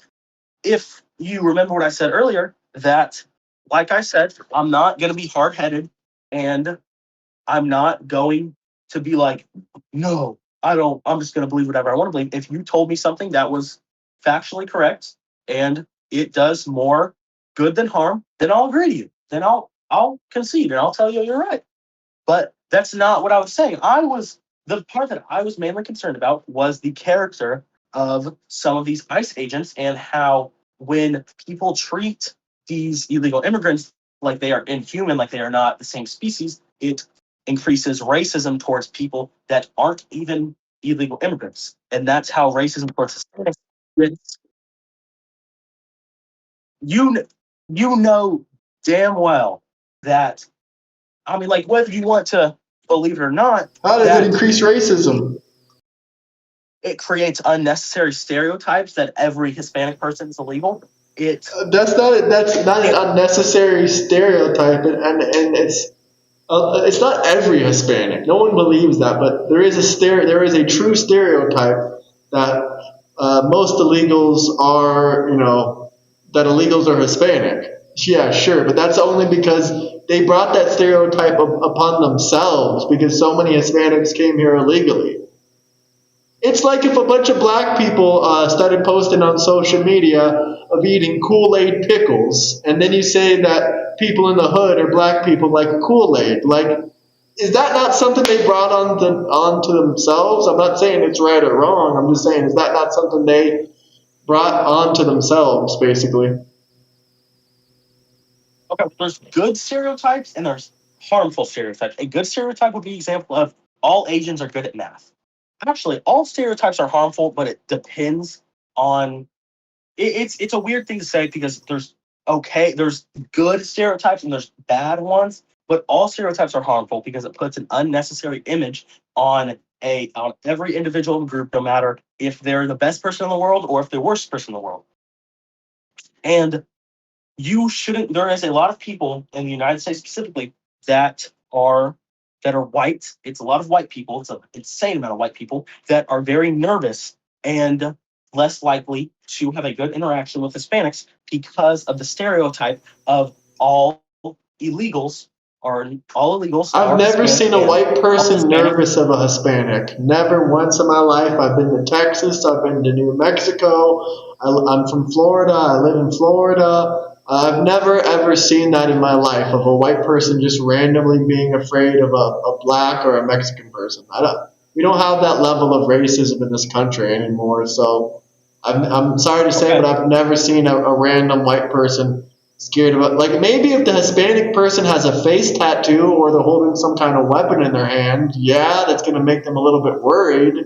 If you remember what I said earlier, that like I said, I'm not going to be hard headed, and I'm not going to be like, no, I don't. I'm just going to believe whatever I want to believe. If you told me something that was factually correct and it does more good than harm, then I'll agree to you. Then I'll concede and I'll tell you you're right. But that's not what I was saying. The part that I was mainly concerned about was the character of some of these ICE agents and how when people treat these illegal immigrants like they are inhuman, like they are not the same species, it increases racism towards people that aren't even illegal immigrants. And that's how racism towards Hispanics. You you know damn well that, I mean, like, whether you want to believe it or not, How does it that increase racism? it creates unnecessary stereotypes that every Hispanic person is illegal. That's not an It unnecessary stereotype, and it's not every Hispanic. No one believes that, but there is a true stereotype that most illegals are, that illegals are Hispanic. Yeah, sure, but that's only because they brought that stereotype upon themselves because so many Hispanics came here illegally. It's like if a bunch of black people started posting on social media of eating Kool-Aid pickles, and then you say that people in the hood or black people like Kool-Aid. Like, is that not something they brought onto themselves? I'm not saying it's right or wrong. I'm just saying, is that not something they brought onto themselves, basically? Okay, there's good stereotypes and there's harmful stereotypes. A good stereotype would be an example of all Asians are good at math. Actually, all stereotypes are harmful, but it depends on it's a weird thing to say because there's good stereotypes and there's bad ones, but all stereotypes are harmful because it puts an unnecessary image on every individual group, no matter if they're the best person in the world or if they're the worst person in the world. And you shouldn't there is a lot of people in the United States specifically that are white. It's a lot of white people. It's an insane amount of white people that are very nervous and less likely to have a good interaction with Hispanics because of the stereotype of illegals all illegals I've are never Hispanic seen a and white all person Hispanic. nervous of a Hispanic. Never once in my life. I've been to Texas. I've been to New Mexico. I'm from Florida. I live in Florida. I've never ever seen that in my life of a white person just randomly being afraid of a black or a Mexican person. We don't have that level of racism in this country anymore. So I'm sorry to say, but Okay, I've never seen a random white person scared about, like, maybe if the Hispanic person has a face tattoo or they're holding some kind of weapon in their hand, yeah, that's going to make them a little bit worried.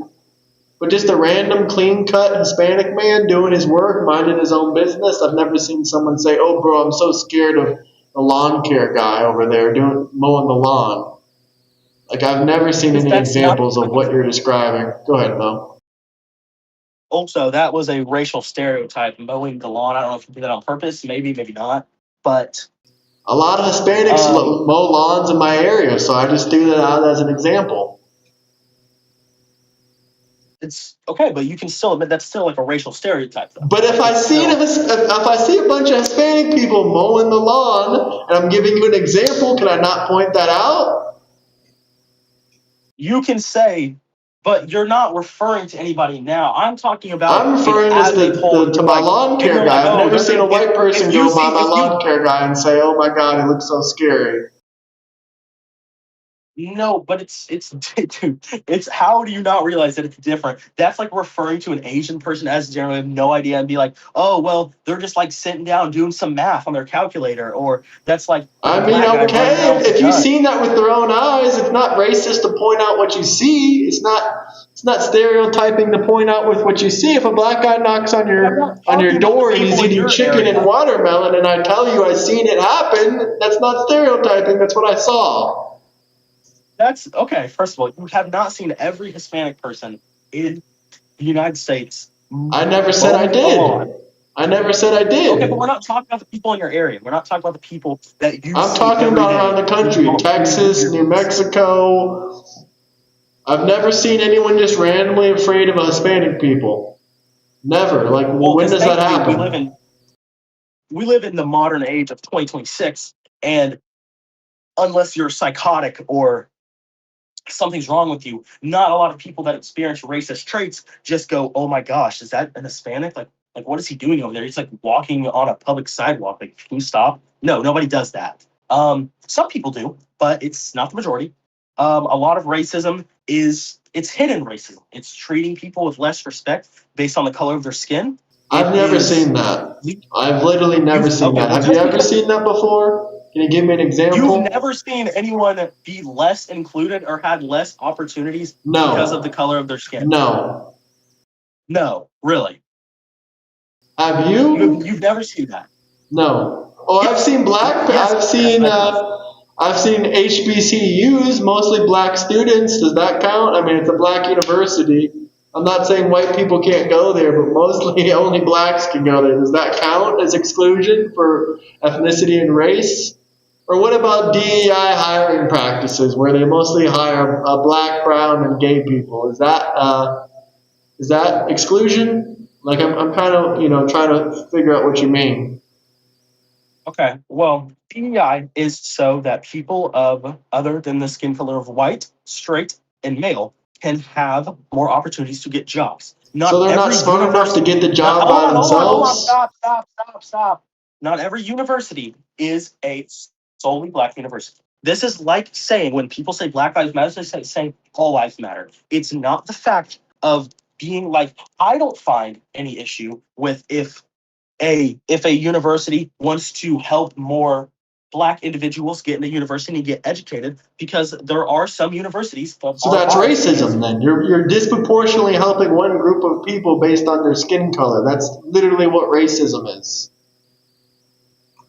But just a random clean cut Hispanic man doing his work, minding his own business, I've never seen someone say, "Oh, bro, I'm so scared of the lawn care guy over there doing mowing the lawn." Like, I've never seen because any that's not examples of what you're describing. Go ahead, though. also that was a racial stereotype, mowing the lawn. I don't know if you did that on purpose, maybe not, but A lot of Hispanics um mow lawns in my area, so I just threw that out as an example. it's okay, but you can still admit that's still like a racial stereotype, though. But Like, it's still if I see a bunch of Hispanic people mowing the lawn, and I'm giving you an example, can I not point that out? you can say, but you're not referring to anybody now. I'm talking about I'm it referring as a whole, and to you're my like, lawn care guy. I've oh, never they're seen gonna a white person if you go by see my if you lawn care guy and say, "Oh my God, he looks so scary." no, but it's dude, it's how do you not realize that it's different? That's like referring to an Asian person as generally have no idea and be like, oh well, they're just like sitting down doing some math on their calculator, or that's like a I mean, black guy running okay, around with a if you've gun. seen that with their own eyes, it's not racist to point out what you see. It's not stereotyping to point out with what you see. If a black guy knocks on I'm not your talking about the door and he's people in eating your chicken and area. watermelon, and I tell you I seen it happen, that's not stereotyping. That's what I saw. That's okay. First of all, you have not seen every Hispanic person in the United States I never said I mowing the lawn. did. I never said I Okay, but we're did. not talking about the people in your area. We're not talking about the people that you I'm see talking every about around day the country, who do Texas, your New business. Mexico. I've never seen anyone just randomly afraid of Hispanic people. Never. Like, Well, when because does that thankfully we live happen? in we live in the modern age of 2026, and unless you're psychotic or something's wrong with you, not a lot of people that experience racist traits just go, "Oh my gosh, is that an Hispanic? Like what is he doing over there? He's like walking on a public sidewalk. Like, can you stop?" No, nobody does that. Some people do, but it's not the majority. A lot of racism it's hidden racism. It's treating people with less respect based on the color of their skin. I've never seen that. You, I've literally never seen okay, that. well, Have you just ever because seen that before? Can you give me an you've example? never seen anyone be less included or had less opportunities because of the No. color of their skin. No. No, really. Have You've, you? you've never seen that. No. Oh, I've Yes. seen black. Yes, yes, I have. I've seen HBCUs, mostly black students. Does that count? I mean, it's a black university. I'm not saying white people can't go there, but mostly only blacks can go there. Does that count as exclusion for ethnicity and race? Or what about DEI hiring practices, where they mostly hire black, brown, and gay people? Is that exclusion? Like I'm kind of trying to figure out what you mean. Okay, well, DEI is so that people of other than the skin color of white, straight, and male can have more opportunities to get jobs. So Not they're not every smart enough to university, get the not, job by hold on, themselves. stop. Not every university is a solely black university. This is like saying when people say Black Lives Matter, they saying all lives matter. It's not the fact of being like, I don't find any issue with if a university wants to help more black individuals get into university and get educated, because there are some universities that So are that's biased racism against. then. You're disproportionately helping one group of people based on their skin color. That's literally what racism is.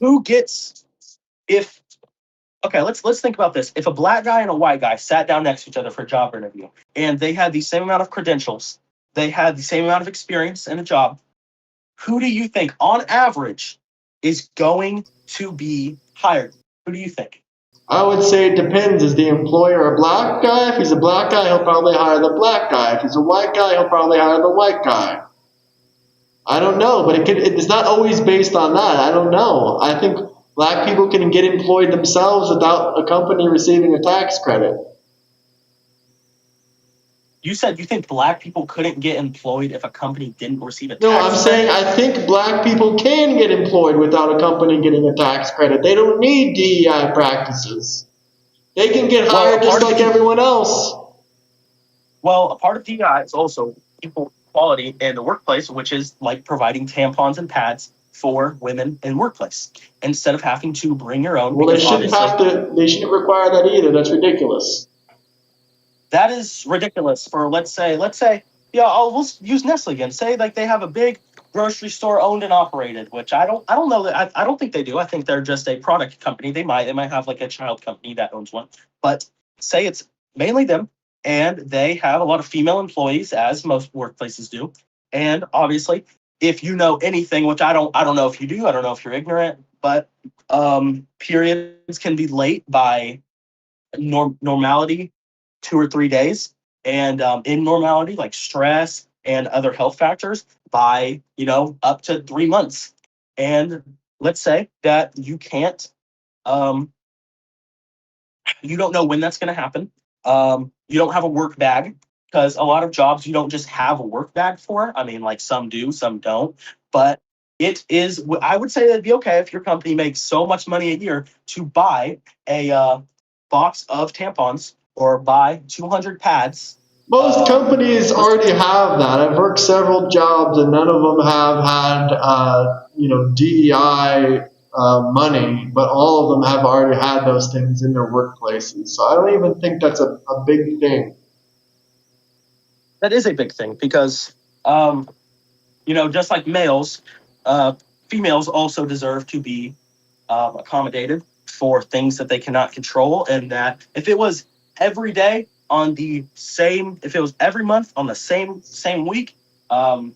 Who gets if Okay, let's think about this. If a black guy and a white guy sat down next to each other for a job interview and they had the same amount of credentials, they had the same amount of experience in a job, who do you think on average is going to be hired? Who do you think? I would say it depends. Is the employer a black guy? If he's a black guy, he'll probably hire the black guy. If he's a white guy, he'll probably hire the white guy. I don't know, but it's not always based on that. I don't know. I think black people can get employed themselves without a company receiving a tax credit. You said you think black people couldn't get employed if a company didn't receive a No, I'm tax saying credit? I think black people can get employed without a company getting a tax credit. They don't need DEI practices. They can get Well, a hired just part of like everyone else. a part of DEI is also equal equality in the workplace, which is like providing tampons and pads for women in workplace instead of having to bring your own, Well, they because shouldn't obviously have to. They shouldn't require that either. That's ridiculous. that is ridiculous. For let's say, yeah, we'll use Nestle again. Say like they have a big grocery store owned and operated, which I don't know that I don't think they do. I think they're just a product company. They might have like a child company that owns one, but say it's mainly them, and they have a lot of female employees, as most workplaces do. And obviously, if you know anything, which I don't know if you do, I don't know if you're ignorant, but periods can be late by normality 2 or 3 days, and in normality like stress and other health factors by up to 3 months. And let's say that um, you don't know when that's going to happen. You don't have a work bag, because a lot of jobs you don't just have a work bag for. I mean, like some do, some don't. But I would say that'd be okay if your company makes so much money a year to buy a box of tampons or buy 200 pads. Most companies already have that. I've worked several jobs, and none of them have had, DEI money, but all of them have already had those things in their workplaces. So I don't even think that's a big thing. That is a big thing because just like males, uh, females also deserve to be accommodated for things that they cannot control. And that if it was every day if it was every month on the same week, um,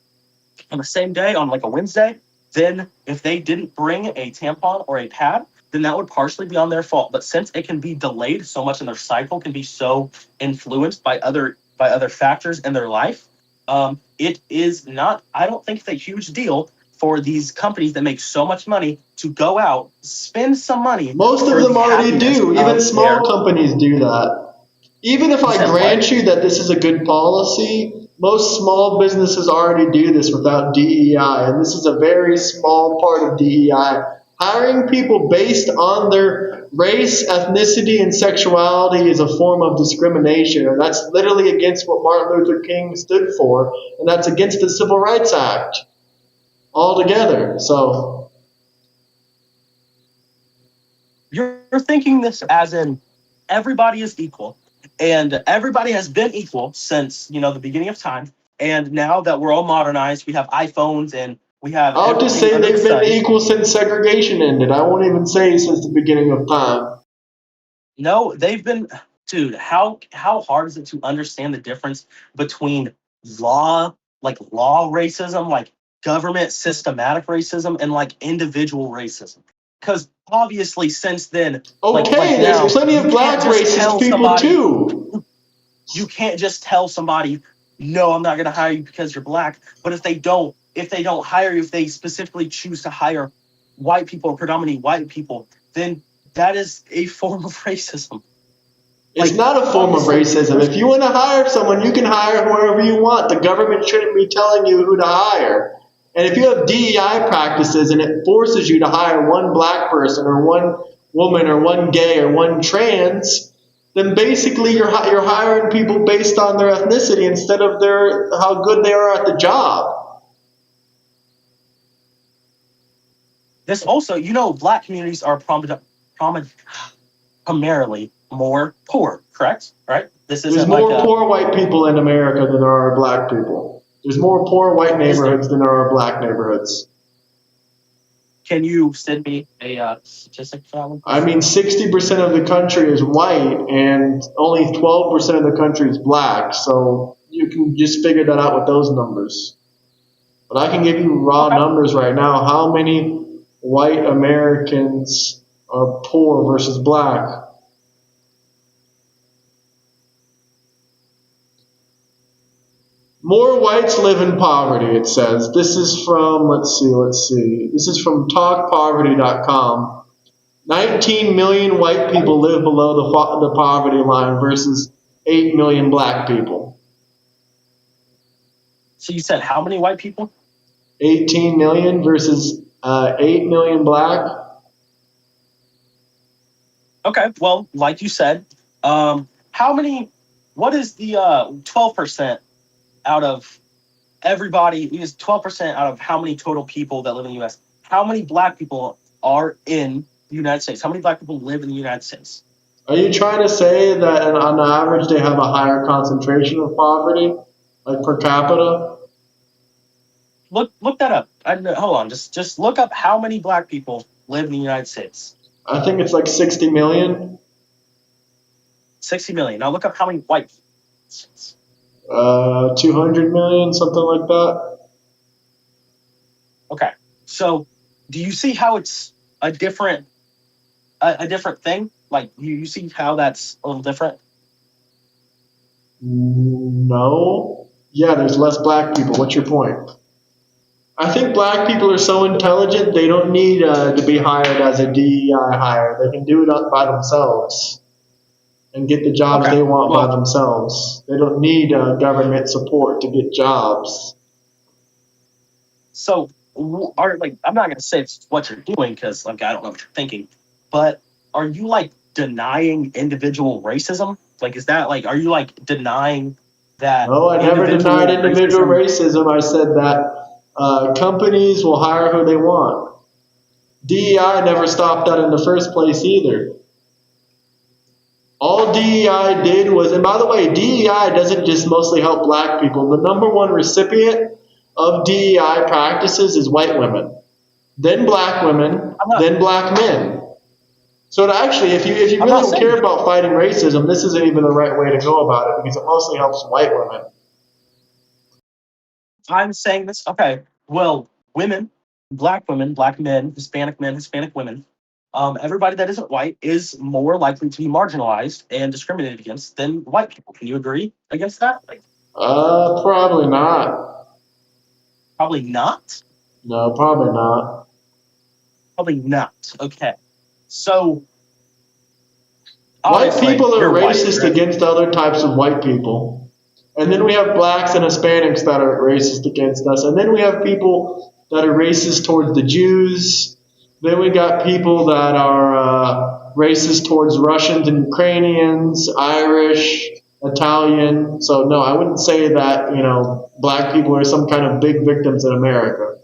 on the same day on like a Wednesday, then if they didn't bring a tampon or a pad, then that would partially be on their fault. But since it can be delayed so much and their cycle can be so influenced by other factors in their life, it is not. I don't think it's a huge deal for these companies that make so much money to go out, spend some money. Most of for them the already happiness do. Even of small their- companies do that. Even if You I said grant what? you that this is a good policy, most small businesses already do this without DEI, and this is a very small part of DEI. Hiring people based on their race, ethnicity, and sexuality is a form of discrimination, and that's literally against what Martin Luther King stood for, and that's against the Civil Rights Act altogether. So, You're thinking this as in everybody is equal, and everybody has been equal since the beginning of time. And now that we're all modernized, we have iPhones and we have I'll just everything say under the they've been sun. equal since segregation ended. I won't even say since the beginning of time. No, they've been, dude. How hard is it to understand the difference between law racism, like government systematic racism, and like individual racism? Because obviously, since then, like Okay, there's now, plenty of you can't black just racist tell people somebody, too. you can't just tell somebody, no, I'm not going to hire you because you're black. But if they don't hire you, if they specifically choose to hire white people, predominantly white people, then that is a form of racism. It's Like, not a form of obviously, racism. If you want to hire someone, you can hire whoever you want. The government shouldn't be telling you who to hire. And if you have DEI practices and it forces you to hire one black person or one woman or one gay or one trans, then basically you're hiring people based on their ethnicity instead of how good they are at the job. this also, black communities are primarily more poor, correct? Right? This There's isn't like more a, poor white people in America than there are black people. There's more poor white is there? neighborhoods than there are black neighborhoods. Can you send me a statistic for that one, I please? mean, 60% of the country is white and only 12% of the country is black. So you can just figure that out with those numbers. But I can give you raw Okay. numbers right now. How many white Americans are poor versus black? More whites live in poverty, it says. This is from, let's see. This is from talkpoverty.com. 19 million white people live below the poverty line versus 8 million black people. So you said how many white people? 18 million versus 8 million black. Okay. Well, like you said, what is the 12% out of everybody? Is 12% out of how many total people that live in the U.S.? How many black people are in the United States? How many black people live in the United States? Are you trying to say that on average they have a higher concentration of poverty, like per capita? Look that up. Hold on. Just look up how many black people live in the United States. I think it's like 60 million. 60 million. Now look up how many white people. 200 million, something like that. Okay. So do you see how it's a different thing? Like you see how that's a little different? No. Yeah, there's less black people. What's your point? I think black people are so intelligent they don't need to be hired as a DEI hire. They can do it by themselves and get the jobs Okay. they want by Well, themselves. They don't need government support to get jobs. so I'm not gonna say it's what you're doing because like I don't know what you're thinking, but are you like denying individual racism? Like is that like are you like denying that No, I never denied individual individual racism? racism. I said that companies will hire who they want. DEI never stopped that in the first place either. All DEI did was, and by the way, DEI doesn't just mostly help black people. The number one recipient of DEI practices is white women, then black women, I'm not then black men. So actually, if you I'm really not don't saying care that. about fighting racism, this isn't even the right way to go about it because it mostly helps white women. I'm saying this. Okay. Well, women, black men, Hispanic women, everybody that isn't white is more likely to be marginalized and discriminated against than white people. Can you agree against that? Like, Probably not. probably not. No, probably not. Probably not. Okay. So White obviously people are you're white, racist right? against other types of white people. And then we have blacks and Hispanics that are racist against us. And then we have people that are racist towards the Jews. Then we got people that are racist towards Russians and Ukrainians, Irish, Italian. So no, I wouldn't say that, black people are some kind of big victims in America.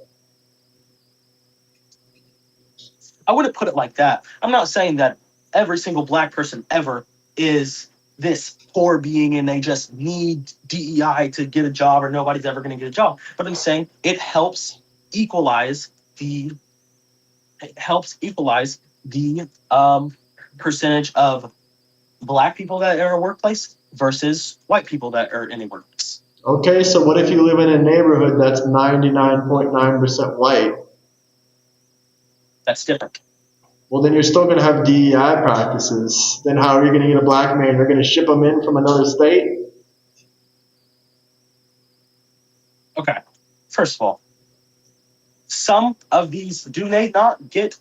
I wouldn't put it like that. I'm not saying that every single black person ever is this poor being and they just need DEI to get a job or nobody's ever going to get a job. But I'm saying equalize the it helps equalize the percentage of black people that are in a workplace versus white people that are in a workplace. Okay, so what if you live in a neighborhood that's 99.9% white? That's different. Well, then you're still going to have DEI practices. Then how are you going to get a black man? You're going to ship him in from another state? Okay. First of all, some of these do they not get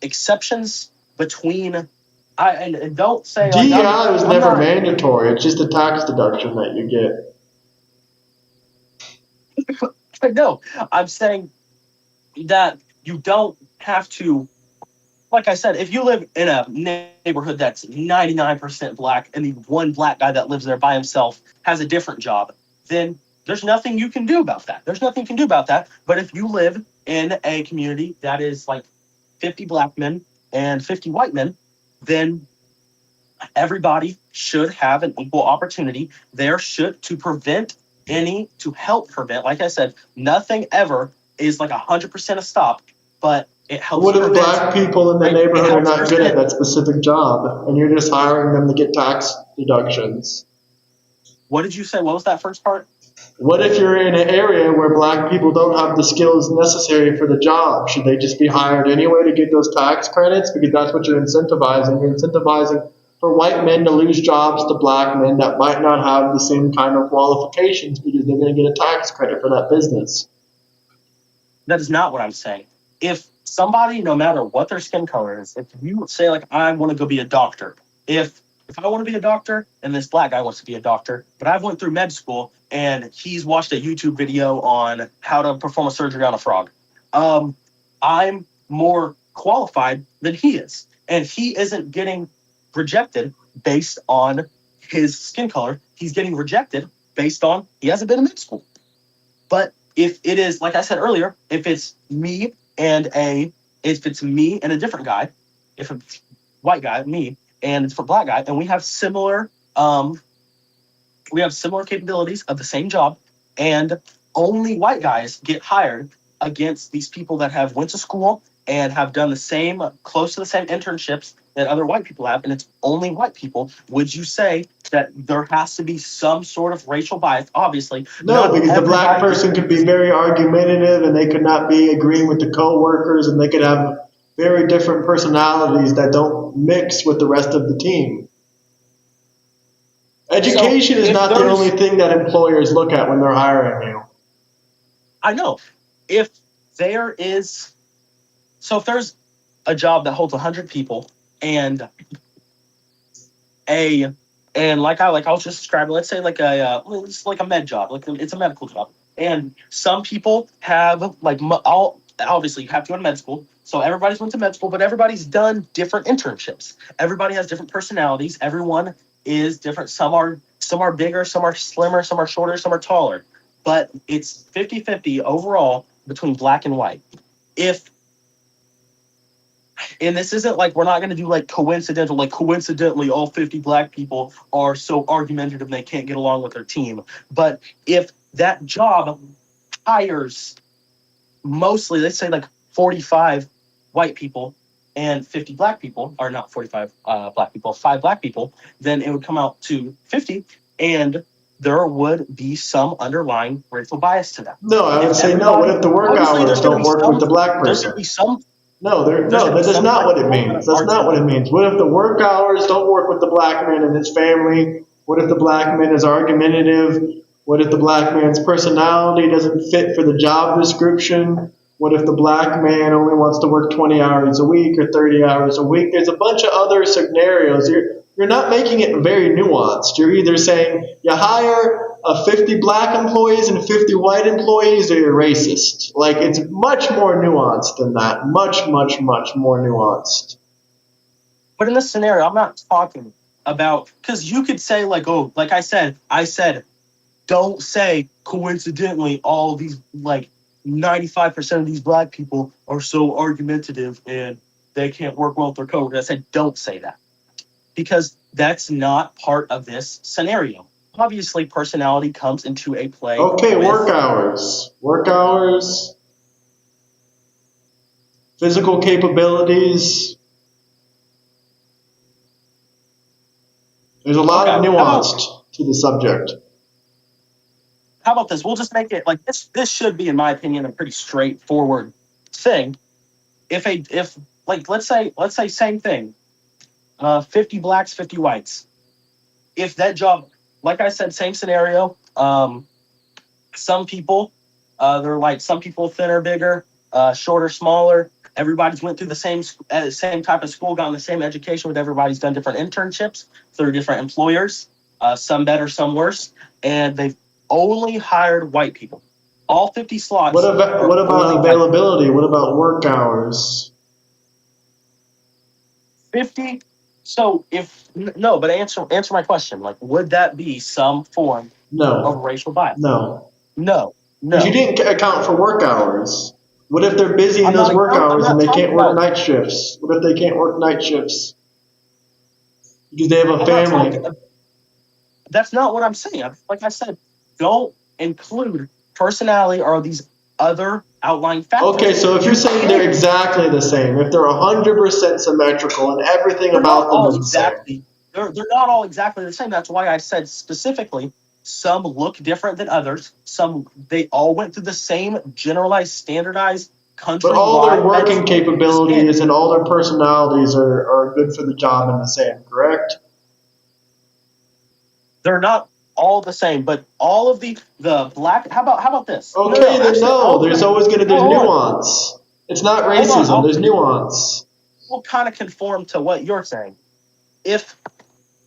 exceptions between and don't say like DEI was I'm never not mandatory. It's just a tax deduction that you get. no, I'm saying that you don't have to, like I said, if you live in a neighborhood that's 99% black and the one black guy that lives there by himself has a different job, then there's nothing you can do about that. There's nothing you can do about that. But if you live in a community that is like 50 black men and 50 white men, then everybody should have an equal opportunity. There should to help prevent, like I said, nothing ever is like 100% a stop, but it helps What if prevent. black people in the Right? neighborhood are not good at prevent. that specific job and you're just hiring them to get tax deductions? What did you say? What was that first part? What if you're in an area where black people don't have the skills necessary for the job? Should they just be hired anyway to get those tax credits? Because that's what you're incentivizing. You're incentivizing for white men to lose jobs to black men that might not have the same kind of qualifications because they're going to get a tax credit for that business. That is not what I'm saying. If somebody, no matter what their skin color is, if you say like I want to go be a doctor, if I want to be a doctor and this black guy wants to be a doctor, but I've went through med school and he's watched a YouTube video on how to perform a surgery on a frog, I'm more qualified than he is, and he isn't getting rejected based on his skin color. He's getting rejected based on he hasn't been in med school. But if it is, like I said earlier, if it's me and a different guy, if a white guy, me, and it's for black guy, and we have similar capabilities of the same job, and only white guys get hired against these people that have went to school and have done the same, close to the same internships that other white people have, and it's only white people, would you say that there has to be some sort of racial bias? Obviously, No, because the black person could be very argumentative and they could not be agreeing with the coworkers and they could have very different personalities that don't mix with the rest of the team. Education is not the only thing that employers look at when they're hiring you. I know. If there's a job that holds 100 people and I'll just describe it. Let's say it's like a med job, like it's a medical job, and some people have obviously you have to go to med school, so everybody's went to med school, but everybody's done different internships. Everybody has different personalities. Everyone is different. Some are bigger, some are slimmer, some are shorter, some are taller, but it's 50-50 overall between black and white. And this isn't like we're not going to do like coincidentally all 50 black people are so argumentative they can't get along with their team. But if that job hires mostly, let's say like 45 white people and 50 black people, or not 45 black people, 5 black people, then it would come out to 50, and there would be some underlying racial bias to that. No, I would say no. What if the work hours don't work with the black person? There's going to be some. No, that is not what it means. That's not what it means. What if the work hours don't work with the black man and his family? What if the black man is argumentative? What if the black man's personality doesn't fit for the job description? What if the black man only wants to work 20 hours a week or 30 hours a week? There's a bunch of other scenarios. You're not making it very nuanced. You're either saying you hire 50 black employees and 50 white employees, or you're racist. Like, it's much more nuanced than that. Much, much, much more nuanced. But in this scenario, I'm not talking about, because you could say like, oh, like I said, don't say coincidentally all these like 95% of these black people are so argumentative and they can't work well with their coworkers. I said don't say that, because that's not part of this scenario. Obviously, personality comes into a play. Okay, work hours. Work hours. Physical capabilities. There's a lot of nuance to the subject. How about this? We'll just make it like this. This should be, in my opinion, a pretty straightforward thing. If let's say same thing, 50 blacks, 50 whites. If that job, like I said, same scenario. Some people, they're like some people thinner, bigger, shorter, smaller. Everybody's went through the same type of school, gotten the same education. With everybody's done different internships through different employers. Some better, some worse, and they've only hired white people. All 50 slots. What about availability? What about work hours? 50. So but answer my question. Like, would that be some form of racial bias? No. Because you didn't account for work hours. What if they're busy in those work hours and they can't work night shifts? What if they can't work night shifts? Because they have a family. That's not what I'm saying. Like I said, don't include personality or these other outlying factors. Okay, so if you're saying they're exactly the same, if they're 100% symmetrical and everything about them is exactly, they're not all exactly the same. That's why I said specifically, some look different than others. They all went through the same generalized, standardized country. But all their working capabilities and all their personalities are good for the job and the same, correct? They're not all the same, but all of the black. How about this? Okay, there's always there's nuance. It's not racism. There's nuance. We'll kind of conform to what you're saying. If,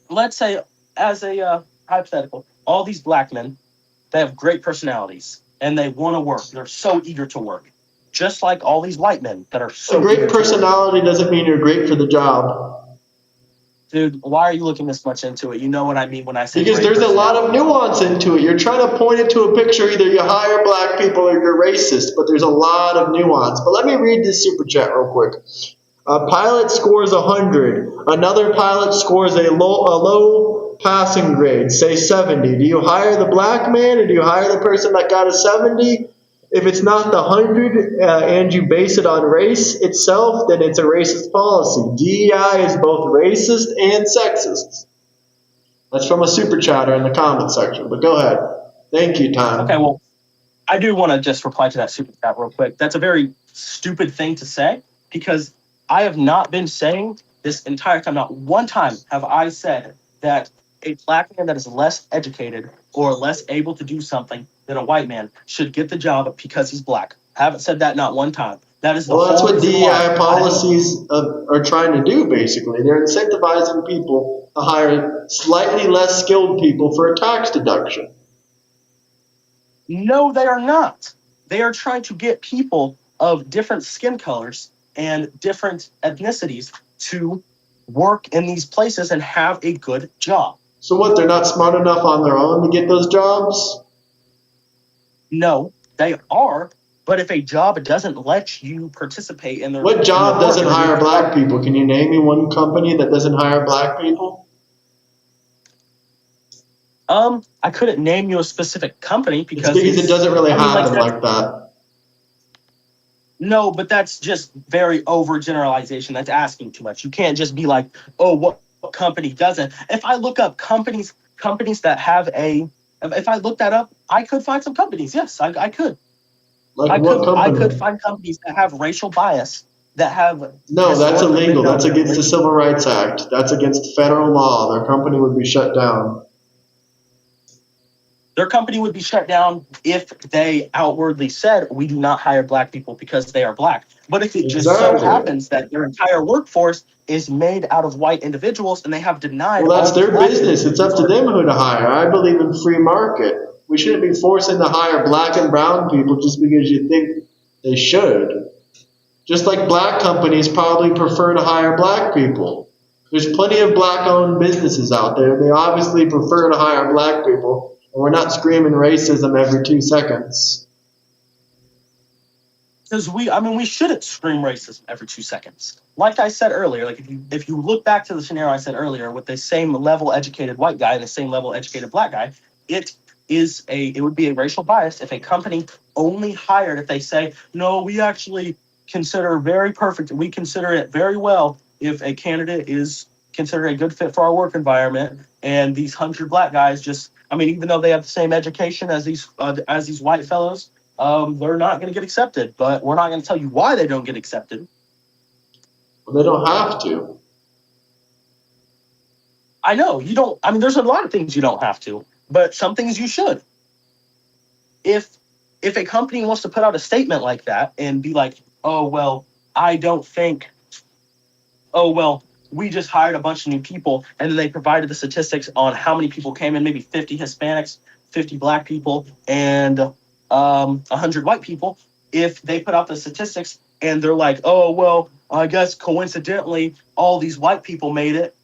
let's say, as a hypothetical, all these black men, they have great personalities and they want to work. They're so eager to work, just like all these white men that are so. A great personality doesn't mean you're great for the job. Dude, why are you looking this much into it? You know what I mean when I say. Because there's a lot of nuance into it. You're trying to point it to a picture. Either you hire black people or you're racist, but there's a lot of nuance. But let me read this super chat real quick. A pilot scores 100. Another pilot scores a low passing grade, say 70. Do you hire the black man or do you hire the person that got a 70? If it's not the 100 and you base it on race itself, then it's a racist policy. DEI is both racist and sexist. That's from a super chatter in the comment section, but go ahead. Thank you, Tom. Okay, well, I do want to just reply to that super chat real quick. That's a very stupid thing to say, because I have not been saying this entire time, not one time have I said that a black man that is less educated or less able to do something than a white man should get the job because he's black. I haven't said that not one time. That is that's what DEI policies are trying to do, basically. They're incentivizing people to hire slightly less skilled people for a tax deduction. No, they are not. They are trying to get people of different skin colors and different ethnicities to work in these places and have a good job. So what, they're not smart enough on their own to get those jobs? No, they are. But if a job doesn't let you participate in their... What job doesn't hire black people? Can you name me one company that doesn't hire black people? I couldn't name you a specific company because it doesn't really happen like that. No, but that's just very overgeneralization. That's asking too much. You can't just be like, oh, what company doesn't? If I look up companies that have if I look that up, I could find some companies. Yes, I could. Like what company? I could find companies that have racial bias, that have... No, that's illegal. That's against the Civil Rights Act. That's against federal law. Their company would be shut down. Their company would be shut down if they outwardly said, we do not hire black people because they are black. But if it just so Exactly. happens that their entire workforce is made out of white individuals and they have denied Well, all that's these their black business. It's up to people, them who to hire. I believe in free market. We shouldn't be forcing to hire black and brown people just because you think they should. Just like black companies probably prefer to hire black people. There's plenty of black owned businesses out there. They obviously prefer to hire black people, and we're not screaming racism every 2 seconds. because we shouldn't scream racism every 2 seconds. Like I said earlier, like if you look back to the scenario I said earlier with the same level educated white guy and the same level educated black guy, it would be a racial bias if a company only hired if they say, no, we actually consider very perfect, we consider it very well if a candidate is considered a good fit for our work environment, and these 100 black guys just, even though they have the same education as these white fellows, they're not going to get accepted. But we're not going to tell you why they don't get accepted. Well, they don't have to. I know you don't. There's a lot of things you don't have to, but some things you should. If a company wants to put out a statement like that and be like, oh well, I don't think, oh well, we just hired a bunch of new people, and then they provided the statistics on how many people came in, maybe 50 Hispanics, 50 black people, and 100 white people. If they put out the statistics and they're like, oh well, I guess coincidentally all these white people made it,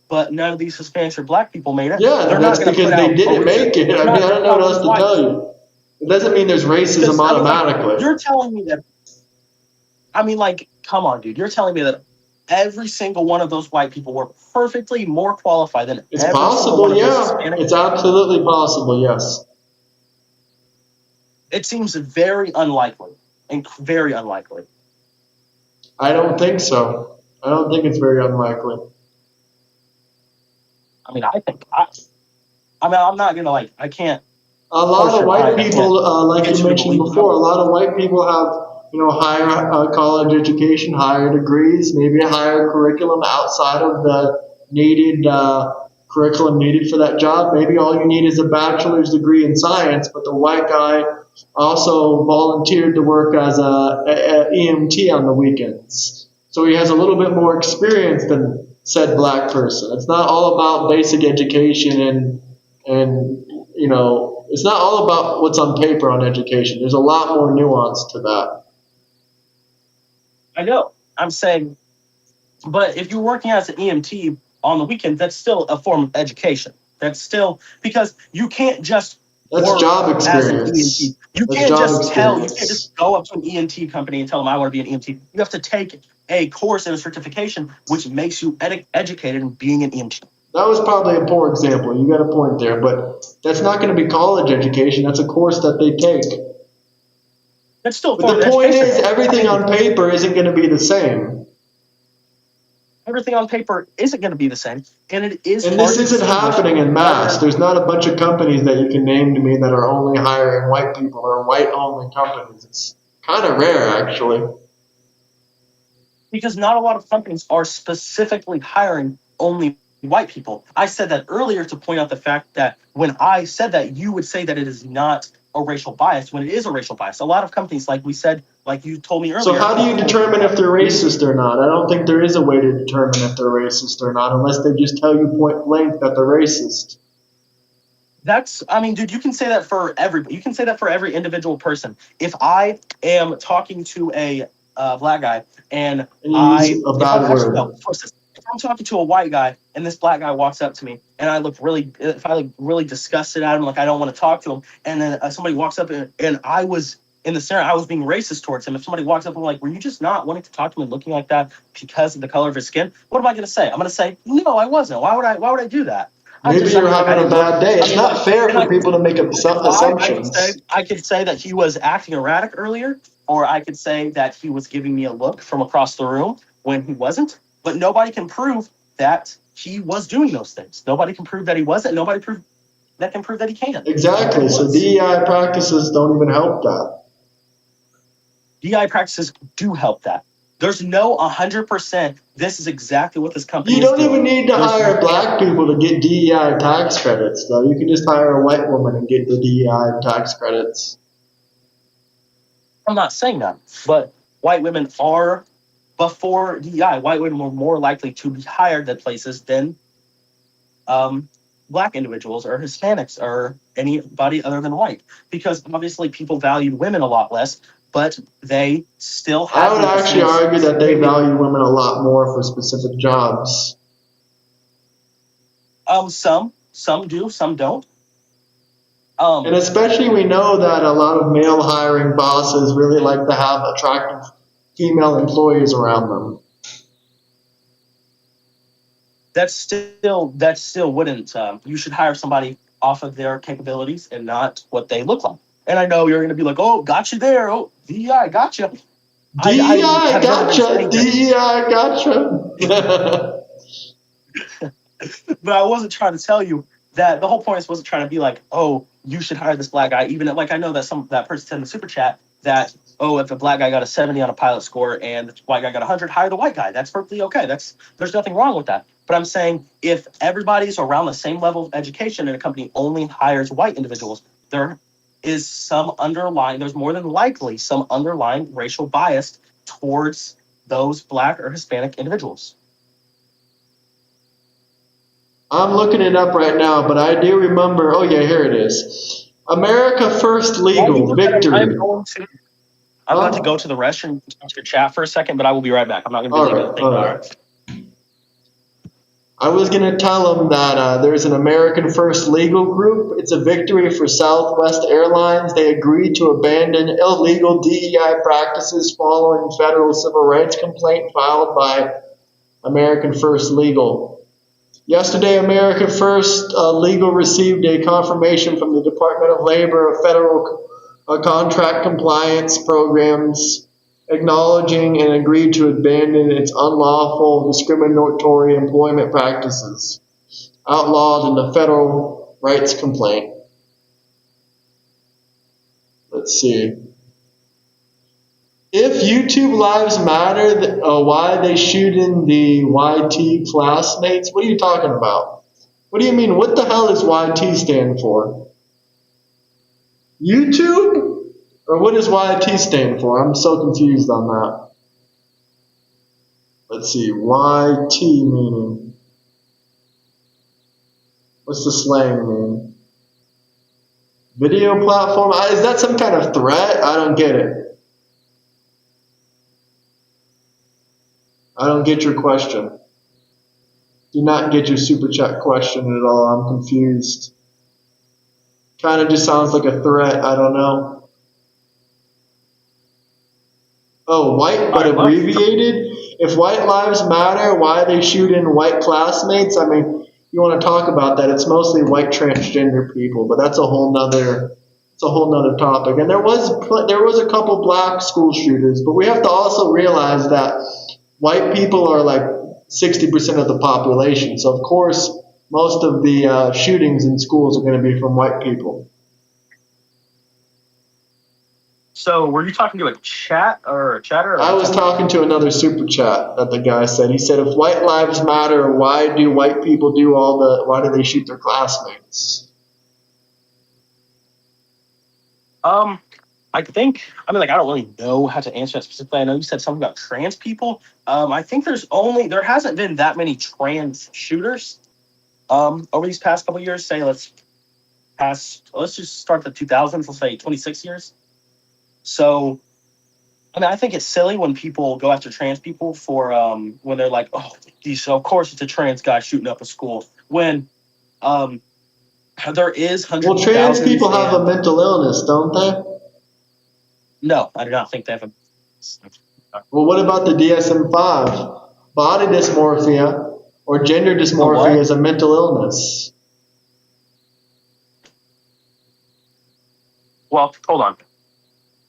but none of these Hispanics or black people made it, Yeah, they're that's not going to because put they out a didn't reason. make it. They're I not mean, I going to don't know put what out else these to whites. tell you. It doesn't mean there's racism Because automatically. you're telling me that. Come on, dude. You're telling me that every single one of those white people were perfectly more qualified than It's every single one possible, of those yeah. Hispanic. It's absolutely possible, yes. It seems very unlikely, and very unlikely. I don't think so. I don't think it's very unlikely. I think I'm not gonna I can't A lot force of your white mind. I can't people, like you get you to mentioned believe what I'm before, a believing. lot of white people have, higher college education, higher degrees, maybe a higher curriculum outside of the needed curriculum needed for that job. Maybe all you need is a bachelor's degree in science, but the white guy also volunteered to work as a EMT on the weekends. So he has a little bit more experience than said black person. It's not all about basic education and it's not all about what's on paper on education. There's a lot more nuance to that. I know. I'm saying, but if you're working as an EMT on the weekend, that's still a form of education. That's still because you can't just That's work job as an EMT. experience. You That's can't job just experience. go up to an EMT company and tell them I want to be an EMT. You have to take a course and a certification which makes you educated in being an EMT. That was probably a poor example. You got a point there, but that's not going to be college education. That's a course that they take. That's still a But form the of point education, is, though. everything on paper isn't going to be the same. Everything on paper isn't going to be the same, and it is And hard this to isn't distinguish happening in mass. whether, There's not a bunch of companies that you can name to me that are only hiring white people or white only companies. It's kind of rare, actually. because not a lot of companies are specifically hiring only white people. I said that earlier to point out the fact that when I said that, you would say that it is not a racial bias when it is a racial bias. A lot of companies, like we said, like you told me So earlier, how do you determine if they're racist or not? I don't think there is a way to determine if they're racist or not unless they just tell you point blank that they're racist. dude, you can say that for everybody. You can say that for every individual person. If I am talking to a black guy and And you use a if I'm bad actually, no, word. if I'm talking to a white guy and this black guy walks up to me and if I look really disgusted at him, like I don't want to talk to him, and then somebody walks up and I was in the scenario, I was being racist towards him. If somebody walks up and like, were you just not wanting to talk to him and looking like that because of the color of his skin? What am I going to say? I'm going to say, no, I wasn't. Why would I do that? Maybe you're having a bad day. It's not fair And I for could, people to make assumptions. I could say that he was acting erratic earlier, or I could say that he was giving me a look from across the room when he wasn't. But nobody can prove that he was doing those things. Nobody can prove that he wasn't. That can prove that he can. Exactly. So DEI practices don't even help that. DI practices do help that. There's no 100%. This is exactly what this company You is don't doing. even need to There's hire no- black people to get DEI tax credits, though. You can just hire a white woman and get the DEI tax credits. I'm not saying that, but white women are, before DEI, white women were more likely to be hired at places than black individuals or Hispanics or anybody other than white, because obviously people valued women a lot less, but they still had. I would actually argue that they value women a lot more for specific jobs. Some do, some don't. And especially we know that a lot of male hiring bosses really like to have attractive female employees around them. That still wouldn't. You should hire somebody off of their capabilities and not what they look like. And I know you're going to be like, "Oh, got you there. Oh, DEI, gotcha." DEI gotcha. DEI gotcha. But I wasn't trying to tell you that. The whole point wasn't trying to be like, "Oh, you should hire this black guy." Even like I know that that person said in the super chat that, "Oh, if a black guy got a 70 on a pilot score and the white guy got 100, hire the white guy. That's perfectly okay. There's nothing wrong with that." But I'm saying if everybody's around the same level of education and a company only hires white individuals, there is there's more than likely some underlying racial bias towards those black or Hispanic individuals. I'm looking it up right now, but I do remember. Oh yeah, here it is. America First Legal Victory. I'm about to go to the restroom to chat for a second, but I will be right back. I'm not going to be leaving anything. All right. I was going to tell them that there's an American First Legal Group. It's a victory for Southwest Airlines. They agreed to abandon illegal DEI practices following federal civil rights complaint filed by American First Legal. Yesterday, American First Legal received a confirmation from the Department of Labor of federal contract compliance programs acknowledging and agreed to abandon its unlawful discriminatory employment practices outlawed in the federal rights complaint. Let's see. If YouTube Lives Matter, why they shooting the YT classmates? What are you talking about? What do you mean? What the hell does YT stand for? YouTube? Or what does YT stand for? I'm so confused on that. Let's see. YT meaning. What's the slang mean? Video platform? Is that some kind of threat? I don't get it. I don't get your question. Do not get your super chat question at all. I'm confused. Kind of just sounds like a threat. I don't know. Oh, white but abbreviated? If white lives matter, why are they shooting white classmates? I mean, you want to talk about that. It's mostly white transgender people, but that's a whole nother topic. And there was a couple black school shooters, but we have to also realize that white people are like 60% of the population. So of course, most of the shootings in schools are going to be from white people. So, were you talking to a chat or a chatter? Or I was talking to another super chat that the guy said. He said, if white lives matter, why do white people why do they shoot their classmates? I don't really know how to answer that specifically. I know you said something about trans people. I think there hasn't been that many trans shooters over these past couple of years. Say let's just start the 2000s. Let's say 26 years. So, I think it's silly when people go after trans people for when they're like, oh, of course it's a trans guy shooting up a school. When there is hundreds. Well, trans people have a mental illness, don't they? No, I do not think they have a. Well, what about the DSM-5? Body dysmorphia or gender dysmorphia is a mental illness. Well, hold on.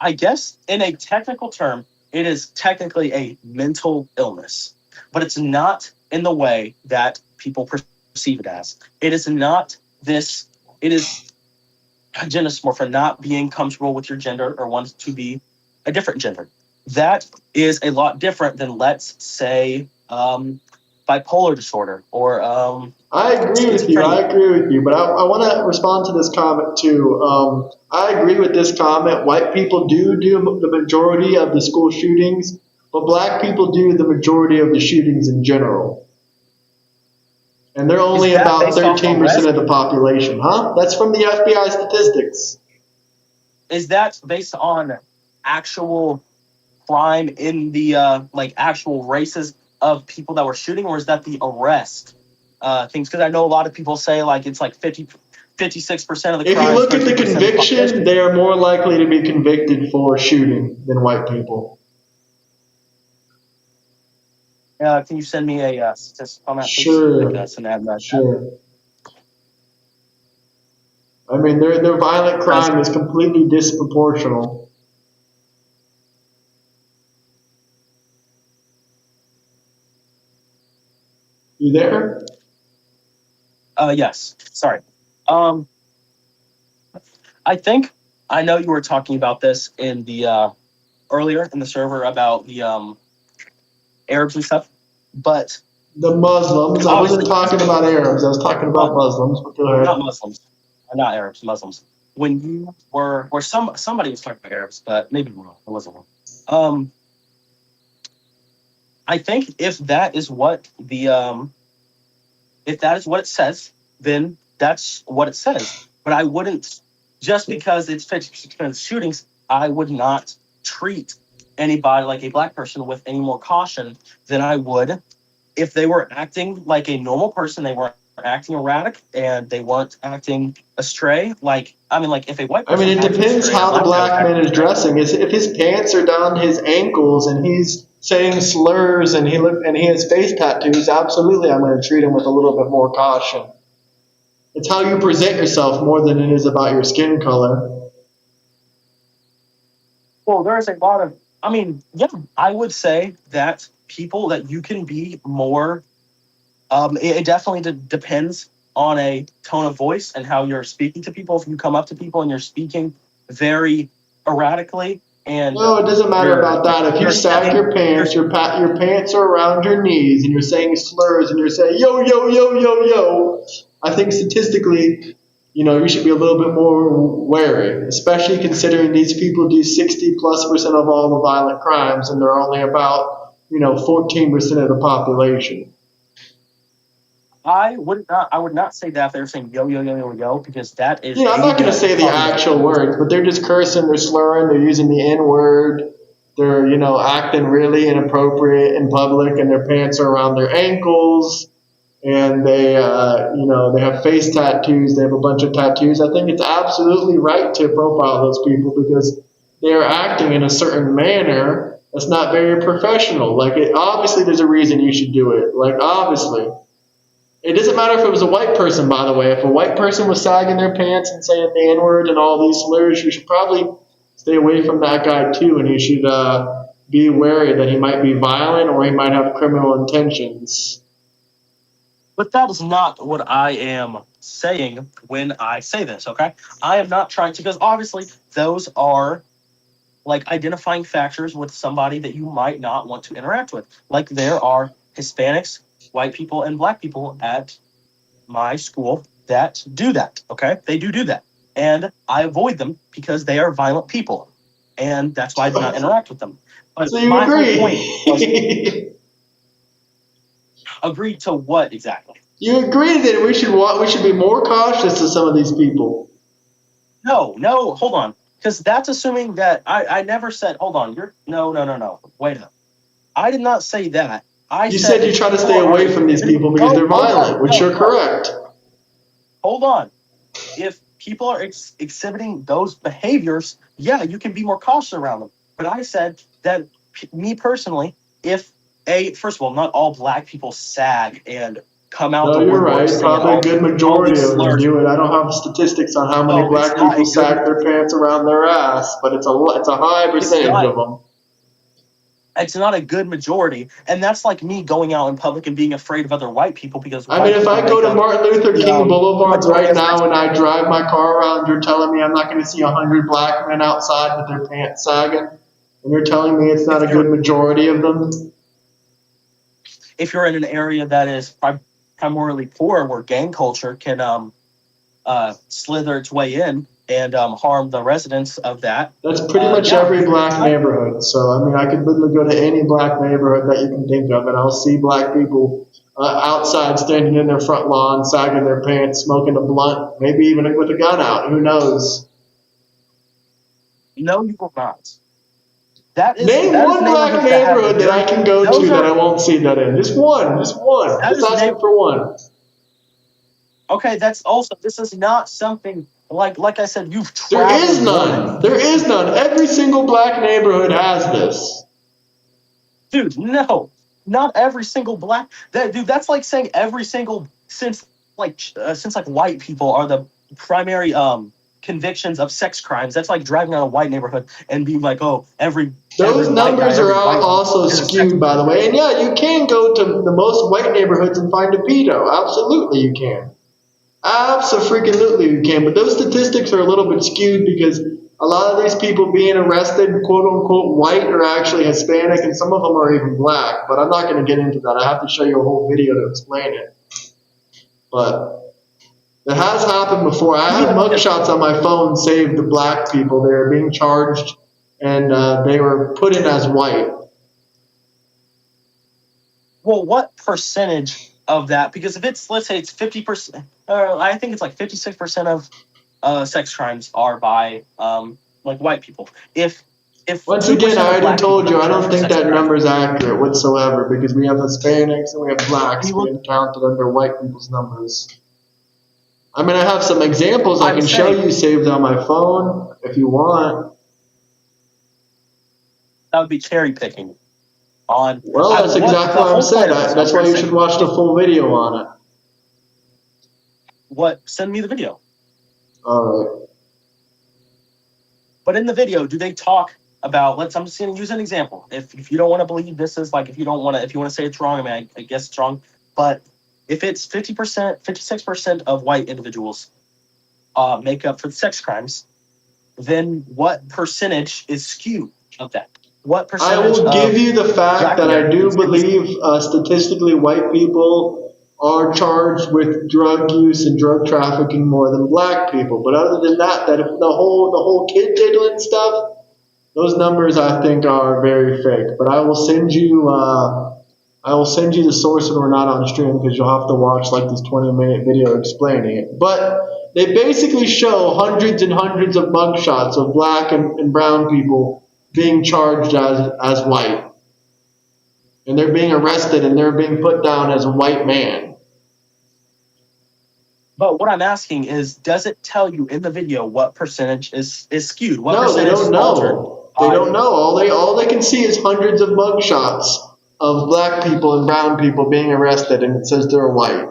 I guess in a technical term, it is technically a mental illness, but it's not in the way that people perceive it as. It is not this. It is gender dysmorphia, not being comfortable with your gender or wants to be a different gender. that is a lot different than, let's say, bipolar disorder or I agree with you. I schizophrenia. agree with you. But I want to respond to this comment too. I agree with this comment. White people do the majority of the school shootings, but black people do the majority of the shootings in general. And they're Is only that about based off 13% arrest? of the population, huh? That's from the FBI statistics. Is that based on actual crime in the like actual races of people that were shooting, or is that the arrest things? Because I know a lot of people say like it's like 56% of the If you crimes, look at the 13% of the conviction, population. they are more likely to be convicted for shooting than white people. Can you send me a statistic on that, please? Like Sure, some ad right now. sure. I mean, their violent Because crime is completely disproportional. You there? yes, sorry. Um, I think I know you were talking about this in the earlier in the server about the Arabs and stuff, but The Muslims. I wasn't obviously, talking about Arabs. I was talking about Muslims. But go not ahead. Muslims, not Arabs, Muslims. When you were, or somebody was talking about Arabs, but maybe wrong. It wasn't wrong. Um, I think if that is what it says, then that's what it says. But I wouldn't, just because it's 50% shootings, I would not treat anybody like a black person with any more caution than I would if they were acting like a normal person. They weren't acting erratic and they weren't acting astray. Like, I mean, like if a white I mean, person it acted depends astray and a how the black guy was black man acting is astray, dressing. If his pants are down his ankles and he's saying slurs and he has face tattoos, absolutely, I'm going to treat him with a little bit more caution. It's how you present yourself more than it is about your skin color. well, there's a lot of, I mean, yeah, I would say that people that you can be more. It definitely depends on a tone of voice and how you're speaking to people. If you come up to people and you're speaking very erratically and No, it doesn't matter you're about that. If you you're sag setting your you're pants, your pants are around your knees, and you're saying slurs, and you're saying yo yo yo yo yo, I think statistically, you should be a little bit more wary, especially considering these people do 60+% of all the violent crimes, and they're only about 14% of the population. I would not say that if they're saying yo yo yo yo yo, because that is I'm not going to ignorant say the talking to actual people. words, but they're just cursing, they're slurring, they're using the N word, they're acting really inappropriate in public, and their pants are around their ankles, and they have face tattoos, they have a bunch of tattoos. I think it's absolutely right to profile those people because they are acting in a certain manner that's not very professional. Like, obviously, there's a reason you should do it. Like, obviously. It doesn't matter if it was a white person, by the way. If a white person was sagging their pants and saying the N word and all these slurs, you should probably stay away from that guy too, and you should be wary that he might be violent or he might have criminal intentions. But that is not what I am saying when I say this. Okay, I am not trying to, because obviously those are like identifying factors with somebody that you might not want to interact with. Like there are Hispanics, white people, and black people at my school that do that. Okay, they do that, and I avoid them because they are violent people, and that's why I do not interact with them. But So you my whole point was agree? agree to what exactly? You agree that we should be more cautious of some of these people. No, hold on, because that's assuming that I never said. Hold on, you're no. Wait up. I did not say that. I You said said you if try to people stay are away from these exhibiting. people because No, they're hold on. violent, which No, you're no. correct. Hold on. If people are exhibiting those behaviors, yeah, you can be more cautious around them. But I said that me personally, if first of all, not all black people sag and come out No, the you're woodwork right. singing Probably a good all majority these of them slurs. do it. I don't have statistics on how many No, it's black not people a good. sack their pants around their ass, but it's a high It's percentage not. of them. It's not a good majority, and that's like me going out in public and being afraid of other white people because I mean, white if people I go make to up Martin Luther King the Boulevard majority right of now and racism. I drive my car around, you're telling me I'm not going to see 100 black men outside with their pants sagging? And you're telling me it's not a good majority of them? If you're in an area that is primarily poor, where gang culture can slither its way in and harm the residents of that. That's pretty much every black neighborhood. So, I mean, I could literally go to any black neighborhood that you can think of, and I'll see black people outside standing in their front lawn, sagging their pants, smoking a blunt, maybe even with a gun out. Who knows? No, you will not. Name one black neighborhood that I can go to that I won't see that in. Just one. Just asking for one. Okay, that's also, this is not something like I said, you've There traveled. is none. There is none. Every single black neighborhood has this. Dude, no. Not every single black dude, that's like saying every single since white people are the primary convictions of sex crimes. That's like driving out a white neighborhood and being like, oh, those numbers are also skewed, by the way. And yeah, you can go to the most white neighborhoods and find a pedo. Absolutely, you can. Absolutely, you can. But those statistics are a little bit skewed because a lot of these people being arrested, quote unquote, white are actually Hispanic, and some of them are even black. But I'm not going to get into that. I have to show you a whole video to explain it. But it has happened before. I have mugshots on my phone saved to black people. They were being charged, and they were put in as white. Well, what percentage of that? Because if it's, let's say it's 50%, I think it's like 56% of sex crimes are by like white people. If once again, I already told you, I don't think that number is accurate whatsoever because we have Hispanics and we have blacks being counted under white people's numbers. I mean, I have some examples I can show you saved on my phone if you want. That would be cherry picking. Well, that's exactly what I'm saying. That's why you should watch the full video on it. What? Send me the video. All right. But in the video, do they talk about? I'm just going to use an example. If you don't want to believe this is like, if you want to say it's wrong, I mean, I guess it's wrong. But if it's 50%, 56% of white individuals make up for the sex crimes, then what percentage is skewed of that? What percentage? I will give you the fact that I do believe statistically white people are charged with drug use and drug trafficking more than black people. But other than that, the whole kid diddling stuff, those numbers I think are very fake. But I will send you the source when we're not on stream because you'll have to watch like this 20-minute video explaining it. But they basically show hundreds and hundreds of mugshots of black and brown people being charged as white. And they're being arrested and they're being put down as a white man. But what I'm asking is, does it tell you in the video what percentage is skewed? What no, they don't know. They don't know. All they can see is hundreds of mugshots of black people and brown people being arrested, and it says they're white.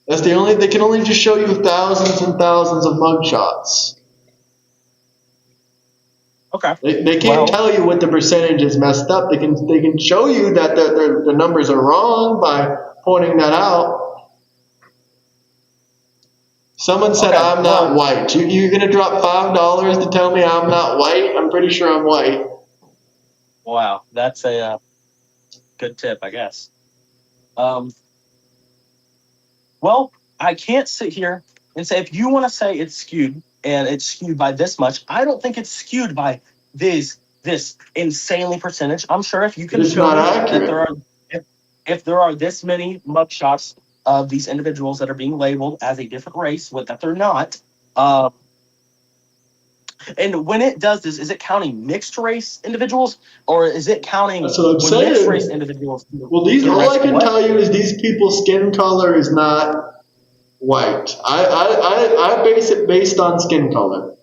They can only just show you thousands and thousands of mugshots. Okay. They can't tell you what the percentage is messed up. They can show you that the numbers are wrong by pointing that out. Someone said I'm not white. You're gonna drop $5 to tell me I'm not white? I'm pretty sure I'm white. Wow, that's a good tip, I guess. Well, I can't sit here and say, if you want to say it's skewed and it's skewed by this much, I don't think it's skewed by this insanely percentage. I'm sure if you can show that if there are this many mugshots of these individuals that are being labeled as a different race, that they're not. And when it does this, is it counting mixed race individuals or is it counting mixed race individuals? Well, all I can tell you is these people's skin color is not white. I base it based on skin color.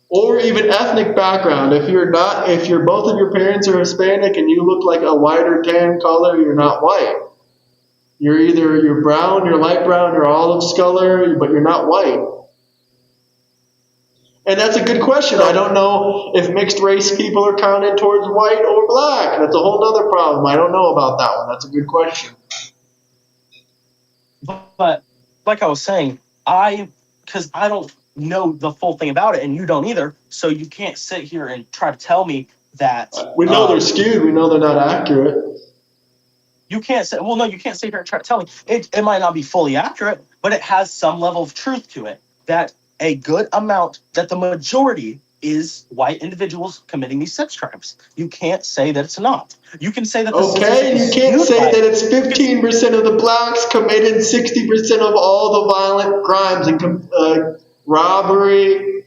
Or even ethnic background. If both of your parents are Hispanic and you look like a white or tan color, you're not white. You're brown, you're light brown, you're olive color, but you're not white. And that's a good question. I don't know if mixed race people are counted towards white or black. That's a whole other problem. I don't know about that one. That's a good question. But like I was saying, because I don't know the full thing about it, and you don't either. So you can't sit here and try to tell me that We know they're skewed. We know they're not accurate. you can't say, well, no, you can't sit here and try to tell me it might not be fully accurate, but it has some level of truth to it. That a good amount, that the majority is white individuals committing these sex crimes. You can't say that it's not. You can say that the Okay, and you statistic can't is say skewed by that it. it's 15% of the blacks committed 60% of all the violent crimes and robbery,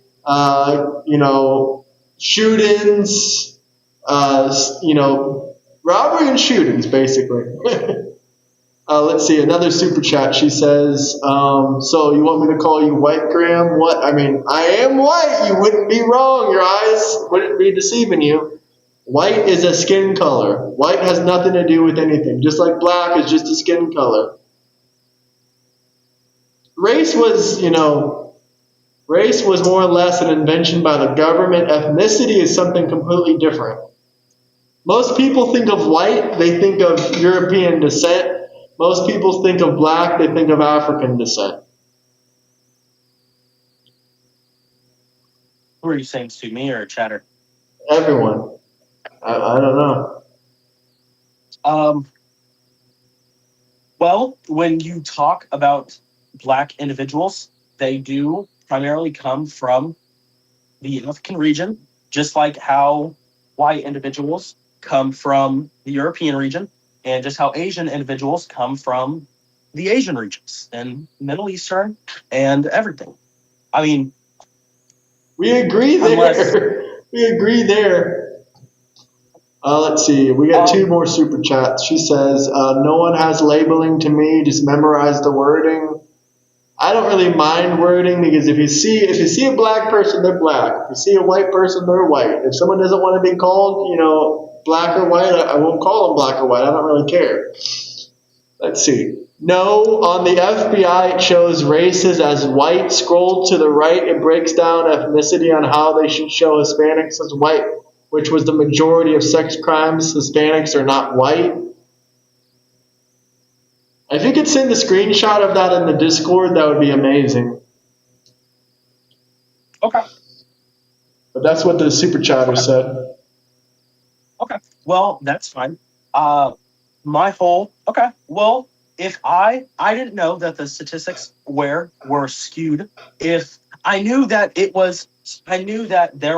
shootings, robbery and shootings, basically. Let's see, another super chat. She says, so you want me to call you white, Graham? What? I mean, I am white. You wouldn't be wrong. Your eyes wouldn't be deceiving you. White is a skin color. White has nothing to do with anything. Just like black is just a skin color. Race was, race was more or less an invention by the government. Ethnicity is something completely different. Most people think of white, they think of European descent. Most people think of black, they think of African descent. Who are you saying to, me or Chatter? Everyone. I don't know. Well, when you talk about black individuals, they do primarily come from the African region, just like how white individuals come from the European region, and just how Asian individuals come from the Asian regions and Middle Eastern and everything. I mean, We agree there. unless We agree there. Let's see. We got two more super chats. She says, "No one has labeling to me. Just memorize the wording." I don't really mind wording because if you see a black person, they're black. If you see a white person, they're white. If someone doesn't want to be called, black or white, I won't call them black or white. I don't really care. Let's see. No, on the FBI it shows races as white. Scroll to the right, it breaks down ethnicity on how they should show Hispanics as white, which was the majority of sex crimes. Hispanics are not white. If you could send a screenshot of that in the Discord, that would be amazing. Okay. But that's what the super chatter said. Okay. Well, that's fine. Well, if I didn't know that the statistics were skewed. If I knew that there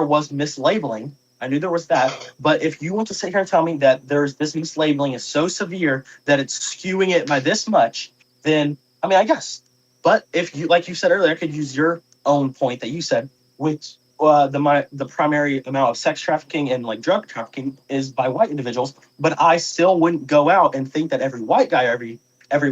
was mislabeling. I knew there was that. But if you want to sit here and tell me that there's this mislabeling is so severe that it's skewing it by this much, then I mean, I guess. But if you, like you said earlier, I could use your own point that you said, which the primary amount of sex trafficking and like drug trafficking is by white individuals, but I still wouldn't go out and think that every white guy, every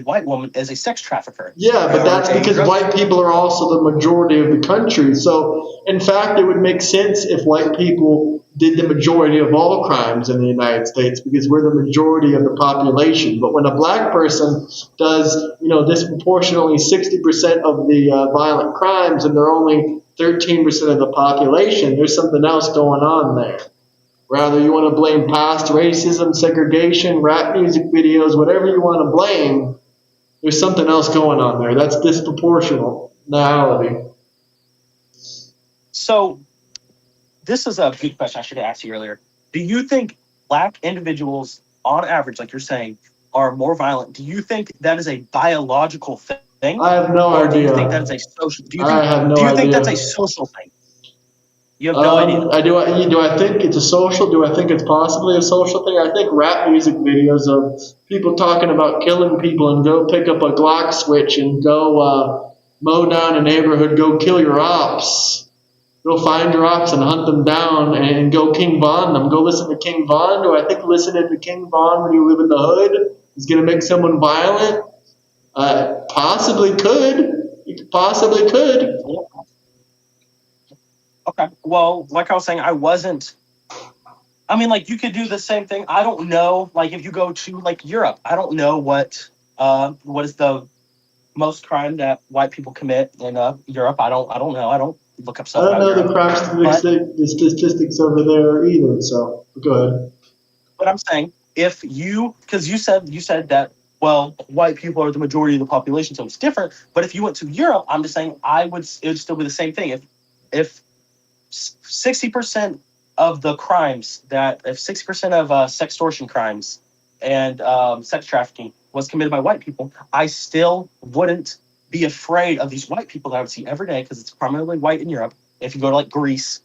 white woman is a sex trafficker. Yeah, but that's because white people are also the majority of the country. So, in fact, it would make sense if white people did the majority of all crimes in the United States because we're the majority of the population. But when a black person does, disproportionately 60% of the violent crimes and they're only 13% of the population, there's something else going on there. Rather, you want to blame past racism, segregation, rap music videos, whatever you want to blame, there's something else going on there. That's disproportionality. So, this is a good question I should have asked you earlier. Do you think black individuals, on average, like you're saying, are more violent? Do you think that is a biological thing? I have no idea. Do you think that is a social? Do you think that's a social thing? You have no idea. Do I think it's a social? Do I think it's possibly a social thing? I think rap music videos of people talking about killing people and go pick up a Glock switch and go mow down a neighborhood, go kill your ops, go find your ops and hunt them down and go King Von them. Go listen to King Von. Do I think listening to King Von when you live in the hood is going to make someone violent? Possibly could. You possibly could. Okay. Well, like I was saying, I mean, like, you could do the same thing. I don't know. Like, if you go to like Europe, I don't know what is the most crime that white people commit in Europe. I don't know. I don't look up stuff. I don't know the crime statistics over there either. So go ahead. But I'm saying, because you said that well, white people are the majority of the population, so it's different. But if you went to Europe, I'm just saying it would still be the same thing. If 60% of the crimes that if 60% of sextortion crimes and sex trafficking was committed by white people, I still wouldn't be afraid of these white people that I would see every day because it's primarily white in Europe. If you go to like Greece,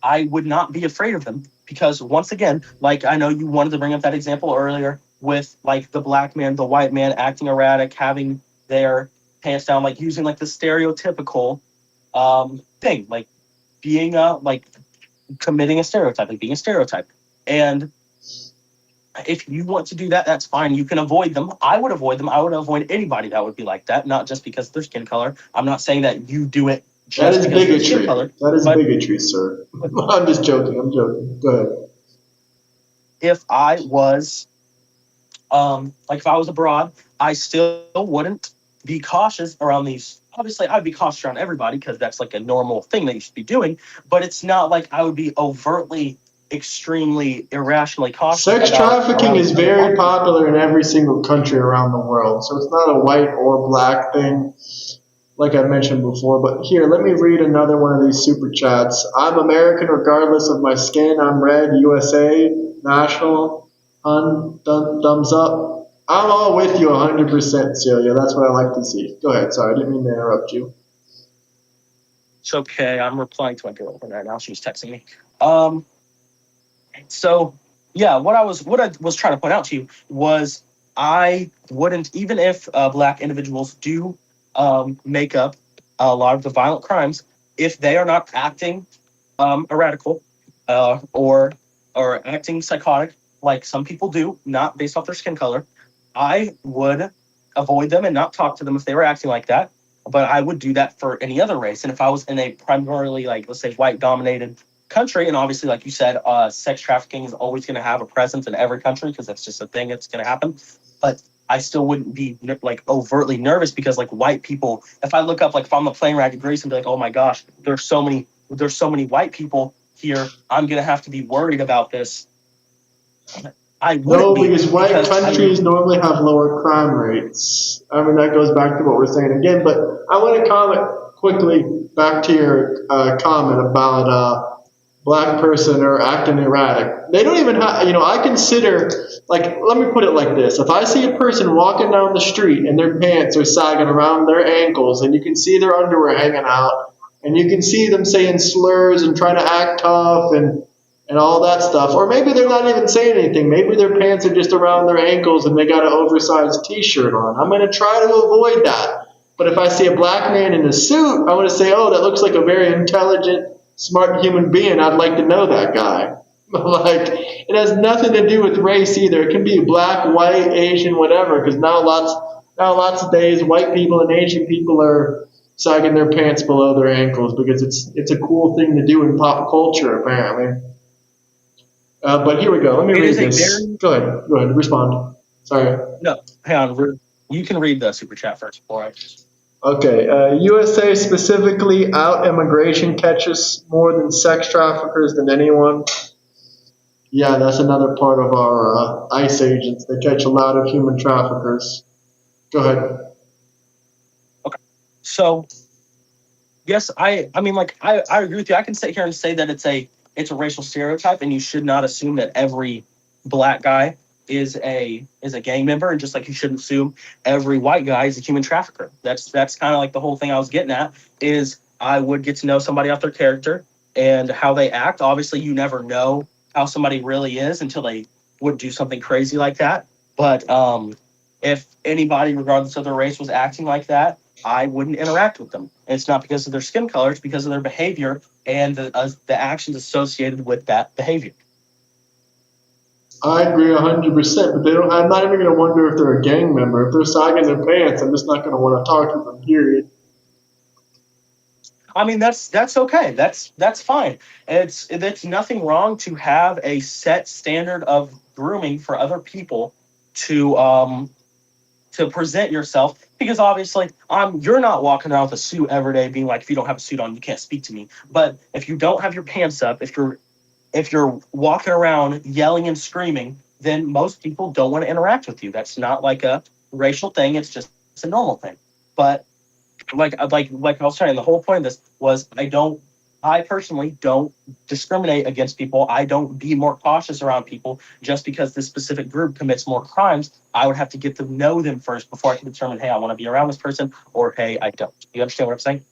I would not be afraid of them because once again, like I know you wanted to bring up that example earlier with like the black man, the white man acting erratic, having their pants down, like using like the stereotypical thing, like being like committing a stereotype, like being a stereotype. And if you want to do that, that's fine. You can avoid them. I would avoid them. I would avoid anybody that would be like that, not just because of their skin color. I'm not saying that you do it That just is because of their skin bigotry. color. That is But bigotry, sir. I'm just joking. I'm joking. Go ahead. if I was like if I was abroad, I still wouldn't be cautious around these. Obviously, I'd be cautious around everybody because that's like a normal thing that you should be doing. But it's not like I would be overtly, extremely irrationally cautious Sex about trafficking around is these other very white people. popular in every single country around the world, so it's not a white or black thing, like I mentioned before. But here, let me read another one of these super chats. I'm American regardless of my skin. I'm red, USA, national, thumbs up. I'm all with you 100%, Celia. That's what I like to see. Go ahead. Sorry, I didn't mean to interrupt you. It's okay. I'm replying to my girlfriend right now. She's texting me. Um, So yeah, what I was trying to point out to you was I wouldn't even if black individuals do make up a lot of the violent crimes if they are not acting radical or acting psychotic like some people do, not based off their skin color. I would avoid them and not talk to them if they were acting like that. But I would do that for any other race. And if I was in a primarily like let's say white dominated country, and obviously like you said, sex trafficking is always going to have a presence in every country because that's just a thing that's going to happen. But I still wouldn't be like overtly nervous because like white people, if I look up like if I'm on the plane ride to Greece and be like, oh my gosh, there's so many white people here, I'm gonna have to be worried about this. I wouldn't No, be because white because I countries normally have lower crime rates. I mean, that goes back to what we're saying again. But I want to comment quickly back to your comment about black person or acting erratic. They don't even have, I consider, like, let me put it like this. If I see a person walking down the street and their pants are sagging around their ankles and you can see their underwear hanging out and you can see them saying slurs and trying to act tough and all that stuff. Or maybe they're not even saying anything. Maybe their pants are just around their ankles and they got an oversized t-shirt on. I'm going to try to avoid that. But if I see a black man in a suit, I'm going to say, oh, that looks like a very intelligent, smart human being. I'd like to know that guy. Like, it has nothing to do with race either. It can be black, white, Asian, whatever. Because now lots of days, white people and Asian people are sagging their pants below their ankles because it's a cool thing to do in pop culture, apparently. But here we go. Let me it read is a this. very Go ahead. Go ahead. Respond. Sorry. no. Hang on, you can read the super chat first before I. Okay. USA specifically out immigration catches more than sex traffickers than anyone. Yeah, that's another part of our ICE agents. They catch a lot of human traffickers. Go ahead. Okay, so yes, I mean like I agree with you. I can sit here and say that it's a racial stereotype, and you should not assume that every black guy is a gang member, and just like you shouldn't assume every white guy is a human trafficker. That's kind of like the whole thing I was getting at is I would get to know somebody off their character and how they act. Obviously, you never know how somebody really is until they would do something crazy like that. But if anybody, regardless of their race, was acting like that, I wouldn't interact with them. And it's not because of their skin color; it's because of their behavior and the actions associated with that behavior. I agree 100%, but they don't. I'm not even going to wonder if they're a gang member. If they're sagging their pants, I'm just not going to want to talk to them. Period. I mean, that's okay. That's fine. It's nothing wrong to have a set standard of grooming for other people to present yourself because obviously you're not walking around with a suit every day being like if you don't have a suit on you can't speak to me. But if you don't have your pants up, if you're walking around yelling and screaming then most people don't want to interact with you. That's not like a racial thing. It's just a normal thing. But like I was saying, the whole point of this was I personally don't discriminate against people. I don't be more cautious around people just because this specific group commits more crimes. I would have to get to know them first before I can determine, hey, I want to be around this person, or hey, I don't. You understand what I'm saying?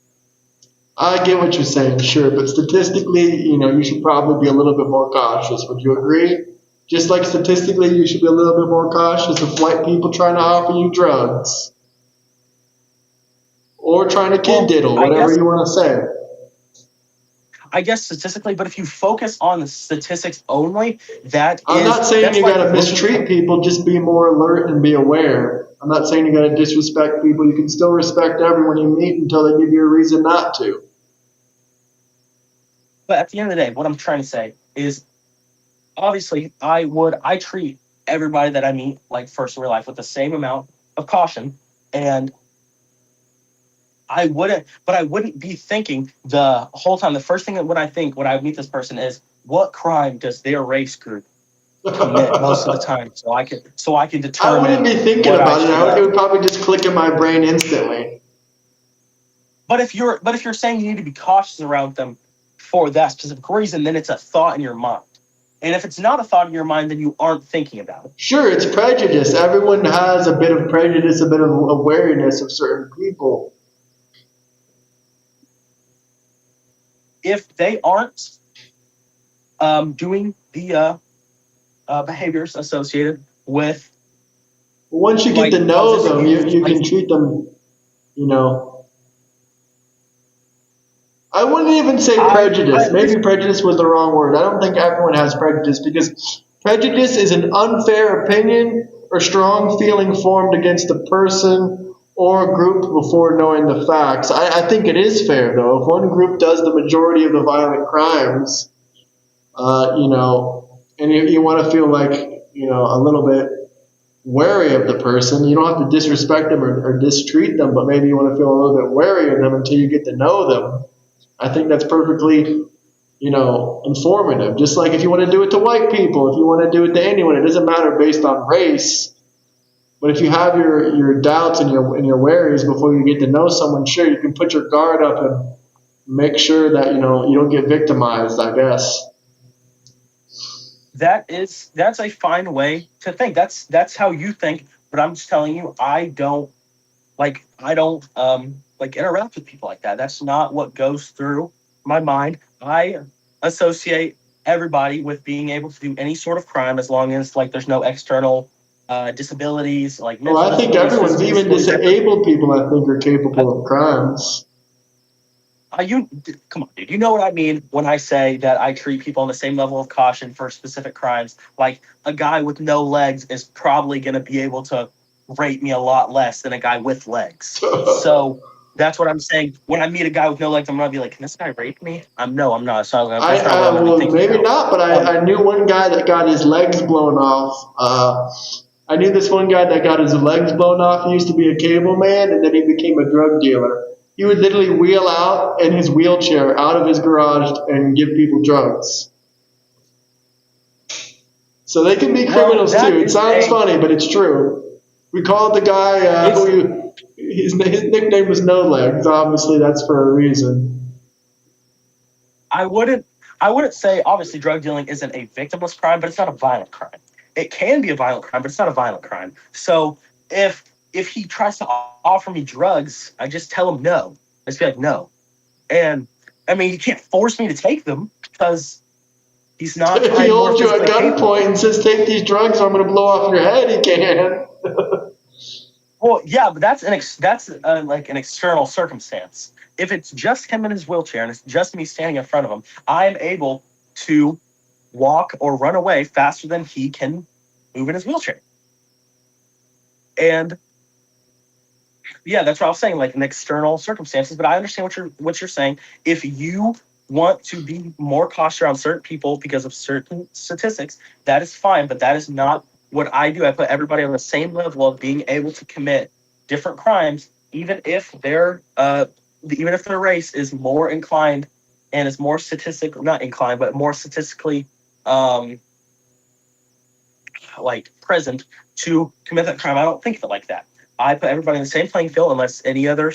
I get what you're saying, sure, but statistically, you should probably be a little bit more cautious. Would you agree? Just like statistically, you should be a little bit more cautious of white people trying to offer you drugs or trying to kid Well, diddle, I whatever guess you want to say. I guess statistically, but if you focus on the statistics only, I'm not saying that's you like got to looking mistreat at, people, just be more alert and be aware. I'm not saying you got to disrespect people. You can still respect everyone you meet until they give you a reason not to. but at the end of the day, what I'm trying to say is obviously I treat everybody that I meet like first in real life with the same amount of caution, and I wouldn't be thinking the whole time. The first thing that when I think when I meet this person is what crime does their race group commit most of the time, so I can I wouldn't determine be thinking what I about it. should. It would probably just click in my brain instantly. But if you're saying you need to be cautious around them for that specific reason, then it's a thought in your mind. And if it's not a thought in your mind, then you aren't thinking about it. Sure, it's prejudice. Everyone has a bit of prejudice, a bit of awareness of certain people. If they aren't doing the behaviors associated with Once you get to like know positive them, use, you like can treat them, you know. I wouldn't even say I prejudice. at least Maybe prejudice was the wrong word. I don't think everyone has prejudice because prejudice is an unfair opinion or strong feeling formed against a person or a group before knowing the facts. I think it is fair, though. If one group does the majority of the violent crimes, and you want to feel like, a little bit wary of the person. You don't have to disrespect them or distreat them, but maybe you want to feel a little bit wary of them until you get to know them. I think that's perfectly, informative. Just like if you want to do it to white people, if you want to do it to anyone, it doesn't matter based on race. But if you have your doubts and your worries before you get to know someone, sure, you can put your guard up and make sure that you don't get victimized. I guess. that's a fine way to think. That's how you think. But I'm just telling you, I don't like interact with people like that. That's not what goes through my mind. I associate everybody with being able to do any sort of crime as long as like there's no external disabilities, like Well, mental I think disabilities, everyone's, physical even disabilities. disabled people, I think, are capable of crimes. You come on, dude. You know what I mean when I say that I treat people on the same level of caution for specific crimes. Like a guy with no legs is probably going to be able to rate me a lot less than a guy with legs. So that's what I'm saying. When I meet a guy with no legs, I'm gonna be like, "Can this guy rape me?" No, I'm not. So that's not what I'm gonna be Well, thinking maybe about. not, but Um, I knew one guy that got his legs blown off. I knew this one guy that got his legs blown off. He used to be a cable man, and then he became a drug dealer. He would literally wheel out in his wheelchair out of his garage and give people drugs. So they can be well, criminals too. that It is sounds a funny, but it's true. We called the guy it's his nickname was No Legs. Obviously, that's for a reason. I wouldn't I wouldn't say obviously drug dealing isn't a victimless crime, but it's not a violent crime. It can be a violent crime, but it's not a violent crime. So if if he tries to offer me drugs, I just tell him no. I just be like no. And I mean, he can't force me to take them because he's not. If he I'm more holds you at physically capable. gunpoint and says, "Take these drugs, or I'm going to blow off your head," he can. Well, yeah, but that's like an external circumstance. If it's just him in his wheelchair and it's just me standing in front of him, I'm able to walk or run away faster than he can move in his wheelchair. And yeah, that's what I was saying, like an external circumstances. But I understand what you're saying. If you want to be more cautious around certain people because of certain statistics, that is fine. But that is not what I do. I put everybody on the same level of being able to commit different crimes, even if their race is more inclined and is more statistic not inclined, but more statistically um, like present to commit that crime. I don't think of it like that. I put everybody in the same playing field unless any other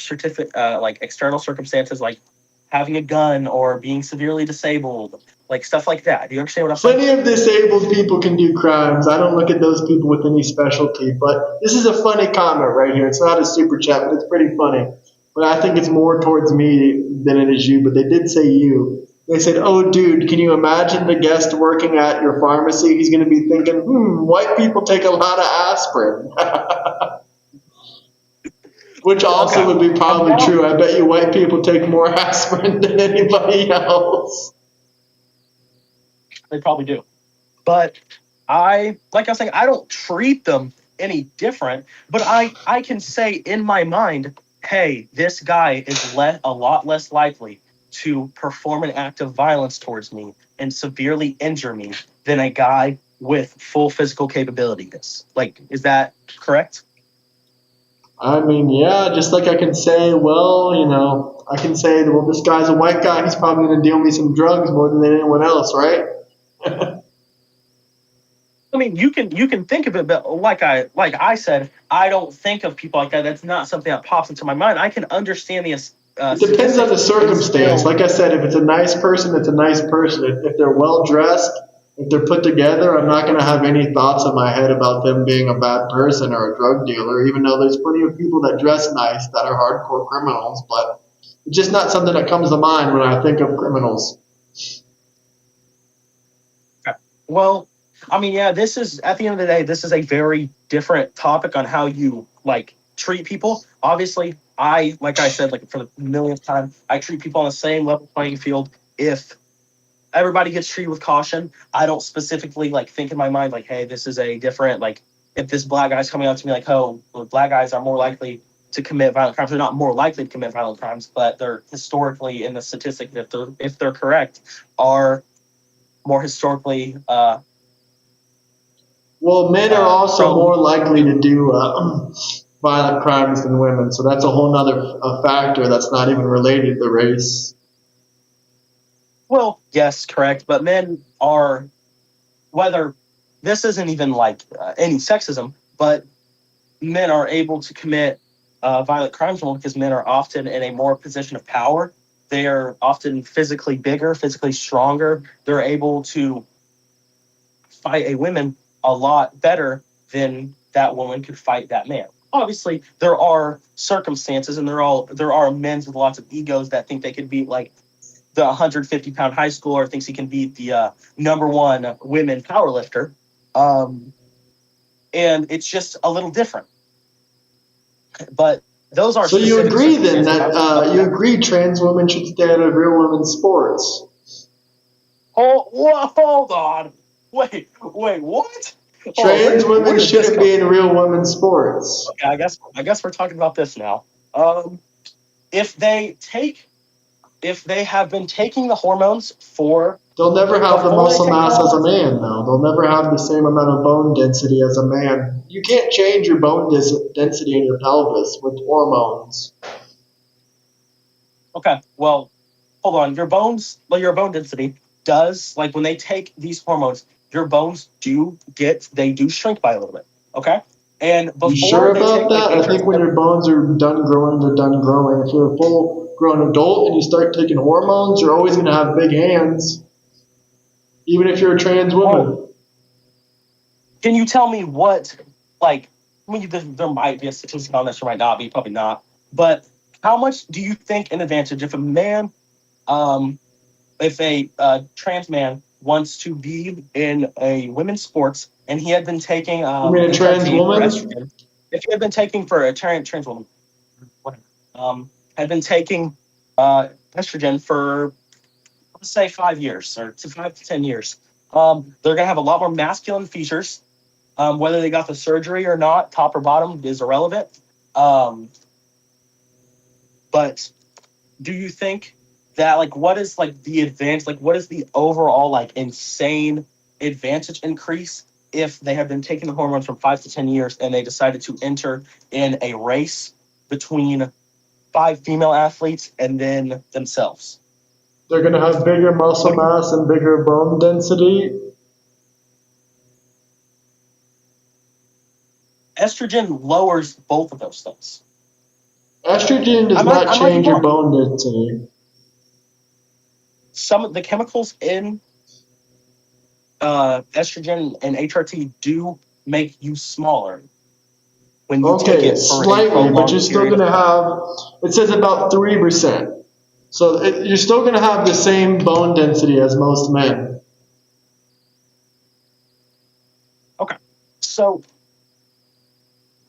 like external circumstances, like having a gun or being severely disabled, like stuff like that. Do you understand what I'm saying? Plenty of disabled people can do crimes. I don't look at those people with any specialty. But this is a funny comment right here. It's not a super chat, but it's pretty funny. But I think it's more towards me than it is you. But they did say you. They said, "Oh, dude, can you imagine the guest working at your pharmacy? He's going to be thinking, white people take a lot of aspirin." Which also Okay. would be probably Now, true. I bet you white people take more aspirin than anybody else. they probably do. But like I was saying, I don't treat them any different, but I can say in my mind, hey, this guy is a lot less likely to perform an act of violence towards me and severely injure me than a guy with full physical capabilities. Like, is that correct? I mean, yeah, just like I can say, well, I can say, well, this guy's a white guy. He's probably going to deal me some drugs more than anyone else, right? I mean, you can think of it, but like I said, I don't think of people like that. That's not something that pops into my mind. I can understand the It depends on statistic the and circumstance. still. Like I said, if it's a nice person, it's a nice person. If they're well dressed, if they're put together, I'm not going to have any thoughts in my head about them being a bad person or a drug dealer, even though there's plenty of people that dress nice that are hardcore criminals. But it's just not something that comes to mind when I think of criminals. Well, I mean, yeah, this is at the end of the day, this is a very different topic on how you like treat people. Obviously, like I said, like for the millionth time, I treat people on the same level playing field. If everybody gets treated with caution, I don't specifically like think in my mind like, hey, this is a different like if this black guy's coming up to me like, oh, well, black guys are more likely to commit violent crimes. They're not more likely to commit violent crimes, but they're historically in the statistic, if they're correct, are more historically Well, men are also prone more likely to. to do violent crimes than women, so that's a whole other factor that's not even related to race. Well, yes, correct, but men are, whether this isn't even like any sexism, but men are able to commit violent crimes more because men are often in a more position of power. They are often physically bigger, physically stronger. They're able to fight a woman a lot better than that woman could fight that man. Obviously, there are circumstances, and there are men with lots of egos that think they could beat like the 150-pound high schooler thinks he can beat the number one women powerlifter, um, and it's just a little different. But those are So you specific agree then circumstances. that you agree trans women should stay out of real women's sports? Hold on. Wait, what? Oh, Trans where women did this shouldn't come be in from? real women's sports. Okay, I guess we're talking about this now. Um, if they have been taking the hormones for They'll never have the before they muscle take the mass as a hormones. man, though. They'll never have the same amount of bone density as a man. You can't change your density in your pelvis with hormones. Okay, well, hold on. Your bone density does, like when they take these hormones, your bones they do shrink by a little bit. Okay, and You sure before they about take like that? I think when interest. your bones are done growing, they're done growing. If you're a full grown adult and you start taking hormones, you're always going to have big hands, even if you're a trans Oh, woman. can you tell me what, like, I mean, there might be a statistic on this, there might not be, probably not. But how much do you think an advantage um, if a trans man wants to be in a women's sports and he had been taking You mean a trans HRT or woman? estrogen, if he had been taking for a trans woman, whatever, had been taking estrogen for let's say 5 years or to 5 to 10 years, they're gonna have a lot more masculine features. Whether they got the surgery or not, top or bottom, is irrelevant. Um, but do you think that like what is like the advantage? Like what is the overall like insane advantage increase if they have been taking the hormones from 5 to 10 years and they decided to enter in a race between five female athletes and then themselves? They're going to have bigger muscle What do you? mass and bigger bone density. estrogen lowers both of those things. Estrogen does not I might be change your wrong. bone density. Some of the chemicals in estrogen and HRT do make you smaller when you take Okay, it for a slightly, but you're prolonged still period going of to time. have, it says about 3%. So you're still going to have the same bone density as most men. Okay. So,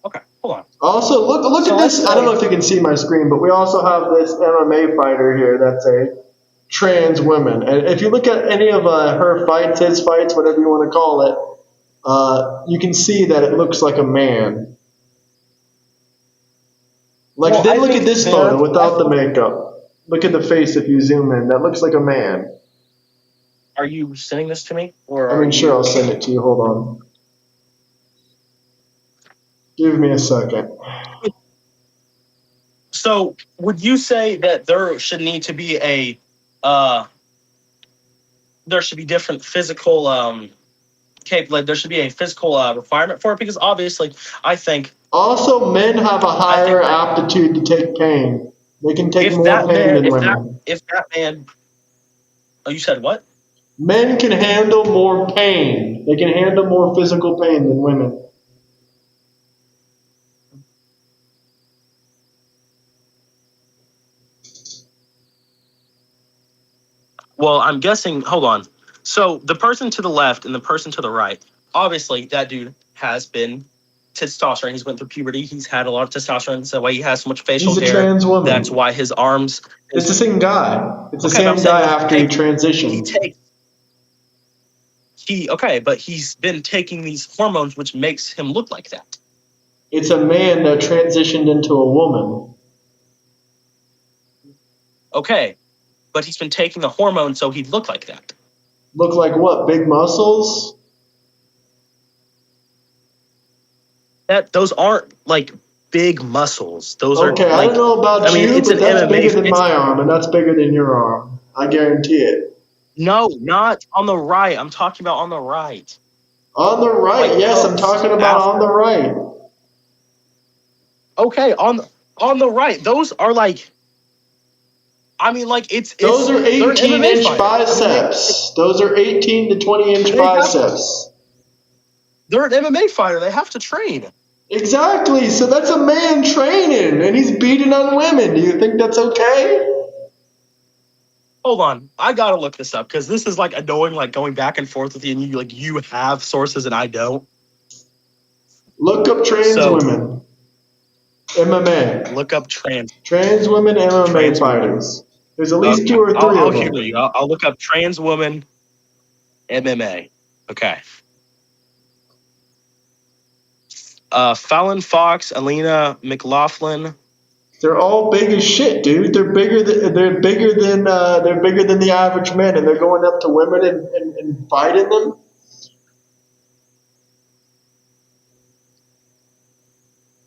okay, hold on. Also, look So at let's this. I don't know say, if you can see my screen, but we also have this MMA fighter here that's a trans woman. And if you look at any of her fights, his fights, whatever you want to call it, you can see that it looks like a man. Like, well, then I look at think this they're, photo without the makeup. Look at the face if you zoom in. That looks like a man. are you sending this to me? Or I are mean, sure, I'll you, send it to you. Hold on. Give me a second. so would you say that there should need to be uh, there should be different physical, like there should be a physical requirement for it? Because obviously, I think, Also, men have a I think higher that aptitude to take pain. They can take if more that pain man, than women. if that man, oh, you said what? Men can handle more pain. They can handle more physical pain than women. Well, I'm guessing. Hold on. So the person to the left and the person to the right, obviously, that dude has been testosterone. He's went through puberty. He's had a lot of testosterone. That's why he has so much facial He's a hair. trans That's woman. why his arms. It's the same guy. It's the Okay, but I'm same guy saying after he transitioned. Okay, but he's been taking these hormones, which makes him look like that. It's a man that transitioned into a woman. Okay, but he's been taking the hormone, so he'd look like that. Look like what? Big muscles? Those aren't like big muscles. Those are Okay, I don't like, know about I mean, you, it's but an that's MMA. bigger than It's my arm, and that's bigger than your arm. I guarantee it. no, not on the right. I'm talking about on the right. On the right, Like yes, I'm post talking about on the after. right. Okay, on the right. Those are like, I mean, like Those are they're an 18 MMA inch fighter. I mean, biceps. Those are 18 to 20 inch they have biceps. they're an MMA fighter. They have to train. Exactly. So that's a man training, and he's beating on women. Do you think that's okay? Hold on, I gotta look this up because this is like annoying, like going back and forth with you, and you have sources and I don't. Look up trans So women. MMA. look up Trans women MMA trans woman. fighters. There's at least two Okay, or three I'll of hear them. you. I'll look up trans woman MMA. Okay. Fallon Fox, Alina McLaughlin. They're all big as shit, dude. They're bigger than the average men, and they're going up to women and fighting them.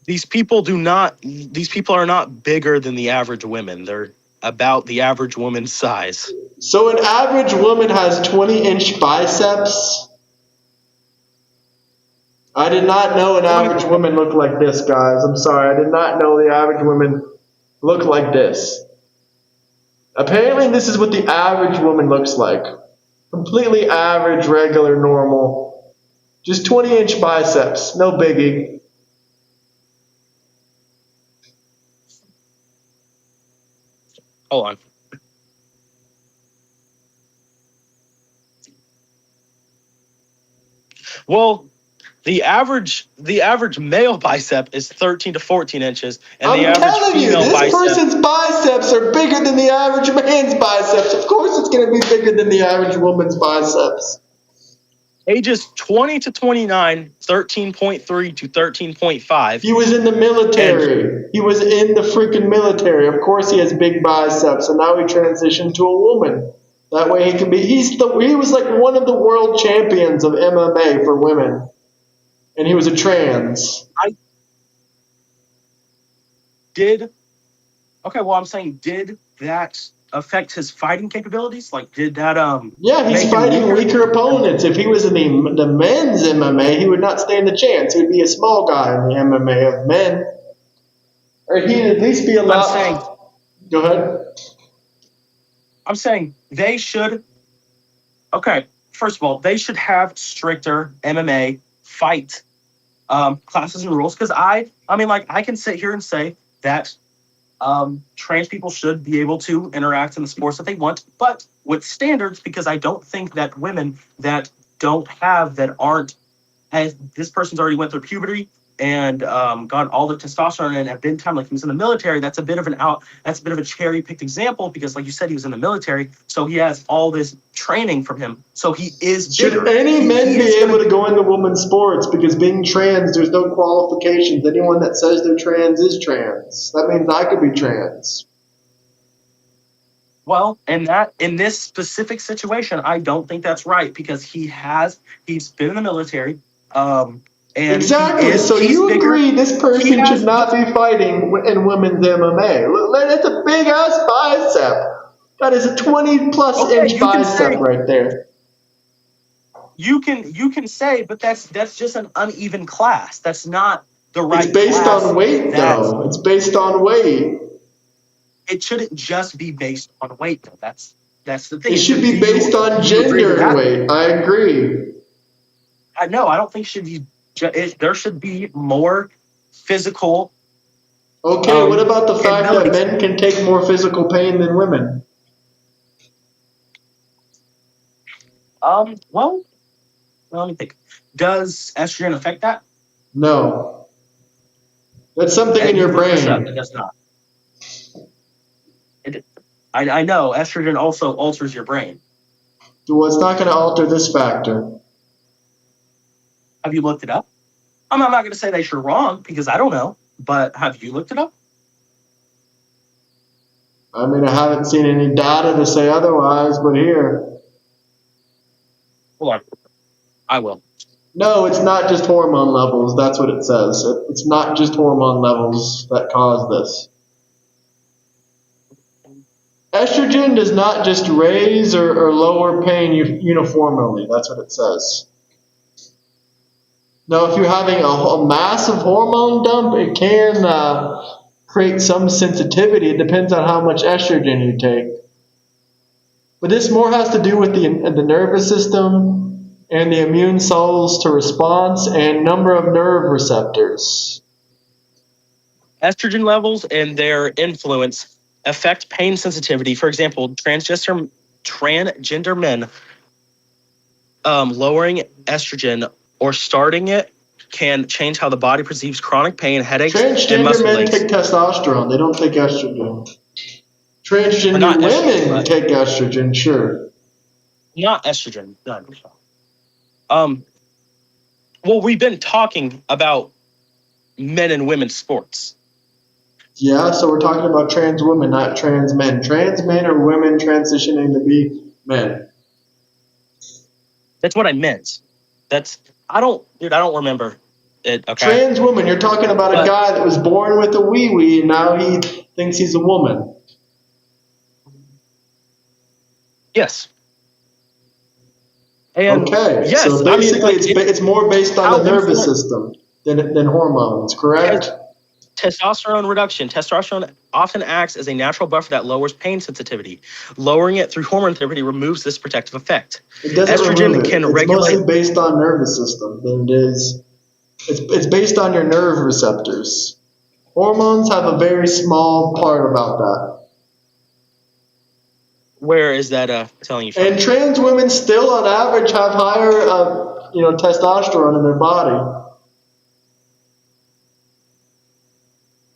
These people do not. These people are not bigger than the average women. They're about the average woman's size. So an average woman has 20-inch biceps. I did not know an Look at average this. woman looked like this, guys. I'm sorry. I did not know the average woman looked like this. Apparently, this is what the average woman looks like. Completely average, regular, normal. Just 20-inch biceps. No biggie. Hold on. Well, the average male bicep is 13 to 14 inches, and the I'm average telling you, female this bicep. person's biceps are bigger than the average man's biceps. Of course, it's going to be bigger than the average woman's biceps. Ages 20 to 29, 13.3 to 13.5. He was in the And military. He was in the freaking military. Of course, he has big biceps, and now he transitioned to a woman. That way, he can be. He was like one of the world champions of MMA for women, and he was a trans. I did. Okay, well, I'm saying, did that affect his fighting capabilities? Like, did that Yeah, he's make him fighting weaker weaker? opponents. If he was in the men's MMA, he would not stand a chance. He would be a small guy in the MMA of men. Or he'd at least be I'm saying, allowed. Go ahead. they should. Okay, first of all, they should have stricter MMA fight classes and rules. Because I mean, like, I can sit here and say that trans people should be able to interact in the sports that they want, but with standards. Because I don't think that women that aren't, as this person's already went through puberty and got all the testosterone and have been time like he was in the military. That's a bit of a cherry picked example, because like you said, he was in the military, so he has all this training from him, so he is bigger. Should any men He be is able to go into women's sports? Because being trans, there's no qualifications. Anyone that says they're trans is trans. That means I could be trans. Well, in this specific situation, I don't think that's right, because he's been in the military, and Exactly. So he's you bigger. agree this He person should has not be fighting in women's MMA. That's a big ass bicep. That is a 20 plus okay. inch bicep right there. You can say, but that's just an uneven class. That's not the It's right based class. on weight, though. It's based on weight. It shouldn't just be based on weight, though. That's the thing. It should be based on do you agree to gender and that? weight. I agree. I don't think it should be. There should be more physical. Okay, what about the fact that abilities. men can take more physical pain than women? Well, let me think. Does estrogen affect that? No. That's something in You your looked this up. brain. It does not. I know estrogen also alters your brain. Well, it's not going to alter this factor. Have you looked it up? I'm not going to say that you're wrong, because I don't know. But have you looked it up? I mean, I haven't seen any data to say otherwise, but here. Hold on. I will. No, it's not just hormone levels. That's what it says. It's not just hormone levels that cause this. Estrogen does not just raise or lower pain uniformly. That's what it says. Now, if you're having a massive hormone dump, it can create some sensitivity. It depends on how much estrogen you take. But this more has to do with the nervous system and the immune cells to response and number of nerve receptors. Estrogen levels and their influence affect pain sensitivity. For example, transgender men lowering estrogen or starting it can change how the body perceives chronic pain, headaches, and Transgender muscle men aches. take testosterone. They don't take estrogen. Transgender Not estrogen, women but take estrogen, sure. not estrogen. None. Well, we've been talking about men and women's sports. Yeah, so we're talking about trans women, not trans men. Trans men are women transitioning to be men. That's what I meant. I don't remember it. Okay. Trans woman, you're talking about a guy that was born with a wee-wee and now he thinks he's a woman. Yes. And okay, yes, so basically I mean, it's more based on the nervous system than hormones, correct? Testosterone reduction. Testosterone often acts as a natural buffer that lowers pain sensitivity. Lowering it through hormone therapy removes this protective effect. It doesn't Estrogen remove it. can It's regulate. mostly based on nervous system than it is. It's based on your nerve receptors. Hormones have a very small part about that. Where is that telling you from? And trans women still, on average, have higher, testosterone in their body.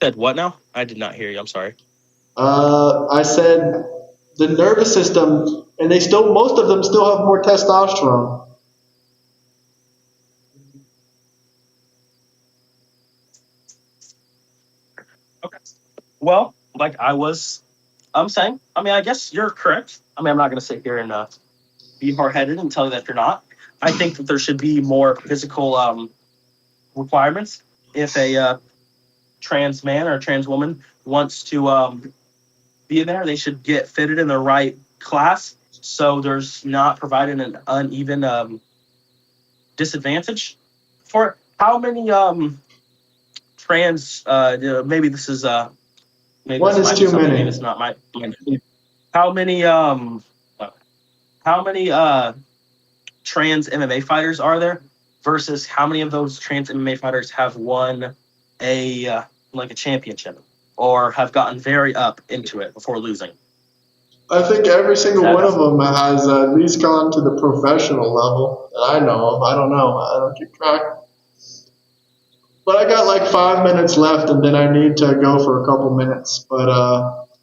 Said what now? I did not hear you. I'm sorry. I said the nervous system, and most of them still have more testosterone. Okay. Well, like I'm saying, I mean, I guess you're correct. I mean, I'm not going to sit here and be hard-headed and tell you that you're not. I think that there should be more physical requirements if a trans man or a trans woman wants to be in there. They should get fitted in the right class, so there's not providing an uneven disadvantage for it. How many trans? Maybe this is maybe One this is might be too something. many. Maybe it's not my. How many how many trans MMA fighters are there versus how many of those trans MMA fighters have won a like a championship or have gotten very up into it before losing? I think every single one of them has at least gone to the professional level that I know of. I don't know. I don't keep track. But I got like 5 minutes left, and then I need to go for a couple minutes. But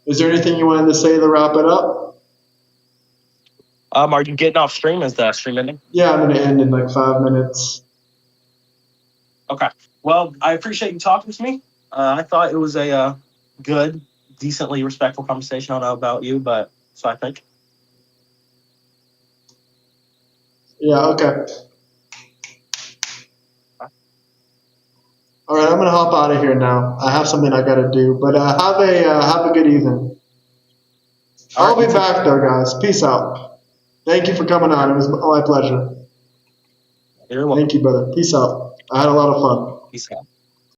is there anything you wanted to say to wrap it up? Are you getting off stream? Is the stream ending? Yeah, I'm gonna end in like 5 minutes. Okay. Well, I appreciate you talking to me. I thought it was a good, decently respectful conversation. I don't know about you, but so I think. Yeah. Okay. All right, I'm gonna hop out of here now. I have something I gotta do. But have a good evening. All I'll right, be back though, guys. Peace out. Thank you for coming on. It was my pleasure. You're welcome. Thank you, brother. Peace out. I had a lot of fun. Peace out.